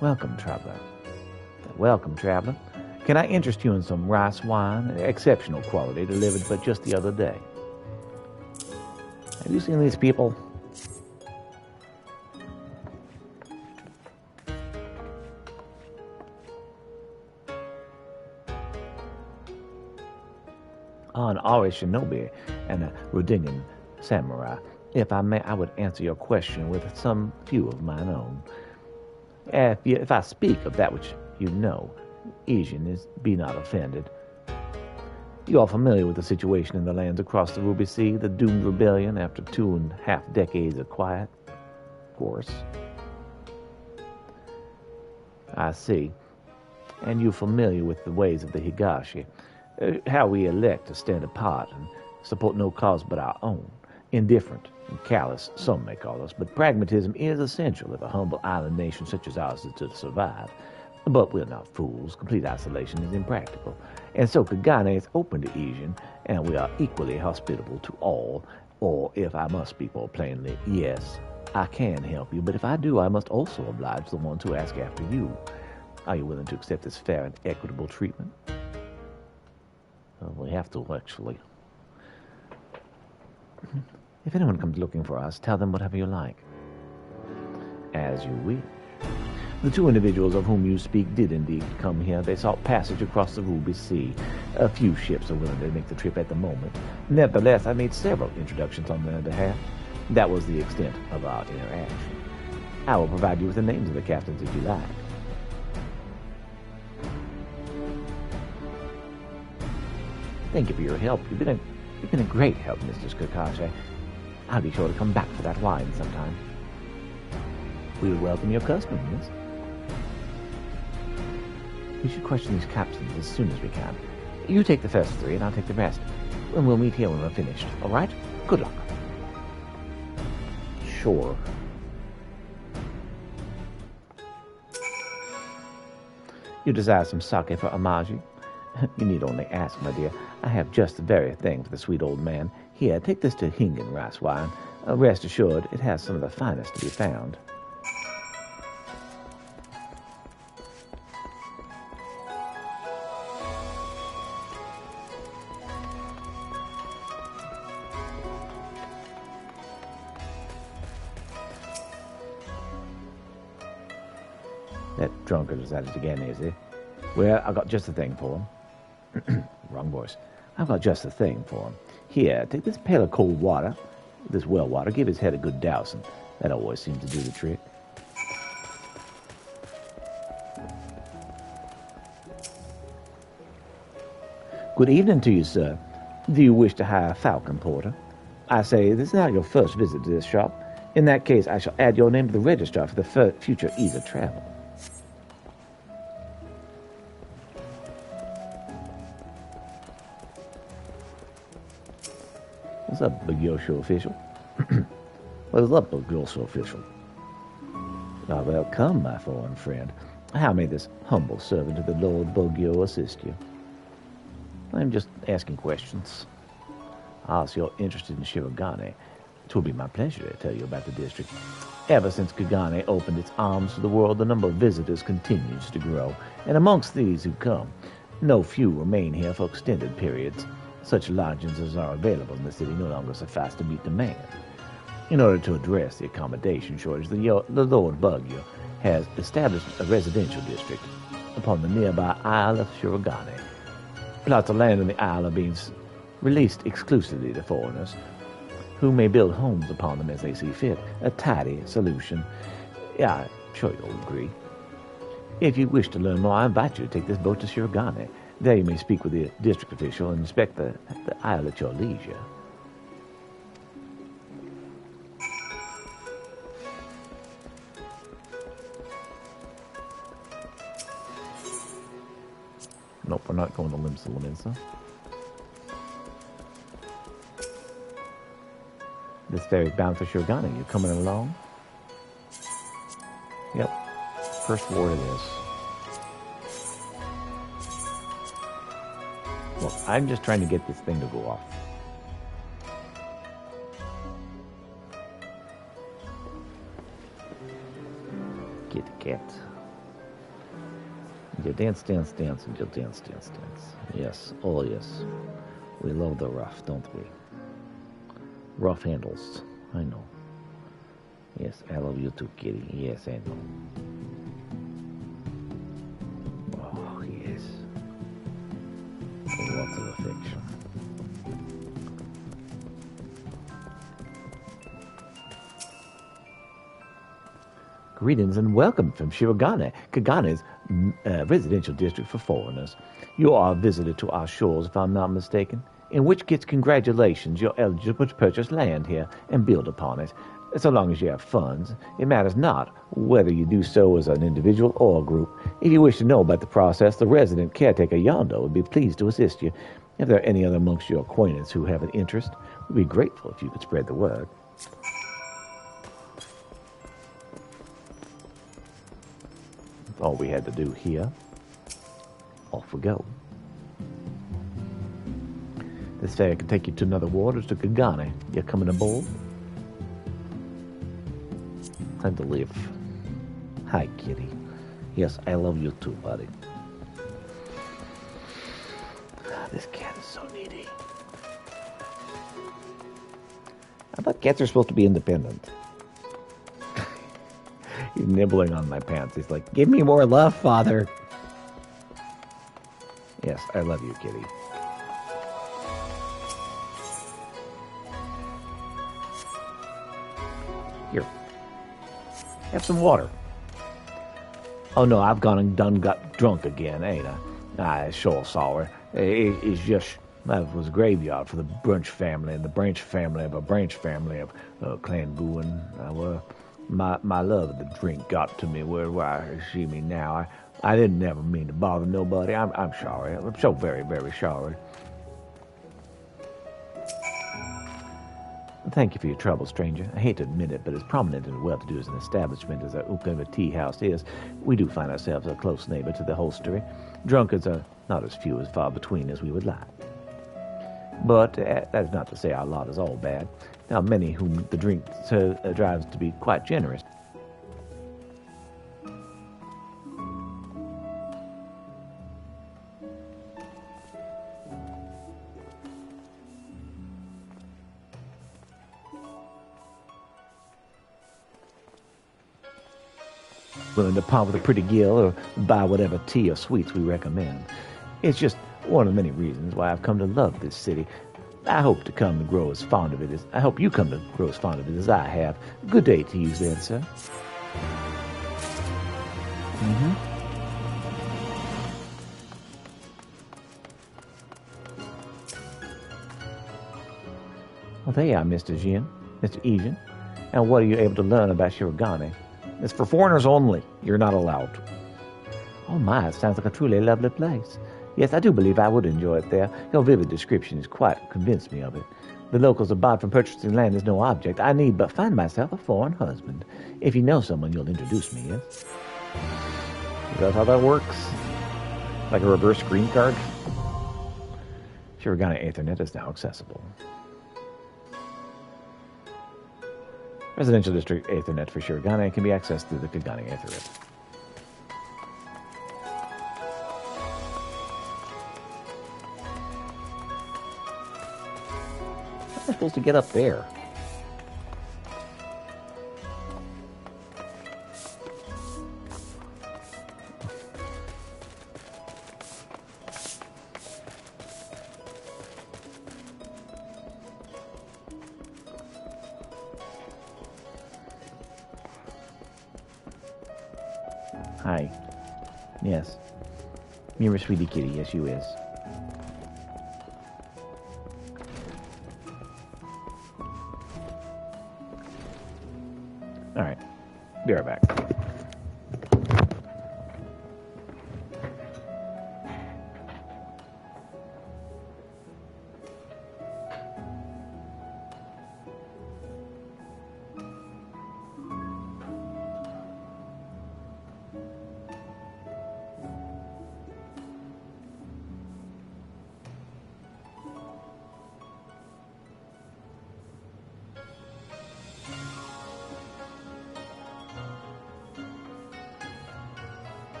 Welcome, traveler. Welcome, traveler. Can I interest you in some rice wine? Exceptional quality, delivered but just the other day. Have you seen these people? An Ari Shinobi and a Rudingan samurai. If I may, I would answer your question with some few of mine own. If I speak of that which you know, Asian, be not offended. You are familiar with the situation in the lands across the Ruby Sea, the doomed rebellion after 2.5 decades of quiet? Of course. I see. And you're familiar with the ways of the Higashi, how we elect to stand apart and support no cause but our own. Indifferent and callous, some may call us, but pragmatism is essential if a humble island nation such as ours is to survive. But we're not fools. Complete isolation is impractical. And so Kagane is open to Asian, and we are equally hospitable to all. Or, if I must speak more plainly, yes, I can help you, but if I do, I must also oblige the ones who ask after you. Are you willing to accept this fair and equitable treatment? We have to, actually. If anyone comes looking for us, tell them whatever you like. As you wish. The two individuals of whom you speak did indeed come here. They sought passage across the Ruby Sea. A few ships are willing to make the trip at the moment. Nevertheless, I made several introductions on their behalf. That was the extent of our interaction. I will provide you with the names of the captains if you like. Thank you for your help. You've been a great help, Mr. Kakashi. I'll be sure to come back for that wine sometime. We would welcome your custom, miss. We should question these captains as soon as we can. You take the first 3, and I'll take the rest. And we'll meet here when we're finished, all right? Good luck. Sure. You desire some sake for Amaji? You need only ask, my dear. I have just the very thing for the sweet old man. Here, take this to Hingen rice wine. Rest assured, it has some of the finest to be found. That drunkard is at it again, is he? Well, I've got just the thing for him. Wrong voice. I've got just the thing for him. Here, take this pail of cold water, this well water, give his head a good dousing. That always seems to do the trick. Good evening to you, sir. Do you wish to hire a falcon porter? I say, this is not your first visit to this shop. In that case, I shall add your name to the registrar for the future ease of travel. What's up, Big Yosho official? What's up, Big Yosho official? Ah, well, come, my foreign friend. How may this humble servant of the Lord Bogyo assist you? I'm just asking questions. Ah, so you're interested in Shirogane. It will be my pleasure to tell you about the district. Ever since Kagane opened its arms to the world, the number of visitors continues to grow. And amongst these who come, no few remain here for extended periods. Such lodgings as are available in the city no longer suffice to meet demand. In order to address the accommodation shortage, the Lord Bugyo has established a residential district upon the nearby Isle of Shirogane. Plots of land in the isle are being released exclusively to foreigners, who may build homes upon them as they see fit. A tidy solution. Yeah, I'm sure you'll agree. If you wish to learn more, I invite you to take this boat to Shirogane. There you may speak with the district official and inspect the isle at your leisure. Nope, we're not going to Limsa. This ferry's bound for Shirogane. You coming along? Yep. First ward it is. Well, I'm just trying to get this thing to go off. Kitty cat. You dance, dance, dance, and you'll dance, dance, dance. Yes, oh yes. We love the rough, don't we? Rough handles. I know. Yes, I love you too, kitty. Yes, I know. Oh, yes. Lots of affection. Greetings and welcome from Shirogane, Kagane's residential district for foreigners. You are a visitor to our shores, if I'm not mistaken. In which case, congratulations, you're eligible to purchase land here and build upon it. So long as you have funds, it matters not whether you do so as an individual or a group. If you wish to know about the process, the resident caretaker Yondo would be pleased to assist you. If there are any other amongst your acquaintance who have an interest, we'd be grateful if you could spread the word. That's all we had to do here. Off we go. This ferry can take you to another waters to Kagane. You're coming aboard? Time to leave. Hi, kitty. Yes, I love you too, buddy. This cat is so needy. I thought cats are supposed to be independent. He's nibbling on my pants. He's like, give me more love, Father. Yes, I love you, kitty. Here. Have some water. Oh no, I've gone and got drunk again, ain't I? I'm sure sorry. It's just, that was a graveyard for the Brunch family and the branch family of a branch family of Clan Guin. My love of the drink got to me where I see me now. I didn't never mean to bother nobody. I'm sorry. I'm so very, very sorry. Thank you for your trouble, stranger. I hate to admit it, but as prominent and well-to-do as an establishment as our Ukava Tea House is, we do find ourselves a close neighbor to the hostelry. Drunkards are not as few as far between as we would like. But that is not to say our lot is all bad. There are many whom the drink drives to be quite generous. Willing to part with a pretty gill or buy whatever tea or sweets we recommend. It's just one of many reasons why I've come to love this city. I hope to come to grow as fond of it as I hope you come to grow as fond of it as I have. Good day to you then, sir. Well, there you are, Mr. Jin, Mr. Ejin. And what are you able to learn about Shirogane? It's for foreigners only. You're not allowed. Oh my, it sounds like a truly lovely place. Yes, I do believe I would enjoy it there. Your vivid description has quite convinced me of it. The locals are barred from purchasing land as no object. I need but find myself a foreign husband. If you know someone, you'll introduce me, yes? Is that how that works? Like a reverse green card? Shirogane Ethernet is now accessible. Residential District Ethernet for Shirogane can be accessed through the Kagane Ethernet. How am I supposed to get up there? Hi. Yes. You're a sweetie kitty. Yes, you is. All right. Be right back.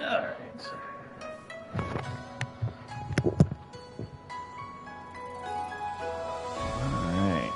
Alright. Alright.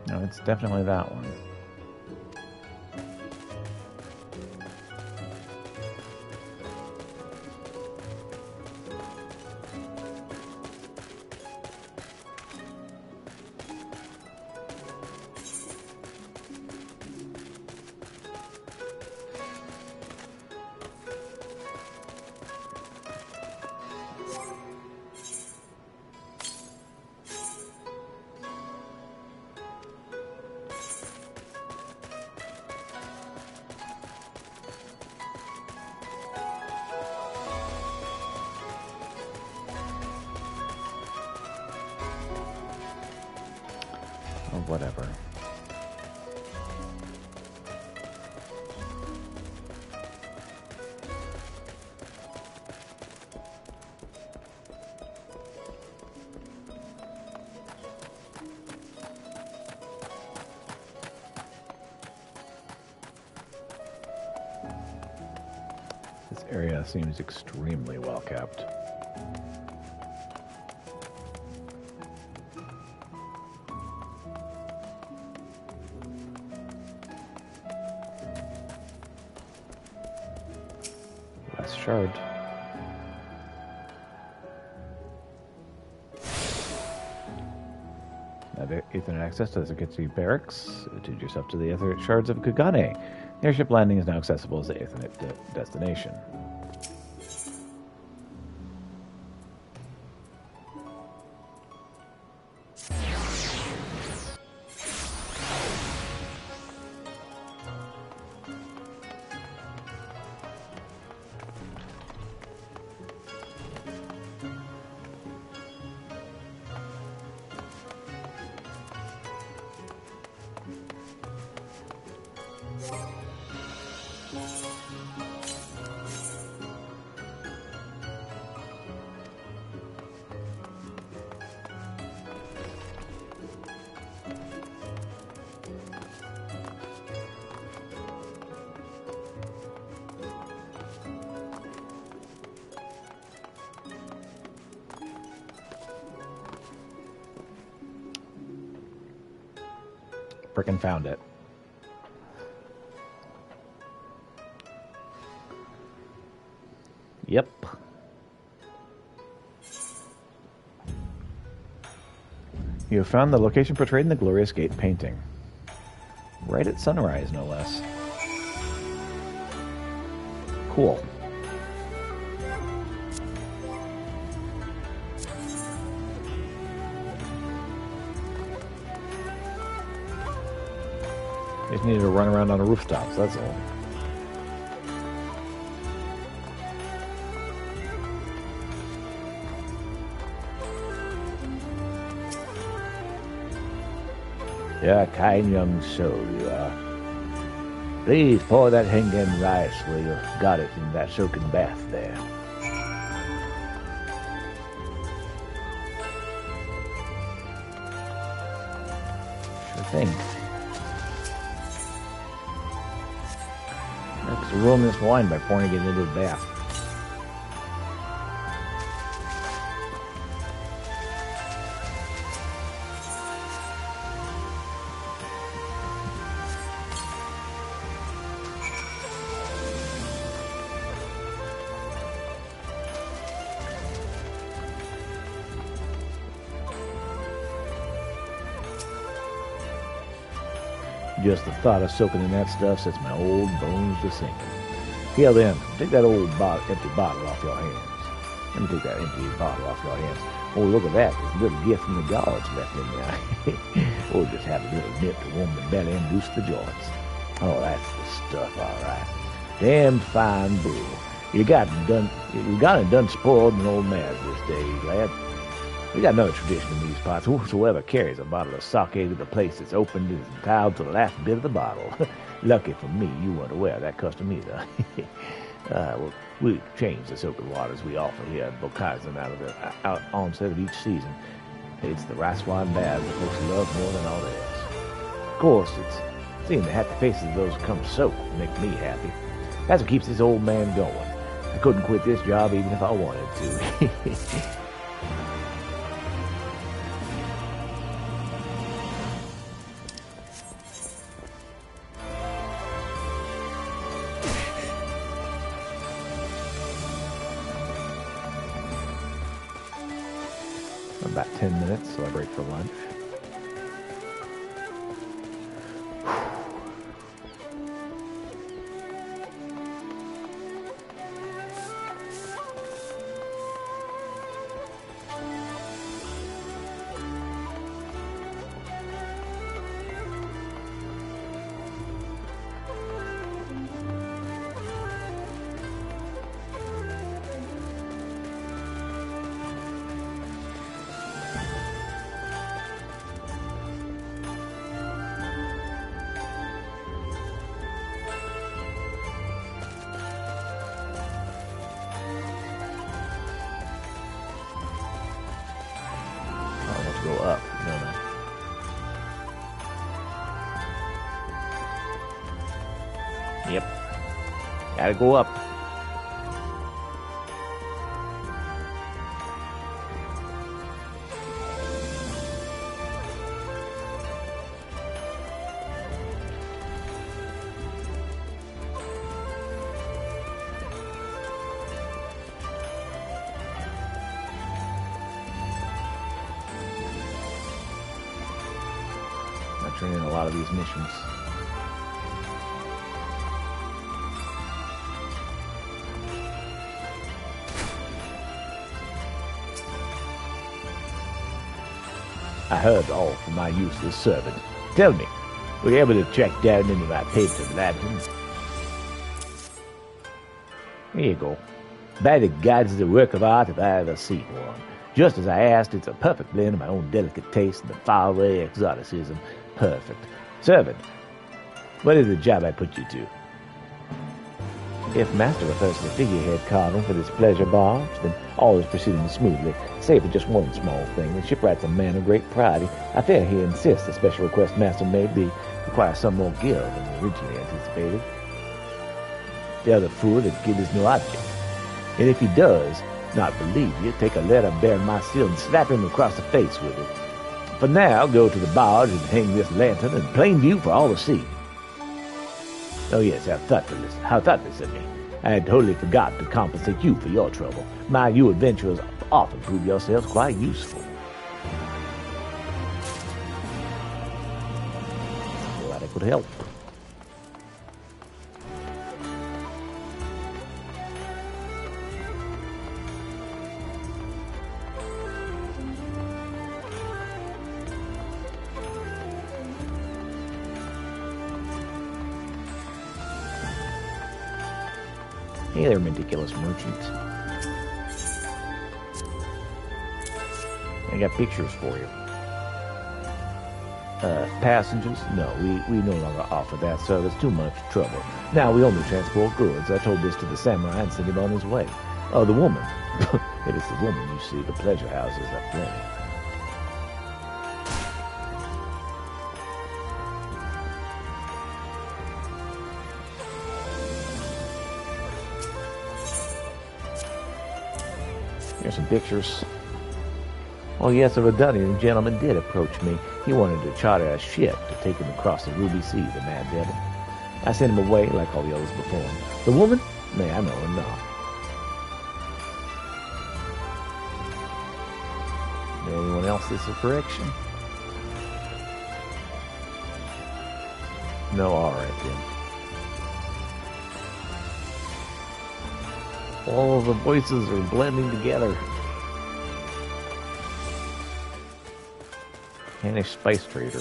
No, it's definitely that one. Or whatever. This area seems extremely well kept. Shard. Now, Ethernet access to the Sakitsu barracks. Attune yourself to the Ethernet shards of Kagane. The airship landing is now accessible as the Ethernet destination. Frickin' found it. Yep. You have found the location portrayed in the Glorious Gate painting. Right at sunrise, no less. Cool. They just needed to run around on a rooftop, so that's all. You're a kind young soul, you are. Please pour that Hengen rice where you got it in that soaking bath there. Sure thing. Let's warm this wine by pouring it into the bath. Just the thought of soaking in that stuff sets my old bones to sinking. Here then, take that old empty bottle off your hands. Let me take that empty bottle off your hands. Oh, look at that. There's a little gift from the gods left in there. Oh, just have a little nip to warm the belly and loose the joints. Oh, that's the stuff, all right. Damn fine bull. You got it done spoiled in old Maz this day, lad. We got another tradition in these parts. Whosoever carries a bottle of sake to the place that's opened is entitled to the last bit of the bottle. Lucky for me, you weren't aware of that custom either. Well, we change the soaking waters we offer here at Bokaizen out of the onset of each season. It's the rice wine baths that folks love more than all else. Of course, it's seeing the happy faces of those who come to soak that make me happy. That's what keeps this old man going. I couldn't quit this job even if I wanted to. About 10 minutes, so I break for lunch. Go up. No. Yep. Gotta go up. Turn in a lot of these missions. I heard all from my useless servant. Tell me, were you able to track down any of my papers of Latin? Here you go. By the gods, is a work of art if I ever seen one. Just as I asked, it's a perfect blend of my own delicate taste and the faraway exoticism. Perfect. Servant, what is the job I put you to? If Master refers to the figurehead carving for this pleasure barge, then all is proceeding smoothly, save for just one small thing. The shipwright's a man of great pride. I fear he insists the special request Master made be require some more gil than originally anticipated. The other fool that gil is no object. And if he does not believe you, take a letter bearing my seal and slap him across the face with it. For now, go to the barge and hang this lantern in plain view for all to see. Oh yes, how thoughtless of me. I had totally forgotten to compensate you for your trouble. You adventurers often prove yourselves quite useful. Glad I could help. Hey there, ridiculous merchants. I got pictures for you. Passengers? No, we no longer offer that service. Too much trouble. Now we only transport goods. I told this to the samurai and sent him on his way. Oh, the woman. It is the woman, you see. The pleasure houses are plenty. Here's some pictures. Oh yes, a Redunian gentleman did approach me. He wanted to charter a ship to take him across the Ruby Sea, the mad devil. I sent him away like all the others before him. The woman? Nay, I know her not. Anyone else this a correction? No, alright then. All of the voices are blending together. Spanish spice trader.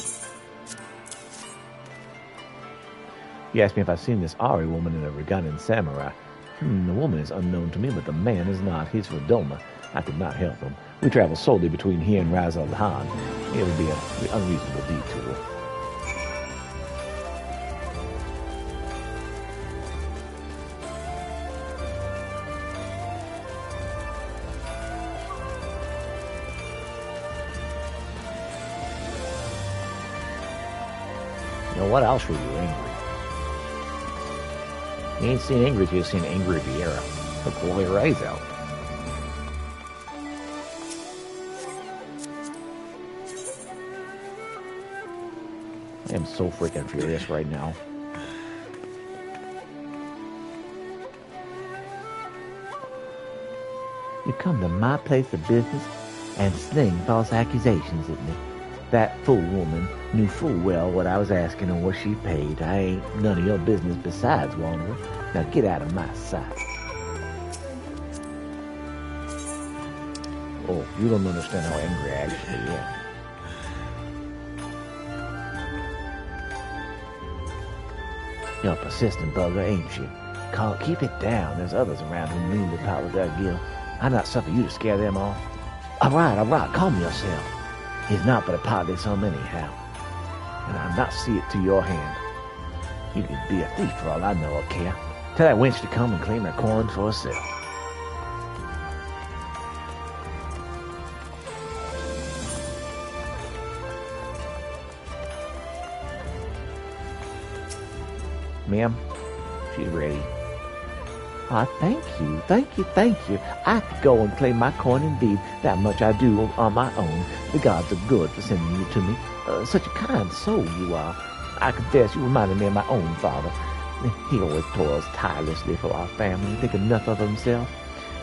He asked me if I've seen this Ari woman in a Reganin samurai. The woman is unknown to me, but the man is not. He's from Doma. I could not help him. We travel solely between here and Raz al-Han. It would be an unreasonable detour. You know what? I'll show you angry. You ain't seen angry till you've seen Angry Riviera. He'll claw your eyes out. I am so freaking furious right now. You come to my place of business and sling false accusations at me. That fool woman knew full well what I was asking and what she paid. I ain't none of your business besides, Wanderer. Now get out of my sight. Oh, you don't understand how angry I actually am. You're a persistent bugger, ain't you? Keep it down. There's others around who mean to power their guild. I'll not suffer you to scare them off. All right, calm yourself. He's not but a partly some anyhow, and I'll not see it to your hand. You could be a thief for all I know or care. Tell that wench to come and claim her coin for herself. Ma'am, she's ready. Ah, thank you. I could go and claim my coin indeed. That much I do on my own. The gods are good for sending you to me. Such a kind soul you are. I confess you reminded me of my own father. He always toils tirelessly for our family, thinking nothing of himself.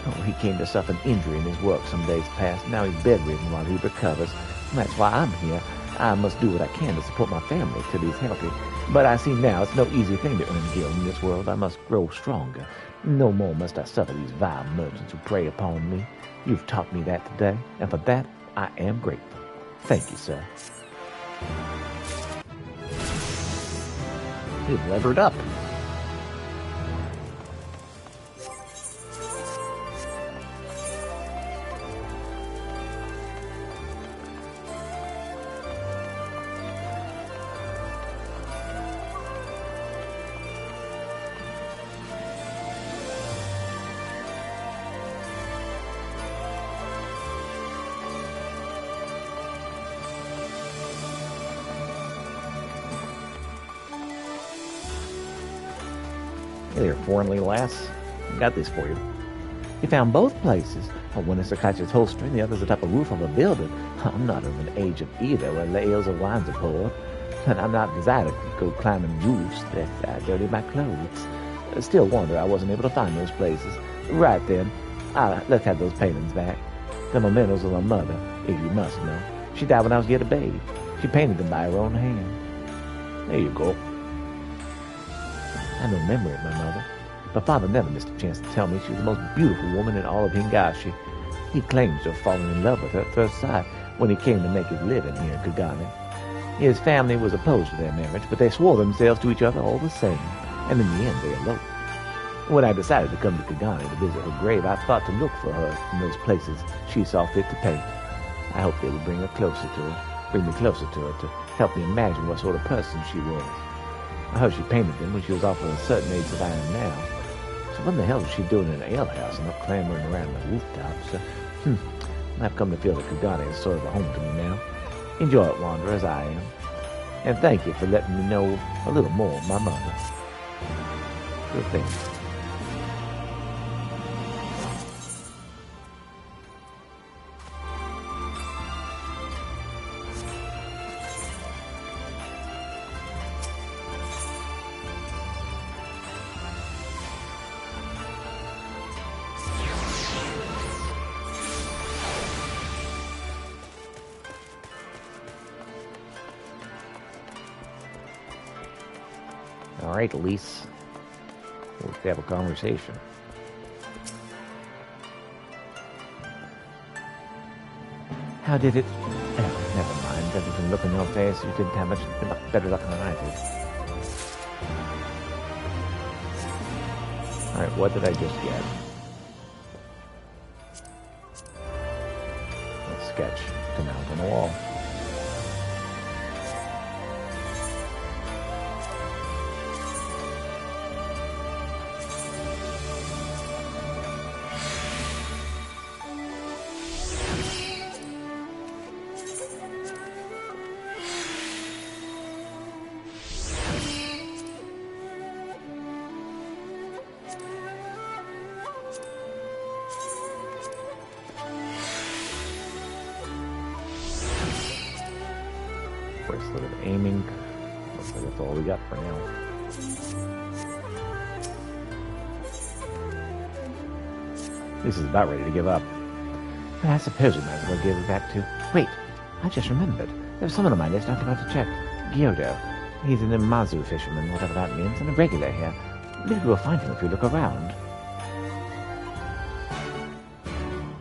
Oh, he came to suffer an injury in his work some days past. Now he's bedridden while he recovers. And that's why I'm here. I must do what I can to support my family till he's healthy. But I see now it's no easy thing to earn gil in this world. I must grow stronger. No more must I suffer these vile merchants who prey upon me. You've taught me that today, and for that I am grateful. Thank you, sir. He's levered up. Hey there, foreign lass. I got this for you. You found both places. One is Sakai's holster, and the other's atop a roof of a building. I'm not of an age of either where ales or wines are poured. And I'm not desired to go climbing roofs that dirty my clothes. Still wonder I wasn't able to find those places. Right then, let's have those paintings back. The mementos of my mother, if you must know. She died when I was yet a babe. She painted them by her own hand. There you go. I have no memory of my mother, but father never missed a chance to tell me she was the most beautiful woman in all of Hingashi. He claims to have fallen in love with her at first sight when he came to make his living here in Kagane. His family was opposed to their marriage, but they swore themselves to each other all the same, and in the end they eloped. When I decided to come to Kagane to visit her grave, I thought to look for her in those places she saw fit to paint. I hoped they would bring me closer to her, to help me imagine what sort of person she was. I heard she painted them when she was off of a certain age that I am now. So what in the hell was she doing in an alehouse and not clambering around the rooftops? I've come to feel that Kagane is sort of a home to me now. Enjoy it, Wanderer, as I am. And thank you for letting me know a little more of my mother. Good thing. All right, Elise. We'll have a conversation. How did it... Oh, never mind. Everything looking in your face, you didn't have much better luck than I did. All right, what did I just get? A sketch to mount on the wall. Bracelet of aiming. Looks like that's all we got for now. This is about ready to give up. But I suppose we might as well give it back to... Wait, I just remembered. There's someone on my list I forgot to check. Gyodo. He's an Imazu fisherman, whatever that means, and a regular here. Maybe we'll find him if we look around.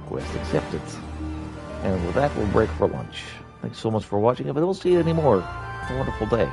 Quest accepted. And with that, we'll break for lunch. Thanks so much for watching, but we'll see you anymore. Have a wonderful day.